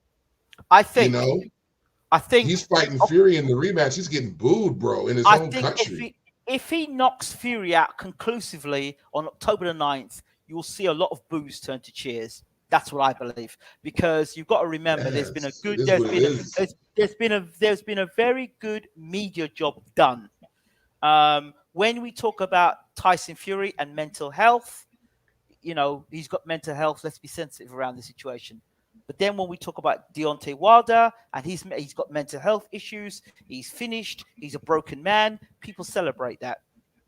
I You think. know, I think he's fighting Fury in the rematch. He's getting booed, bro, in his I own think country. if he knocks Fury out conclusively on October the 9th, you'll see a lot of boos turn to cheers. That's what I believe, because you've got to remember there's been a Yes, it good is what it is. there's been a very good media job done. When we talk about Tyson Fury and mental health, he's got mental health. Let's be sensitive around the situation. But then when we talk about Deontay Wilder and he's got mental health issues, he's finished, he's a broken man, people celebrate that.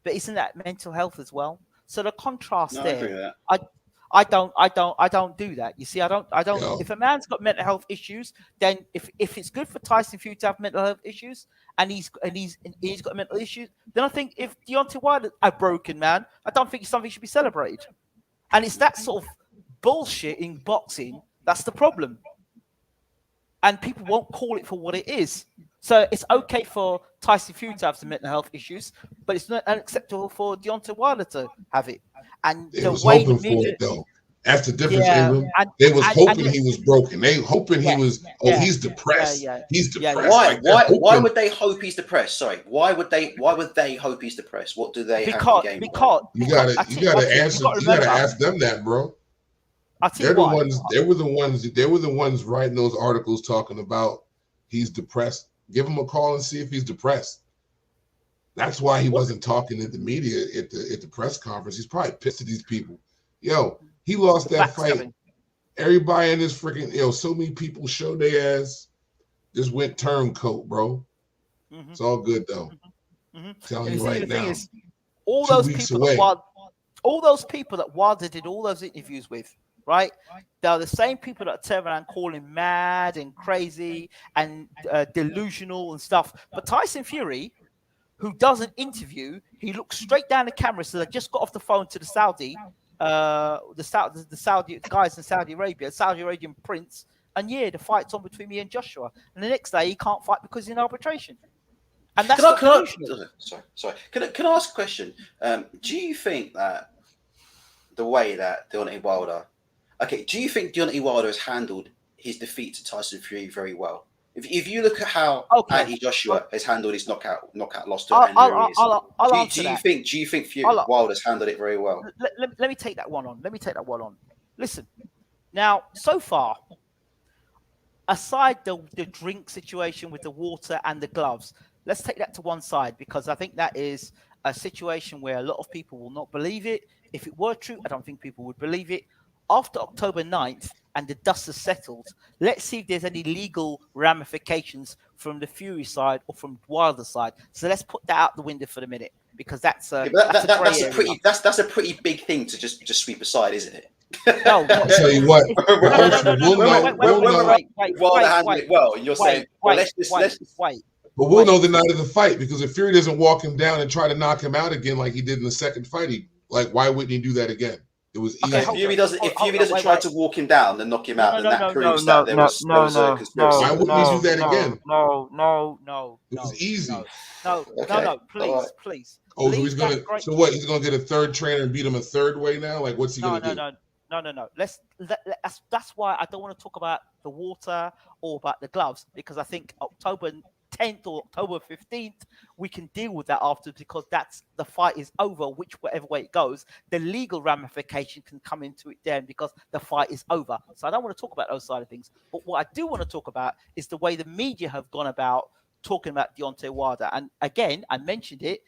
But isn't that mental health as well? So the contrast No, I agree there, with that. I don't do that. You see, I don't. Yo, If a man's got mental health issues, then if it's good for Tyson Fury to have mental health issues, and he's got mental issues, then I think if Deontay Wilder a broken man, I don't think something should be celebrated. And it's that sort of bullshit in boxing that's the problem. And people won't call it for what it is. So it's okay for Tyson Fury to have some mental health issues, but it's not unacceptable for Deontay Wilder to have it. And they the was way the hoping for media, it though. That's the difference, yeah, Ingram. and They was and hoping he was broken. They hoping he yes, was, yeah, he's yeah, depressed. yeah, He's yeah, yeah. depressed. Like, they're Why hoping. would they hope he's depressed? Sorry. Why would they hope he's depressed? What do they have to Because gain by it? because You because gotta I you tell you one gotta thing, you answer. got to You gotta remember. ask them that, bro. I tell you They're the why. ones. They were the ones. They were the ones writing those articles talking about he's depressed. Give him a call and see if he's depressed. That's why he What? wasn't talking to the media at the press conference. He's probably pissed at these people. Yo, he lost The that fight. backstabbing. Everybody in this freaking, so many people showed their ass. Just went turncoat, bro. Hmm. It's all good though. Hmm. I'm telling And you you see, right the thing now. is, all 2 those weeks people that away. Wilder did all those interviews with, right? They're the same people that turn around calling him mad and crazy and delusional and stuff. But Tyson Fury, who does an interview, he looks straight down the camera. So they just got off the phone to the Saudi guys in Saudi Arabia, Saudi Arabian prince, and yeah, the fight's on between me and Joshua. And the next day he can't fight because he's in arbitration, and Can that's I? not Can I? delusional. Sorry. Can I ask a question? Do you think that the way that Deontay Wilder, okay, do you think Deontay Wilder has handled his defeat to Tyson Fury very well? If you look at how Okay, Andy Joshua has handled his knockout loss to I'll Andy I'll Ruiz, I'll do you, answer do you that. think I'll, Wilder's handled it very well? let me take that one on. Let me take that one on. Listen, now so far, aside the drink situation with the water and the gloves, let's take that to one side because I think that is a situation where a lot of people will not believe it. If it were true, I don't think people would believe it. After October 9th and the dust has settled, let's see if there's any legal ramifications from the Fury side or from Wilder side. So let's put that out the window for the minute because that's a Yeah, that's a grey that's a area. pretty big thing to just sweep aside, isn't it? No, I'll tell you what. no, no, no, Ultra, no, no, no, we'll wait, know. We'll know. Wilder handled it well, and you're saying, well, let's just wait. But we'll know the night of the fight, because if Fury doesn't walk him down and try to knock him out again like he did in the second fight, why wouldn't he do that again? It was easy. If Fury doesn't try to walk him down and knock him out, then that proves that there was a conspiracy. Why wouldn't he do that again? No. It was easy. No, please. Oh, so he's gonna. So what? He's gonna get a third trainer and beat him a third way now? Like, what's he gonna do? No. That's why I don't want to talk about the water or about the gloves, because I think October 10th or October 15th we can deal with that after, because that's the fight is over. Whatever way it goes, the legal ramification can come into it then, because the fight is over. So I don't want to talk about those side of things. But what I do want to talk about is the way the media have gone about talking about Deontay Wilder. And again, I mentioned it.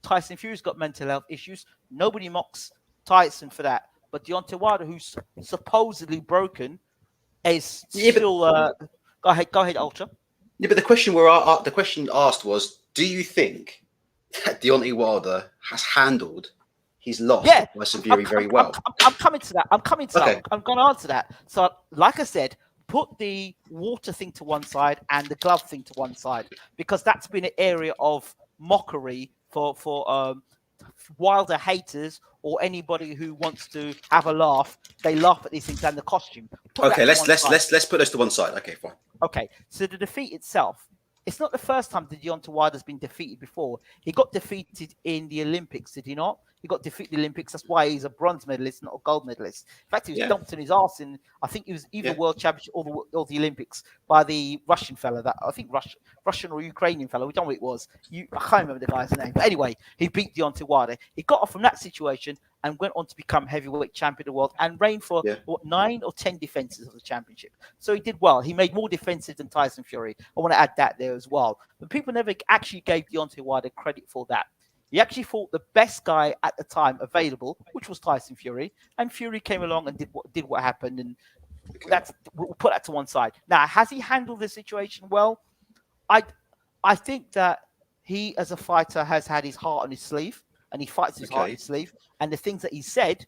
Tyson Fury's got mental health issues. Nobody mocks Tyson for that. But Deontay Wilder, who's supposedly broken, is still. Go ahead, Ultra. Yeah, but the question asked was, do you think that Deontay Wilder has handled his loss to Tyson Fury very well? I'm coming to that. I'm going to answer that. So, like I said, put the water thing to one side and the glove thing to one side, because that's been an area of mockery for Wilder haters or anybody who wants to have a laugh. They laugh at these things and the costume. Okay, let's put those to one side. Okay, fine. Okay, so the defeat itself, it's not the first time that Deontay Wilder's been defeated before. He got defeated in the Olympics, did he not? He got defeated in the Olympics. That's why he's a bronze medalist, not a gold medalist. In fact, he was dumped in his arse in, I think he was either World Championship or the Olympics by the Russian fella. That I think Russian or Ukrainian fella. We don't know what it was. I can't remember the guy's name. But anyway, he beat Deontay Wilder. He got off from that situation and went on to become heavyweight champion of the world and reigned for 9 or 10 defenses of the championship. So he did well. He made more defenses than Tyson Fury. I want to add that there as well. But people never actually gave Deontay Wilder credit for that. He actually fought the best guy at the time available, which was Tyson Fury, and Fury came along and did what happened, and we'll put that to one side. Now, has he handled the situation well? I think that he, as a fighter, has had his heart on his sleeve, and he fights his heart on his sleeve. And the things that he said,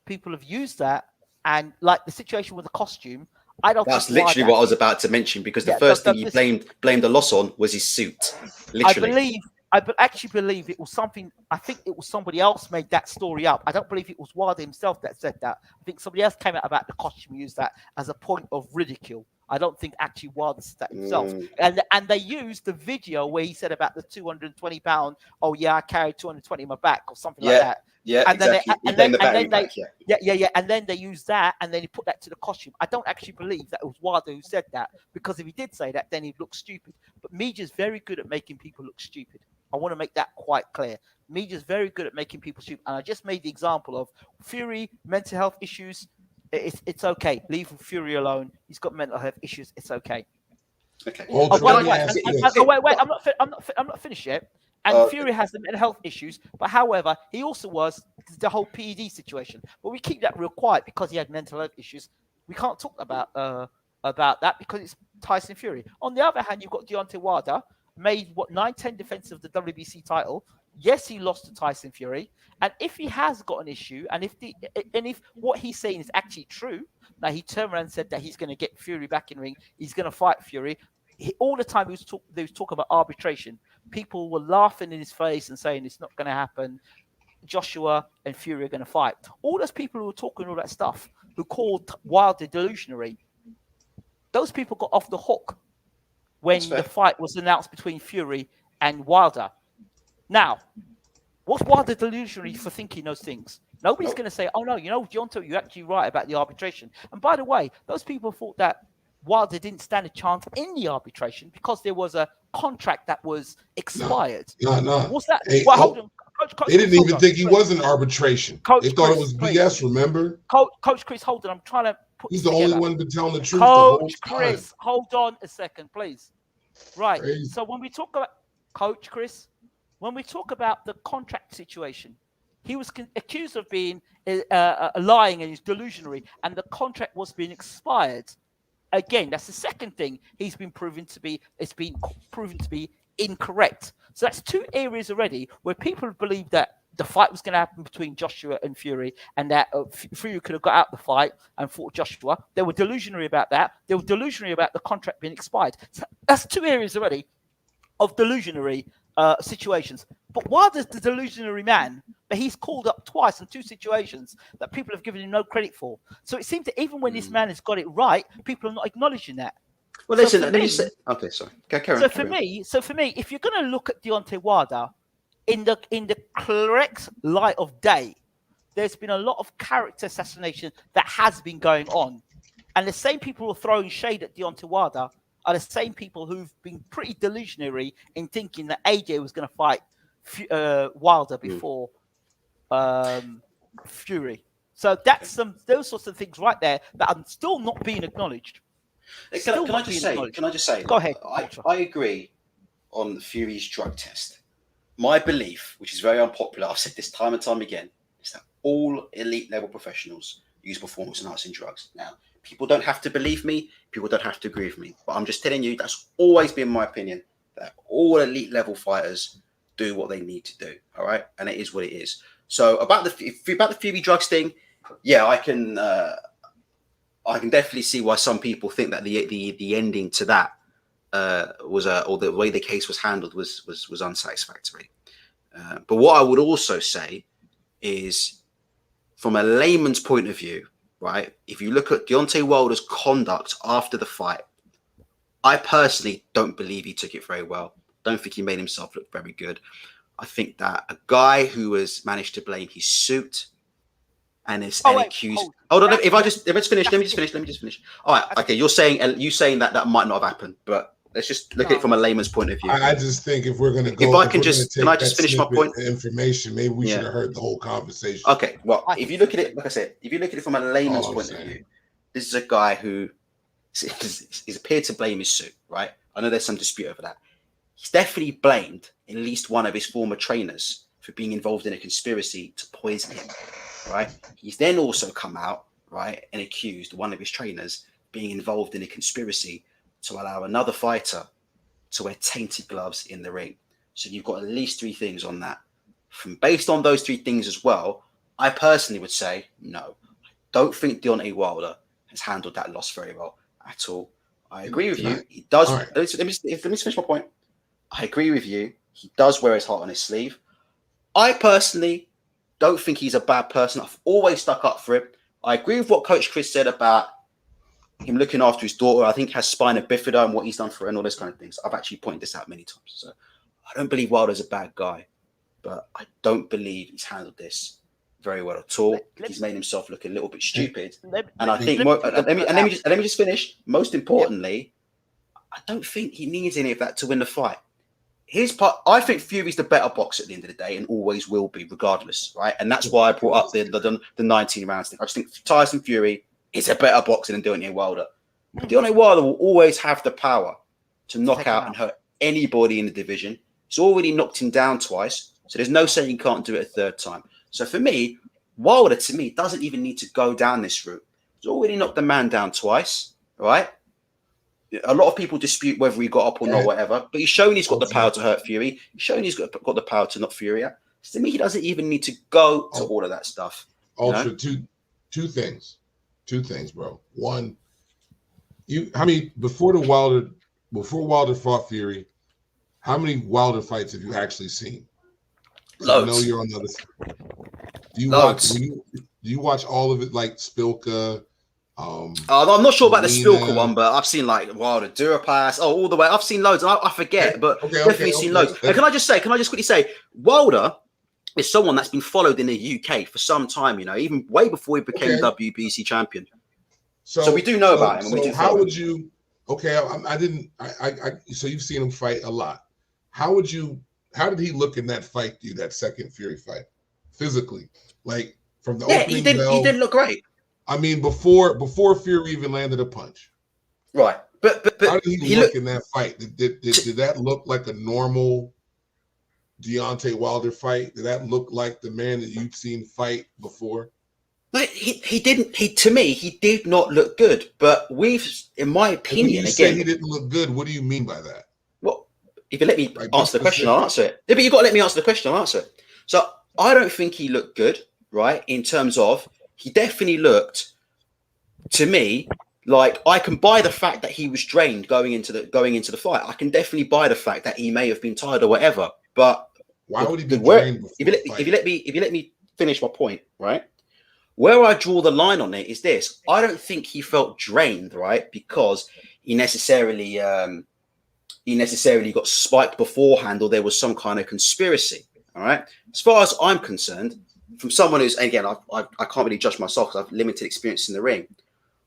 people have used that, and like the situation with the costume. That's literally what I was about to mention, because the first thing you blamed the loss on was his suit. Literally. I actually believe it was something. I think it was somebody else made that story up. I don't believe it was Wilder himself that said that. I think somebody else came out about the costume, used that as a point of ridicule. I don't think actually Wilder said that himself. And they used the video where he said about the 220 pound. Oh yeah, I carried 220 in my back or something like that. Yeah, and exactly. And then they used that, and then he put that to the costume. I don't actually believe that it was Wilder who said that, because if he did say that, then he'd look stupid. But media's very good at making people look stupid. I want to make that quite clear. Media's very good at making people stupid. And I just made the example of Fury, mental health issues. It's okay. Leave Fury alone. He's got mental health issues. It's okay. Okay. Wait. I'm not finished yet. And Fury has the mental health issues, but however, he also was the whole PED situation. But we keep that real quiet because he had mental health issues. We can't talk about that because it's Tyson Fury. On the other hand, you've got Deontay Wilder, made 9-10 defenses of the WBC title. Yes, he lost to Tyson Fury, and if he has got an issue, and if what he's saying is actually true, now he turned around and said that he's going to get Fury back in ring, he's going to fight Fury. All the time he was talking about arbitration. People were laughing in his face and saying it's not going to happen. Joshua and Fury are going to fight. All those people who were talking all that stuff, who called Wilder delusionary, those people got off the hook when the fight was announced between Fury and Wilder. Now, what's Wilder delusionary for thinking those things? Nobody's going to say, oh, no, Deontay, you're actually right about the arbitration. And by the way, those people thought that Wilder didn't stand a chance in the arbitration because there was a contract that was expired. No. What's that? Hey, hold on. Coach, they didn't even think he was in arbitration. They thought it was BS, remember? Coach Chris, hold on. I'm trying to put He's the only one been telling the truth. Coach Chris, hold on a second, please. Right. Crazy. So when we talk about Coach Chris, when we talk about the contract situation, he was accused of being lying and he's delusionary, and the contract was being expired. Again, that's the second thing he's been proven to be. It's been proven to be incorrect. So that's two areas already where people believe that the fight was going to happen between Joshua and Fury, and that Fury could have got out the fight and fought Joshua. They were delusionary about that. They were delusionary about the contract being expired. So that's two areas already of delusionary situations. But Wilder's the delusionary man, but he's called up twice in two situations that people have given him no credit for. So it seems that even when this man has got it right, people are not acknowledging that. Well, listen, let me just say. Okay, sorry. Carry on. For me, if you're going to look at Deontay Wilder in the correct light of day, there's been a lot of character assassination that has been going on, and the same people who are throwing shade at Deontay Wilder are the same people who've been pretty delusionary in thinking that AJ was going to fight Wilder before Fury. So that's those sorts of things right there that are still not being acknowledged. Can I just say? Go ahead. I agree on Fury's drug test. My belief, which is very unpopular, I've said this time and time again, is that all elite level professionals use performance enhancing drugs. Now, people don't have to believe me. People don't have to agree with me. But I'm just telling you, that's always been my opinion, that all elite level fighters do what they need to do. All right. And it is what it is. So about the Fury drugs thing, yeah, I can definitely see why some people think that the ending to that or the way the case was handled was unsatisfactory. But what I would also say is, from a layman's point of view, right? If you look at Deontay Wilder's conduct after the fight, I personally don't believe he took it very well. Don't think he made himself look very good. I think that a guy who has managed to blame his suit and is accused. Hold on, let me just finish. All right, okay. You're saying that might not have happened, but let's just look at it from a layman's point of view. I just think if we're going to go, can I just finish my point? Information, maybe we should have heard the whole conversation. Okay, well, if you look at it, like I said, if you look at it from a layman's point of view, this is a guy who is appeared to blame his suit, right? I know there's some dispute over that. He's definitely blamed at least one of his former trainers for being involved in a conspiracy to poison him, right? He's then also come out, right, and accused one of his trainers being involved in a conspiracy to allow another fighter to wear tainted gloves in the ring. So you've got at least three things on that. Based on those three things as well, I personally would say, no, I don't think Deontay Wilder has handled that loss very well at all. I agree with you. He does. Right. Let me finish my point. I agree with you. He does wear his heart on his sleeve. I personally don't think he's a bad person. I've always stuck up for him. I agree with what Coach Chris said about him looking after his daughter. I think has spina bifida and what he's done for her and all those kind of things. I've actually pointed this out many times. So I don't believe Wilder's a bad guy, but I don't believe he's handled this very well at all. He's made himself look a little bit stupid. And I think let me just finish. Most importantly, I don't think he needs any of that to win the fight. His part, I think Fury's the better boxer at the end of the day and always will be, regardless, right? And that's why I brought up the 19 rounds thing. I just think Tyson Fury is a better boxer than Deontay Wilder. Deontay Wilder will always have the power to knock out and hurt anybody in the division. He's already knocked him down twice, so there's no saying he can't do it a third time. So for me, Wilder, to me, doesn't even need to go down this route. He's already knocked the man down twice, right? A lot of people dispute whether he got up or not, whatever. But he's shown he's got the power to hurt Fury. He's shown he's got the power to knock Fury out. So to me, he doesn't even need to go to all of that stuff. Ultra, two things, bro. One, before Wilder fought Fury, how many Wilder fights have you actually seen? Loads. I know you're on the other side. Do you watch all of it, like Spilka? I'm not sure about the Spilka one, but I've seen like Wilder, Durapass, all the way. I've seen loads. I forget, but definitely seen loads. And can I just quickly say, Wilder is someone that's been followed in the UK for some time. Even way before he became WBC champion. So we do know about him. And we do. How would you? Okay, I didn't. So you've seen him fight a lot. How did he look in that fight? That second Fury fight, physically, like from the opening bell? He did look great. I mean, before Fury even landed a punch. Right. But how did he look in that fight? Did that look like a normal Deontay Wilder fight? Did that look like the man that you've seen fight before? No, he didn't. To me, he did not look good. But in my opinion, when you say he didn't look good, what do you mean by that? Well, if you let me Like, answer the question, I'll answer it. Yeah, but you got to let me answer the question. I'll answer it. So I don't think he looked good, right? In terms of, he definitely looked, to me, like, I can buy the fact that he was drained going into the fight. I can definitely buy the fact that he may have been tired or whatever. But why would he be the word, drained before if you let me finish my point, right? Where I draw the line on it is this: I don't think he felt drained, right? Because he necessarily got spiked beforehand, or there was some kind of conspiracy. All right. As far as I'm concerned, from someone who's, again, I can't really judge myself because I've limited experience in the ring,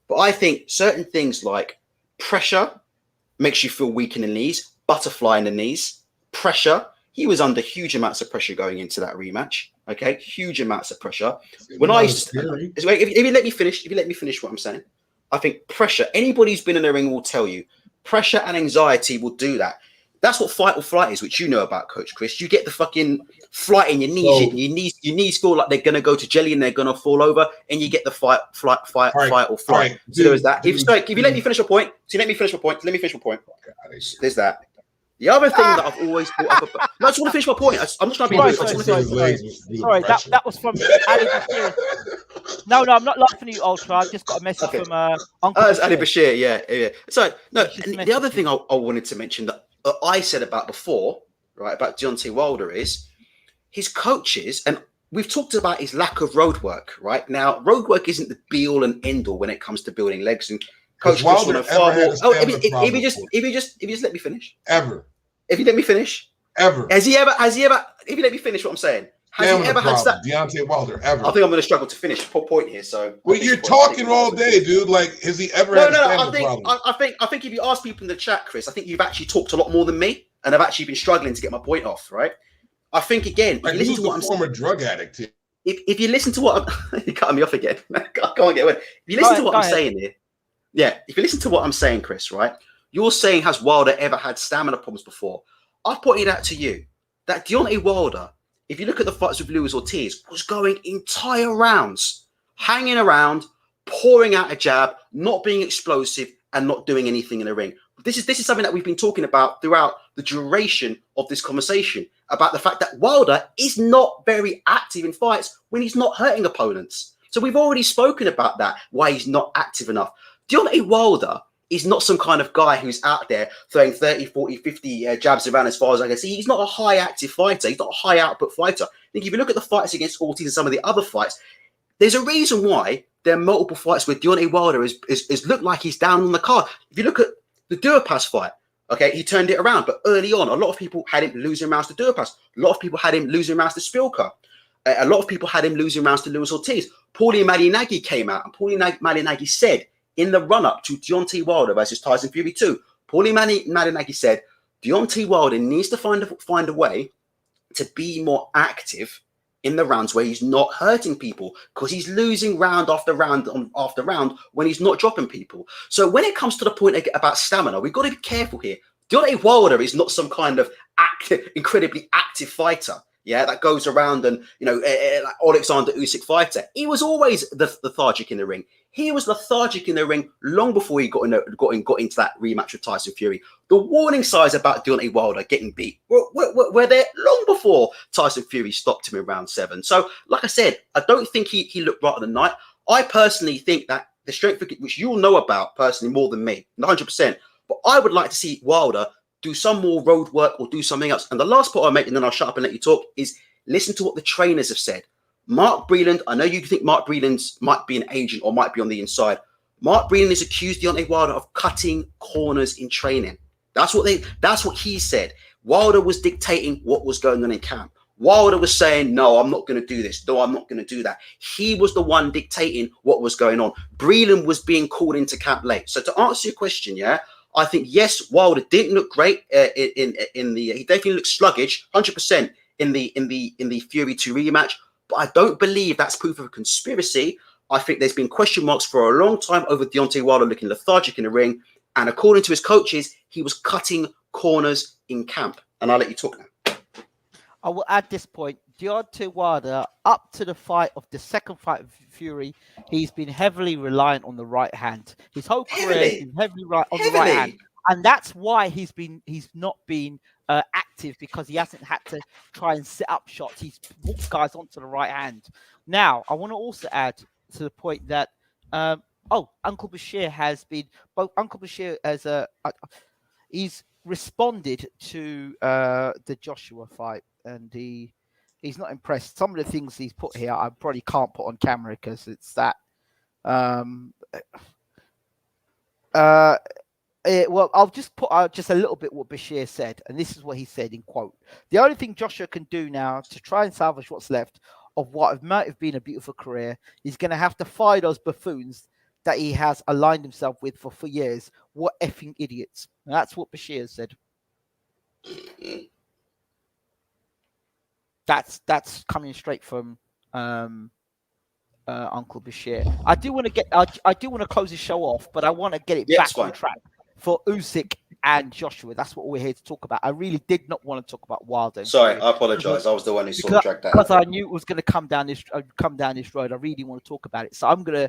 but I think certain things like pressure makes you feel weak in the knees, butterfly in the knees, pressure. He was under huge amounts of pressure going into that rematch. Okay, huge amounts of pressure. When I, if you let me finish what I'm saying, I think pressure. Anybody who's been in the ring will tell you, pressure and anxiety will do that. That's what fight or flight is, which you know about, Coach Chris. You get the fucking flight in your knees. So, your knees feel like they're gonna go to jelly and they're gonna fall over, and you get the fight or flight. So there is that. If you let me finish my point, there's that. The other thing that I've always brought up, no, I just want to finish my point. I'm just trying to be rude. Sorry, that was from Ali Bashir. No, I'm not laughing at you, Ultra. I just got a message from Uncle. It's Ali Bashir, yeah. So no, and the other thing I wanted to mention that I said about before, right, about Deontay Wilder is his coaches, and we've talked about his lack of road work. Right now, road work isn't the be all and end all when it comes to building legs. And Coach Chris will know far more. If you just let me finish. If you let me finish. Has he ever? If you let me finish what I'm saying. Has he ever had that? Deontay Wilder ever? I think I'm going to struggle to finish. Point here. So. Well, you're talking all day, dude. Like, has he ever had a stamina problem? I think if you ask people in the chat, Chris, I think you've actually talked a lot more than me, and I've actually been struggling to get my point off. Right? I think again, if you listen to what I'm saying, former drug addict here. If you listen to what you're cutting me off again, I can't get away. If you listen to what I'm saying here, yeah. If you listen to what I'm saying, Chris, right? You're saying, has Wilder ever had stamina problems before? I've pointed out to you that Deontay Wilder, if you look at the fights with Luis Ortiz, was going entire rounds, hanging around, pouring out a jab, not being explosive, and not doing anything in the ring. This is something that we've been talking about throughout the duration of this conversation, about the fact that Wilder is not very active in fights when he's not hurting opponents. So we've already spoken about that, why he's not active enough. Deontay Wilder is not some kind of guy who's out there throwing 30, 40, 50 jabs around as far as I can see. He's not a high active fighter. He's not a high output fighter. I think if you look at the fights against Ortiz and some of the other fights, there's a reason why there are multiple fights where Deontay Wilder is looked like he's down on the card. If you look at the Duhaupas fight, okay, he turned it around. But early on, a lot of people had him losing rounds to Duhaupas. A lot of people had him losing rounds to Spilka. A lot of people had him losing rounds to Luis Ortiz. Paulie Malignaggi came out, and Paulie Malignaggi said, in the run-up to Deontay Wilder versus Tyson Fury 2, Paulie Malignaggi said, Deontay Wilder needs to find a way to be more active in the rounds where he's not hurting people, because he's losing round after round after round when he's not dropping people. So when it comes to the point about stamina, we've got to be careful here. Deontay Wilder is not some kind of incredibly active fighter. Yeah, that goes around and, like Alexander Usyk fighter. He was always lethargic in the ring. He was lethargic in the ring long before he got into that rematch with Tyson Fury. The warning signs about Deontay Wilder getting beat were there long before Tyson Fury stopped him in round 7. So, like I said, I don't think he looked right on the night. I personally think that the strength, which you'll know about personally more than me, 100%, but I would like to see Wilder do some more road work or do something else. And the last point I make, and then I'll shut up and let you talk, is listen to what the trainers have said. Mark Breland, I know you think Mark Breland might be an agent or might be on the inside. Mark Breland has accused Deontay Wilder of cutting corners in training. That's what he said. Wilder was dictating what was going on in camp. Wilder was saying, no, I'm not going to do this. No, I'm not going to do that. He was the one dictating what was going on. Breland was being called into camp late. So to answer your question, yeah, I think, yes, Wilder didn't look great he definitely looked sluggish, 100% in the Fury 2 rematch. But I don't believe that's proof of a conspiracy. I think there's been question marks for a long time over Deontay Wilder looking lethargic in the ring. And according to his coaches, he was cutting corners in camp. And I'll let you talk now. I will add this point. Deontay Wilder, up to the fight of the second fight of Fury, he's been heavily reliant on the right hand. His whole career has been heavily on the right hand. and that's why he's not been active, because he hasn't had to try and set up shots. He's walked guys onto the right hand. Now, I want to also add to the point that Uncle Bashir has been. Both Uncle Bashir has he's responded to the Joshua fight, and he's not impressed. Some of the things he's put here, I probably can't put on camera because it's that. Well, I'll just put out just a little bit what Bashir said, and this is what he said in quote: "The only thing Joshua can do now to try and salvage what's left of what might have been a beautiful career, he's going to have to fight those buffoons that he has aligned himself with for years. What effing idiots!" And that's what Bashir said. That's coming straight from Uncle Bashir. I do want to close the show off, but I want to get it back on track for Usyk and Joshua. That's what we're here to talk about. I really did not want to talk about Wilder. Sorry, I apologize. I was the one who sort of dragged that. Because I knew it was going to come down this road. I really want to talk about it, so I'm going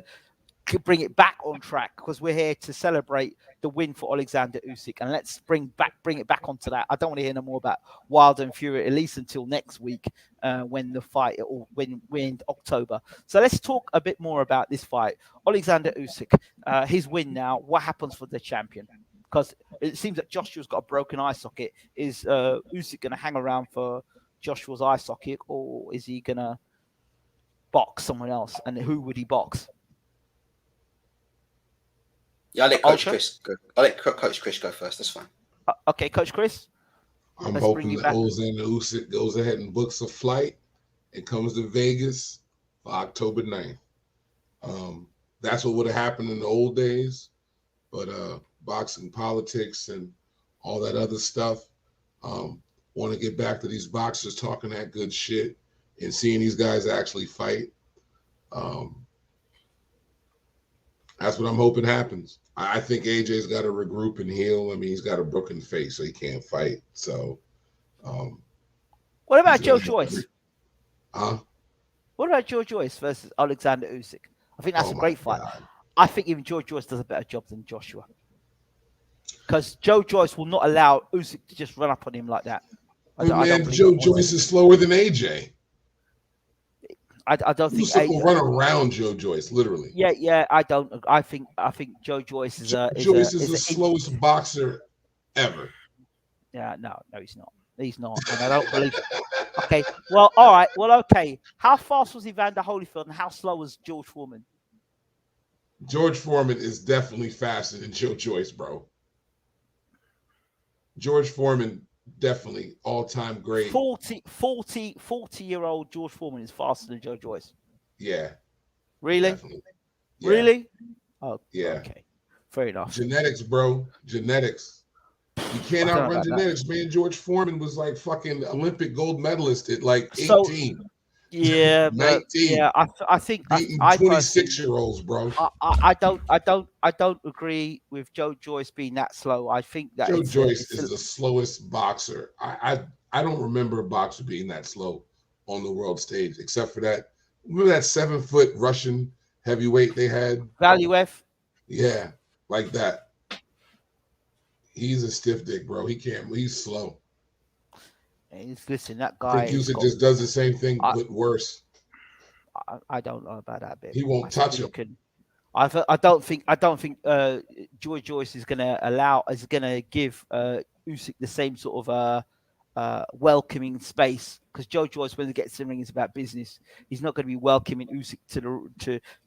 to bring it back on track, because we're here to celebrate the win for Alexander Usyk, and let's bring it back onto that. I don't want to hear no more about Wilder and Fury, at least until next week, when the fight, or when we're in October. So let's talk a bit more about this fight. Alexander Usyk, his win now. What happens for the champion? Because it seems that Joshua's got a broken eye socket. Is Usyk going to hang around for Joshua's eye socket, or is he going to box someone else? And who would he box? Yeah, I'll let Coach Chris go. I'll let Coach Chris go first. That's fine. Okay, Coach Chris. I'm hoping that Alexander Usyk goes ahead and books a flight and comes to Vegas for October 9th. That's what would have happened in the old days, but boxing politics and all that other stuff. Want to get back to these boxers talking that good shit and seeing these guys actually fight. That's what I'm hoping happens. I think AJ's got to regroup and heal. I mean, he's got a broken face, so he can't fight. So, what about Joe Joyce? Huh? What about Joe Joyce versus Alexander Usyk? I think that's a great fight. I think even Joe Joyce does a better job than Joshua, because Joe Joyce will not allow Usyk to just run up on him like that. I don't Joe Joyce is slower than AJ. I don't think Usyk will run around Joe Joyce, literally. Yeah. I don't. I think Joe Joyce is the slowest boxer ever. Yeah, no, he's not. He's not, and I don't believe it. Okay, well, all right. Well, okay. How fast was Evander Holyfield, and how slow was George Foreman? George Foreman is definitely faster than Joe Joyce, bro. George Foreman, definitely all-time great. 40-year-old George Foreman is faster than Joe Joyce. Yeah. Really? Definitely. Yeah. Really? Oh, yeah. Okay. Fair enough. Genetics, bro. Genetics. You can't outrun genetics, man. George Foreman was like fucking Olympic gold medalist at like 18. Yeah, 19. Yeah, I think 26-year-olds, bro. I don't agree with Joe Joyce being that slow. I think that Joe Joyce is the slowest boxer. I don't remember a boxer being that slow on the world stage, except for that. Remember that 7-foot Russian heavyweight they had? Valuev? Yeah, like that. He's a stiff dick, bro. He can't. He's slow. Listen, that guy. I think Usyk just does the same thing, but worse. I don't know about that bit. He won't touch him. I don't think George Joyce is gonna give Usyk the same sort of welcoming space, because Joe Joyce, when he gets in the ring, is about business. He's not going to be welcoming Usyk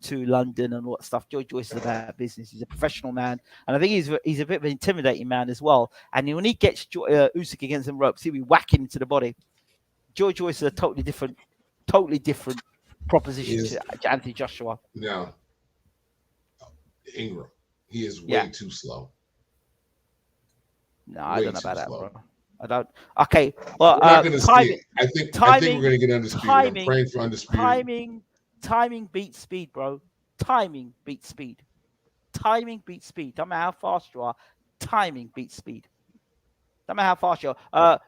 to London and what stuff. Joe Joyce is about business. He's a professional man, and I think he's a bit of an intimidating man as well. And when he gets Usyk against the ropes, he'll be whacking him to the body. Joe Joyce is a totally different proposition to Anthony Joshua. No, Ingram, he is way too slow. No, I don't know about that, bro. I don't. Okay. Well, we're not going to see. I think we're going to get undisputed. I'm praying for undisputed. Timing beats speed, bro. Timing beats speed. Timing beats speed. Don't matter how fast you are. Timing beats speed. Don't matter how fast you are.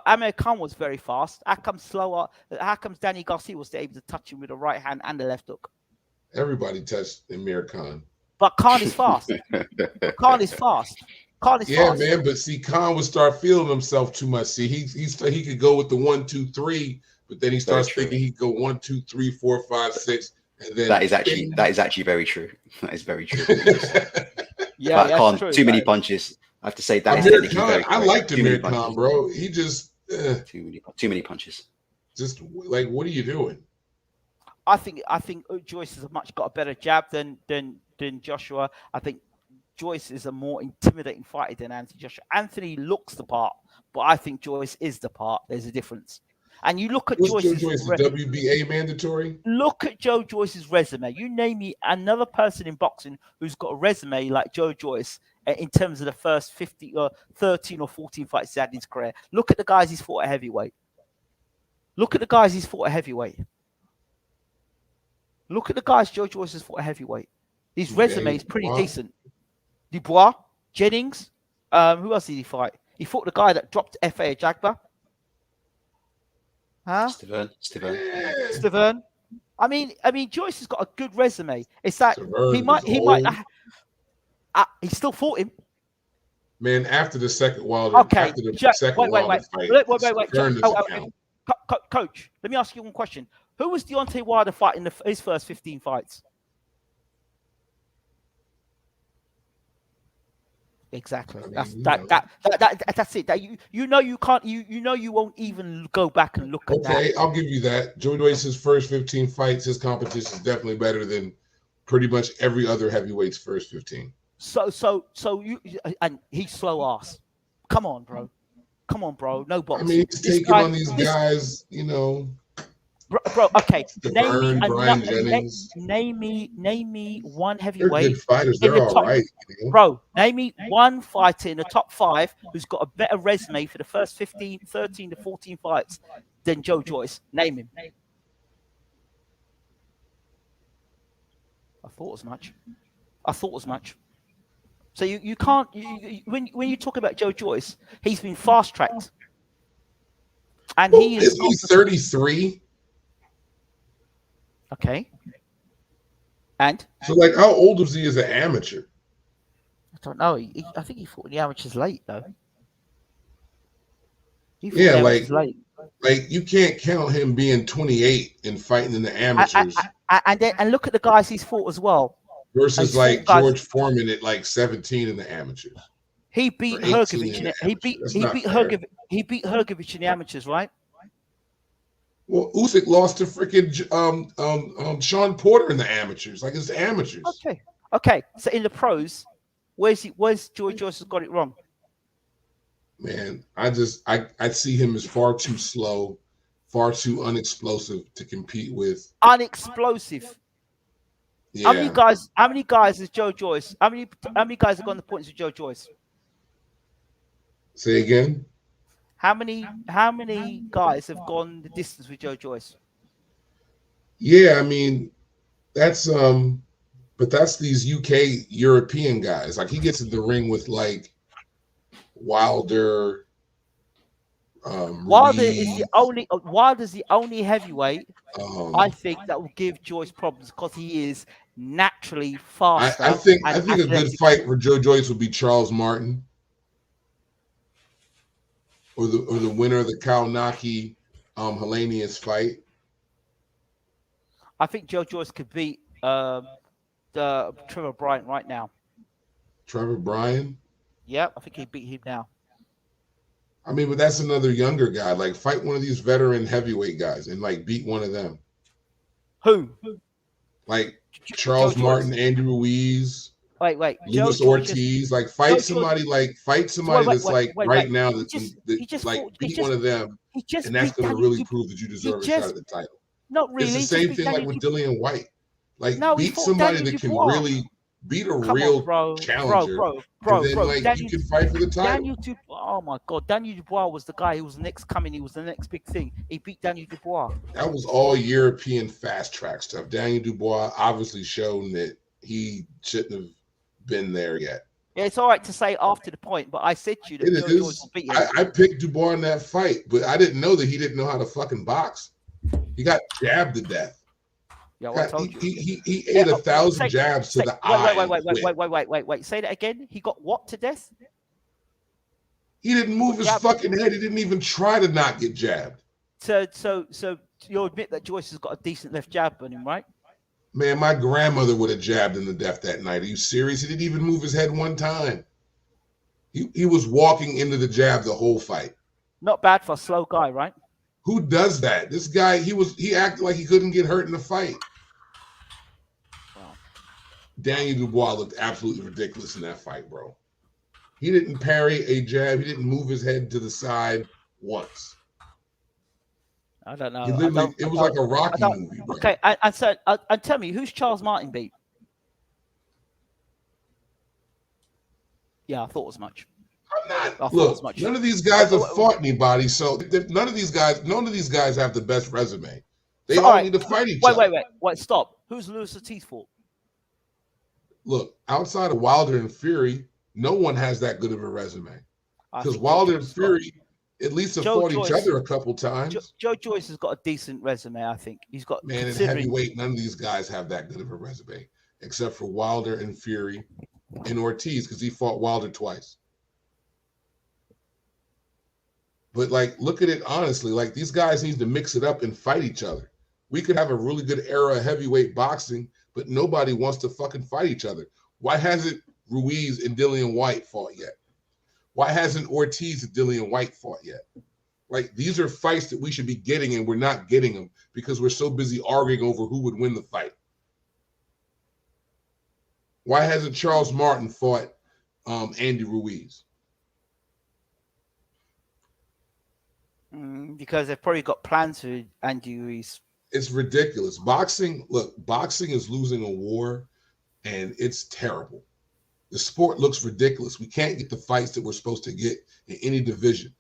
Amir Khan was very fast. How come slower? How comes Danny Garcia was able to touch him with the right hand and the left hook? Everybody touched Amir Khan. But Khan is fast. Khan is fast. Khan is Yeah, fast. man, but see, Khan would start feeling himself too much. See, he could go with the 1, 2, 3, but then he Very starts true. thinking he could go 1, 2, 3, 4, 5, 6, and then That is actually very true. That is very true. Yeah, But that's Khan, true. too many punches. I have to say that is Amir technically Khan, very I correct. liked Too many Amir Khan, punches. bro. He just, Too many punches. just like, what are you doing? I think Joyce has got a better jab than Joshua. I think Joyce is a more intimidating fighter than Anthony Joshua. Anthony looks the part, but I think Joyce is the part. There's a difference. And you look at What's Joe Joyce's Joyce, the WBA mandatory? look at Joe Joyce's resume. You name me another person in boxing who's got a resume like Joe Joyce in terms of the first 50 or 13 or 14 fights he's had in his career. Look at the guys he's fought at heavyweight. Look at the guys he's fought at heavyweight. Look at the guys Joe Joyce has fought at heavyweight. His resume is pretty decent. Dubois, Jennings, who else did he fight? He fought the guy that dropped FA at Jagba. Huh? Stavern. I mean, Joyce has got a good resume. It's that he still fought him. Man, after the second Wilder, Okay. after the second Wilder fight, wait. Coach, let me ask you one question. Who was Deontay Wilder fighting his first 15 fights? Exactly. That's it. You won't even go back and look at that. Okay, I'll give you that. Joe Joyce's first 15 fights, his competition is definitely better than pretty much every other heavyweight's first 15. So you and he's slow ass. Come on, bro. No boxing. I mean, he's taking on these guys, Bro, okay. Brian Jennings. Name me one They're heavyweight. good fighters. They're all right. Bro, name me one fighter in the top 5 who's got a better resume for the first 13 to 14 fights than Joe Joyce. Name him. I thought as much. So you can't when you talk about Joe Joyce, he's been fast tracked, and he is. Isn't he 33? Okay. And so, like, how old was he as an amateur? I don't know. I think he fought in the amateurs late though. Like you can't count him being 28 and fighting in the amateurs. And look at the guys he's fought as well. Versus like George Foreman at like 17 in the amateurs. He beat Hrgovic. He beat Hrgovic in the amateurs, right? Well, Usyk lost to freaking Sean Porter in the amateurs. Like, it's amateurs. Okay. So in the pros, where's Joe Joyce has got it wrong? Man, I see him as far too slow, far too unexplosive to compete with. Unexplosive. Yeah. How many guys is Joe Joyce? How many guys have gone the points with Joe Joyce? Say again. How many guys have gone the distance with Joe Joyce? Yeah, I mean, that's but that's these UK European guys. Like, he gets in the ring with like Wilder. Wilder's the only heavyweight I think that will give Joyce problems because he is naturally faster. I think a good fight for Joe Joyce would be Charles Martin. Or the winner of the Kalinaki Helenius fight. I think Joe Joyce could beat the Trevor Bryant right now. Trevor Bryant? Yeah, I think he'd beat him now. I mean, but that's another younger guy. Like, fight one of these veteran heavyweight guys and like beat one of them. Who? Like Charles Martin, Andy Ruiz. Wait. Luis Ortiz. Like, fight somebody that's like right now that's beat one of them, and that's going to really prove that you deserve a shot at the title. Not really. It's the same thing like with Dillian White. Like, beat somebody that can really beat a real challenger. Bro. You can fight for the title. Oh my God, Daniel Dubois was the guy who was the next coming. He was the next big thing. He beat Daniel Dubois. That was all European fast track stuff. Daniel Dubois obviously shown that he shouldn't have been there yet. Yeah, it's all right to say after the point, but I said to you that Joe Joyce will beat him. I picked Dubois in that fight, but I didn't know that he didn't know how to fucking box. He got jabbed to death. Yeah, I told you. He ate 1,000 jabs to the eye. Wait. Say that again. He got what to death? He didn't move his Jab. fucking head. He didn't even try to not get jabbed. So you'll admit that Joyce has got a decent left jab on him, right? Man, my grandmother would have jabbed him to death that night. Are you serious? He didn't even move his head one time. He was walking into the jab the whole fight. Not bad for a slow guy, right? Who does that? This guy, he acted like he couldn't get hurt in the fight. Wow. Daniel Dubois looked absolutely ridiculous in that fight, bro. He didn't parry a jab. He didn't move his head to the side once. I don't know. He literally, it was like a Rocky movie, bro. Okay, and so and tell me, who's Charles Martin beat? Yeah, I thought as much. Look, none of these guys have fought anybody, so none of these guys have the best resume. They all need to fight each other. Wait, stop. Who's Lewis Ortiz fought? Look, outside of Wilder and Fury, no one has that good of a resume. Because Wilder and Fury at least have fought each other a couple times. Joe Joyce has got a decent resume, I think. He's got in heavyweight, none of these guys have that good of a resume, except for Wilder and Fury and Ortiz, because he fought Wilder twice. But like, look at it honestly. Like, these guys need to mix it up and fight each other. We could have a really good era of heavyweight boxing, but nobody wants to fucking fight each other. Why hasn't Ruiz and Dillian White fought yet? Why hasn't Ortiz and Dillian White fought yet? Like, these are fights that we should be getting, and we're not getting them because we're so busy arguing over who would win the fight. Why hasn't Charles Martin fought Andy Ruiz? Because they've probably got plans for Andy Ruiz. It's ridiculous. Boxing is losing a war, and it's terrible. The sport looks ridiculous. We can't get the fights that we're supposed to get in any division.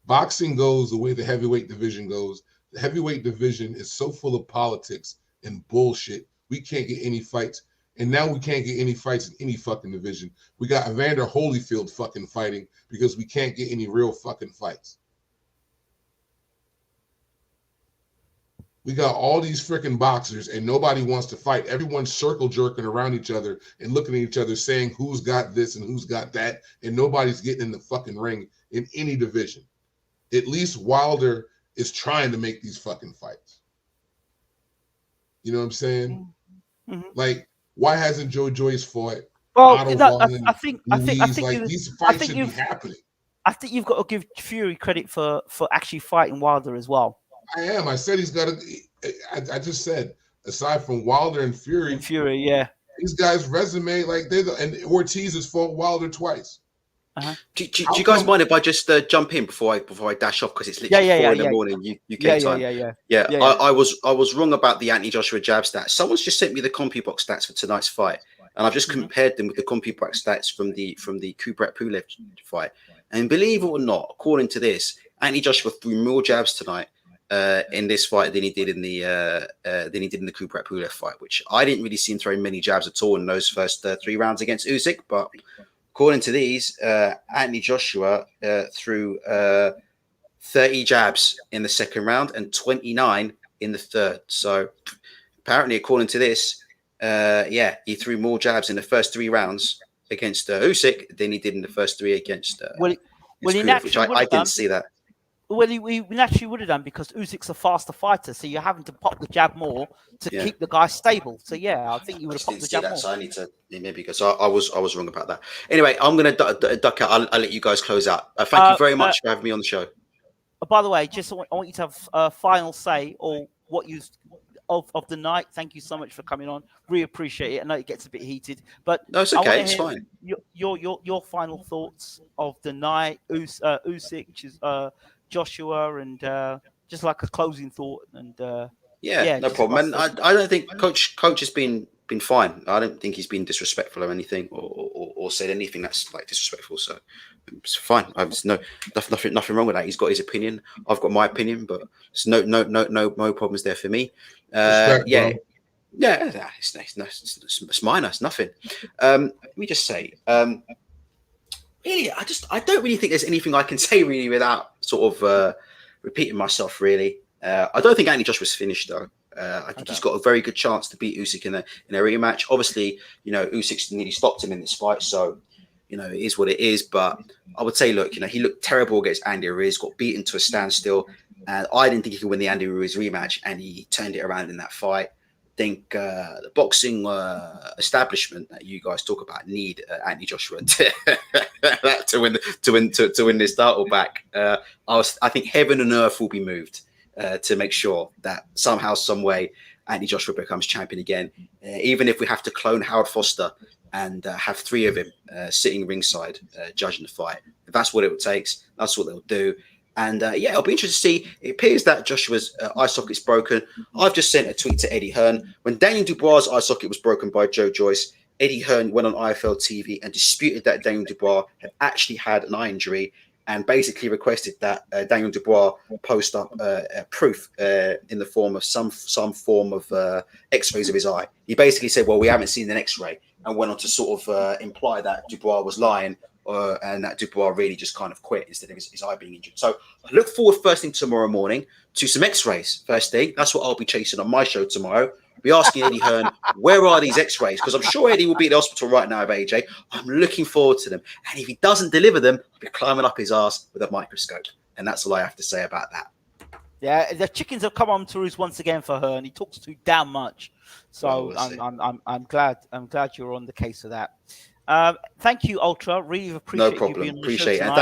Boxing goes the way the heavyweight division goes. The heavyweight division is so full of politics and bullshit. We can't get any fights. And now we can't get any fights in any fucking division. We got Evander Holyfield fucking fighting because we can't get any real fucking fights. We got all these freaking boxers and nobody wants to fight. Everyone's circle jerking around each other and looking at each other saying who's got this and who's got that. And nobody's getting in the fucking ring in any division. At least Wilder is trying to make these fucking fights. You know what I'm saying? Mm-hmm. Like, why hasn't Joe Joyce fought? Well, I think these fights should be happening. I think you've got to give Fury credit for actually fighting Wilder as well. I am. I said he's got to. I just said, aside from Wilder and Fury, yeah, these guys' resume, like and Ortiz has fought Wilder twice. Uh-huh. Do you guys mind if I just jump in before I dash off, because it's literally 4 in the morning UK time? Yeah. I was wrong about the Anthony Joshua jab stats. Someone's just sent me the CompuBox stats for tonight's fight, and I've just compared them with the CompuBox stats from the Kubrat Pulev fight. And believe it or not, according to this, Anthony Joshua threw more jabs tonight in this fight than he did in the Kubrat Pulev fight, which I didn't really see him throwing many jabs at all in those first 3 rounds against Usyk. But according to these, Anthony Joshua threw 30 jabs in the second round and 29 in the third. So apparently, according to this, he threw more jabs in the first 3 rounds against Usyk than he did in the first 3 against Pulev, which I didn't see that. Well, he naturally would have done, because Usyk's a faster fighter, so you're having to pop the jab more to keep the guy stable. So I think you would have popped the jab more. So I need to maybe go. So I was wrong about that. Anyway, I'm going to duck out. I'll let you guys close out. Thank you very much for having me on the show. By the way, I want you to have a final say or what you of the night. Thank you so much for coming on. Really appreciate it. I know it gets a bit heated, but no, it's okay. It's fine. Your final thoughts of the night, Usyk, which is Joshua, and just like a closing thought. And no problem. And I don't think coach has been fine. I don't think he's been disrespectful or anything, or said anything that's like disrespectful. So it's fine. There's nothing wrong with that. He's got his opinion. I've got my opinion, but there's no problems there for me. It's minor. It's nothing. Let me just say, really, I don't really think there's anything I can say really without sort of repeating myself. Really, I don't think Anthony Joshua's finished though. I think he's got a very good chance to beat Usyk in a rematch. Obviously, Usyk nearly stopped him in this fight, so you know, it is what it is. But I would say, look, you know, he looked terrible against Andy Ruiz, got beaten to a standstill. And I didn't think he could win the Andy Ruiz rematch, and he turned it around in that fight. I think the boxing establishment that you guys talk about need Anthony Joshua to win this title back. I think heaven and earth will be moved to make sure that somehow, some way, Anthony Joshua becomes champion again. Even if we have to clone Howard Foster and have 3 of him sitting ringside judging the fight, if that's what it takes, that's what they'll do. And yeah, it'll be interesting to see. It appears that Joshua's eye socket's broken. I've just sent a tweet to Eddie Hearn. When Daniel Dubois' eye socket was broken by Joe Joyce, Eddie Hearn went on IFL TV and disputed that Daniel Dubois had actually had an eye injury, and basically requested that Daniel Dubois post up proof in the form of some form of X-rays of his eye. He basically said, well, we haven't seen an X-ray, and went on to sort of imply that Dubois was lying, and that Dubois really just kind of quit instead of his eye being injured. So I look forward first thing tomorrow morning to some X-rays first thing. That's what I'll be chasing on my show tomorrow. I'll be asking Eddie Hearn, where are these X-rays? Because I'm sure Eddie will be at the hospital right now with AJ. I'm looking forward to them. And if he doesn't deliver them, I'll be climbing up his ass with a microscope. And that's all I have to say about that. Yeah, the chickens have come on to roost once again for Hearn. He talks too damn much. So I'm glad you're on the case of that. Thank you, Ultra. Really appreciate no problem. You being on Appreciate the it. show And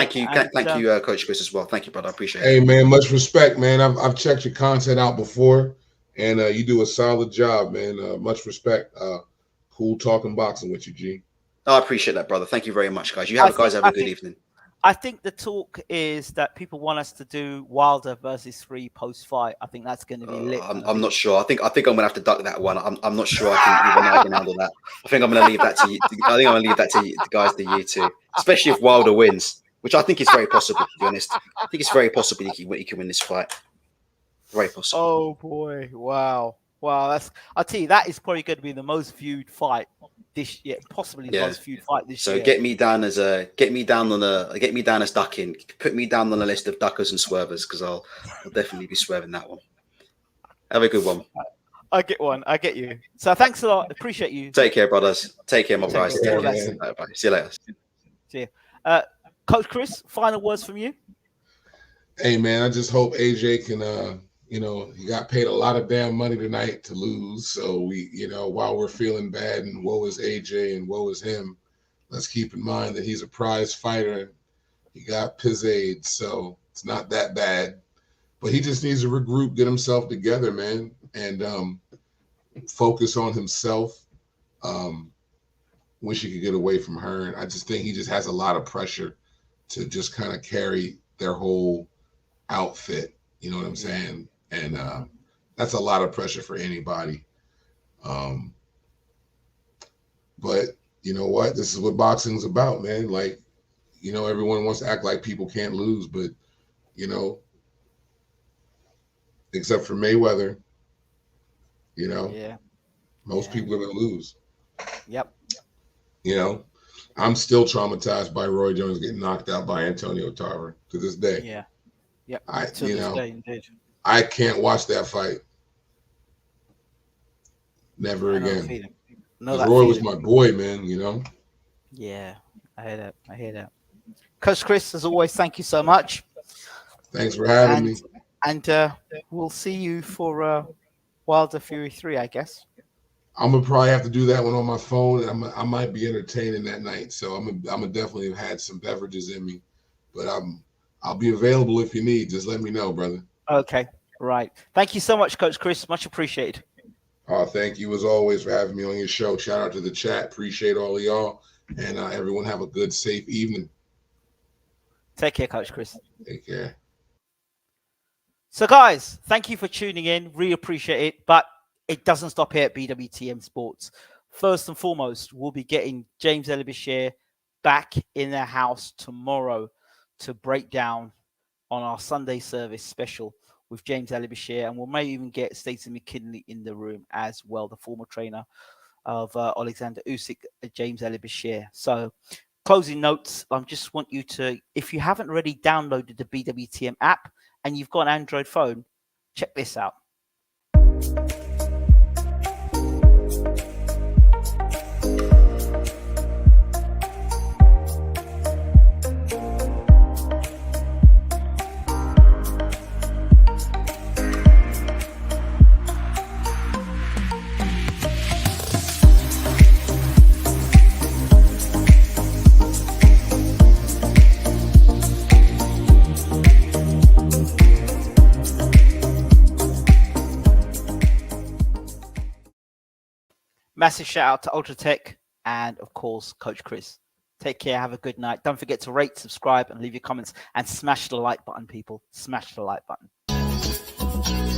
thank you, Coach Chris, as well. Thank you, brother. I appreciate it. Hey, man, much respect, man. I've checked your content out before, and you do a solid job, man. Much respect. Cool talking boxing with you, G. I appreciate that, brother. Thank you very much, guys. Have a good evening. I think the talk is that people want us to do Wilder versus 3 post-fight. I think that's going to be lit. I'm not sure. I think I'm going to have to duck that one. I'm not sure I can handle that. I think I'm going to leave that to you. I think I'm going to leave that to you, the guys, to you two, especially if Wilder wins, which I think is very possible, to be honest. I think it's very possible he can win this fight. Very possible. Oh, boy. Wow. I'll tell you, that is probably going to be the most viewed fight this year, possibly the most viewed fight this year. So get me down as ducking. Put me down on the list of duckers and swervers, because I'll definitely be swerving that one. Have a good one. I get one. I get you. So thanks a lot. Appreciate you. Take care, brothers. Take care, my guys. Bye. See you later. See you. Coach Chris, final words from you. Hey, man, I just hope AJ can he got paid a lot of damn money tonight to lose. So we, while we're feeling bad and woe is AJ and woe is him, let's keep in mind that he's a prize fighter. He got pizzade, so it's not that bad. But he just needs to regroup, get himself together, man, and focus on himself. Wish he could get away from Hearn. I just think he just has a lot of pressure to just kind of carry their whole outfit. You know what I'm saying? And that's a lot of pressure for anybody. But you know what? This is what boxing's about, man. Like, everyone wants to act like people can't lose, but, except for Mayweather, most people are going to lose. Yep. I'm still traumatized by Roy Jones getting knocked out by Antonio Tarver to this day. Yeah. Yep. I can't watch that fight. Never again. Roy was my boy, man, Yeah, I hear that. Coach Chris, as always, thank you so much. Thanks for having me. And we'll see you for Wilder Fury 3, I guess. I'm gonna probably have to do that one on my phone, and I might be entertaining that night. So I'm gonna definitely have had some beverages in me, but I'll be available if you need. Just let me know, brother. Okay, right. Thank you so much, Coach Chris. Much appreciated. Thank you as always for having me on your show. Shout out to the chat. Appreciate all of y'all, and everyone have a good, safe evening. Take care, Coach Chris. Take care. So, guys, thank you for tuning in. Really appreciate it. But it doesn't stop here at BWTM Sports. First and foremost, we'll be getting James Elibashir back in the house tomorrow to break down on our Sunday service special with James Elibashir, and we may even get Stacey McKinley in the room as well, the former trainer of Alexander Usyk, James Elibashir. So, closing notes, I just want you to, if you haven't already downloaded the BWTM app and you've got an Android phone, check this out. Massive shout out to Ultratech and, of course, Coach Chris. Take care. Have a good night. Don't forget to rate, subscribe, and leave your comments. And smash the like button, people. Smash the like button.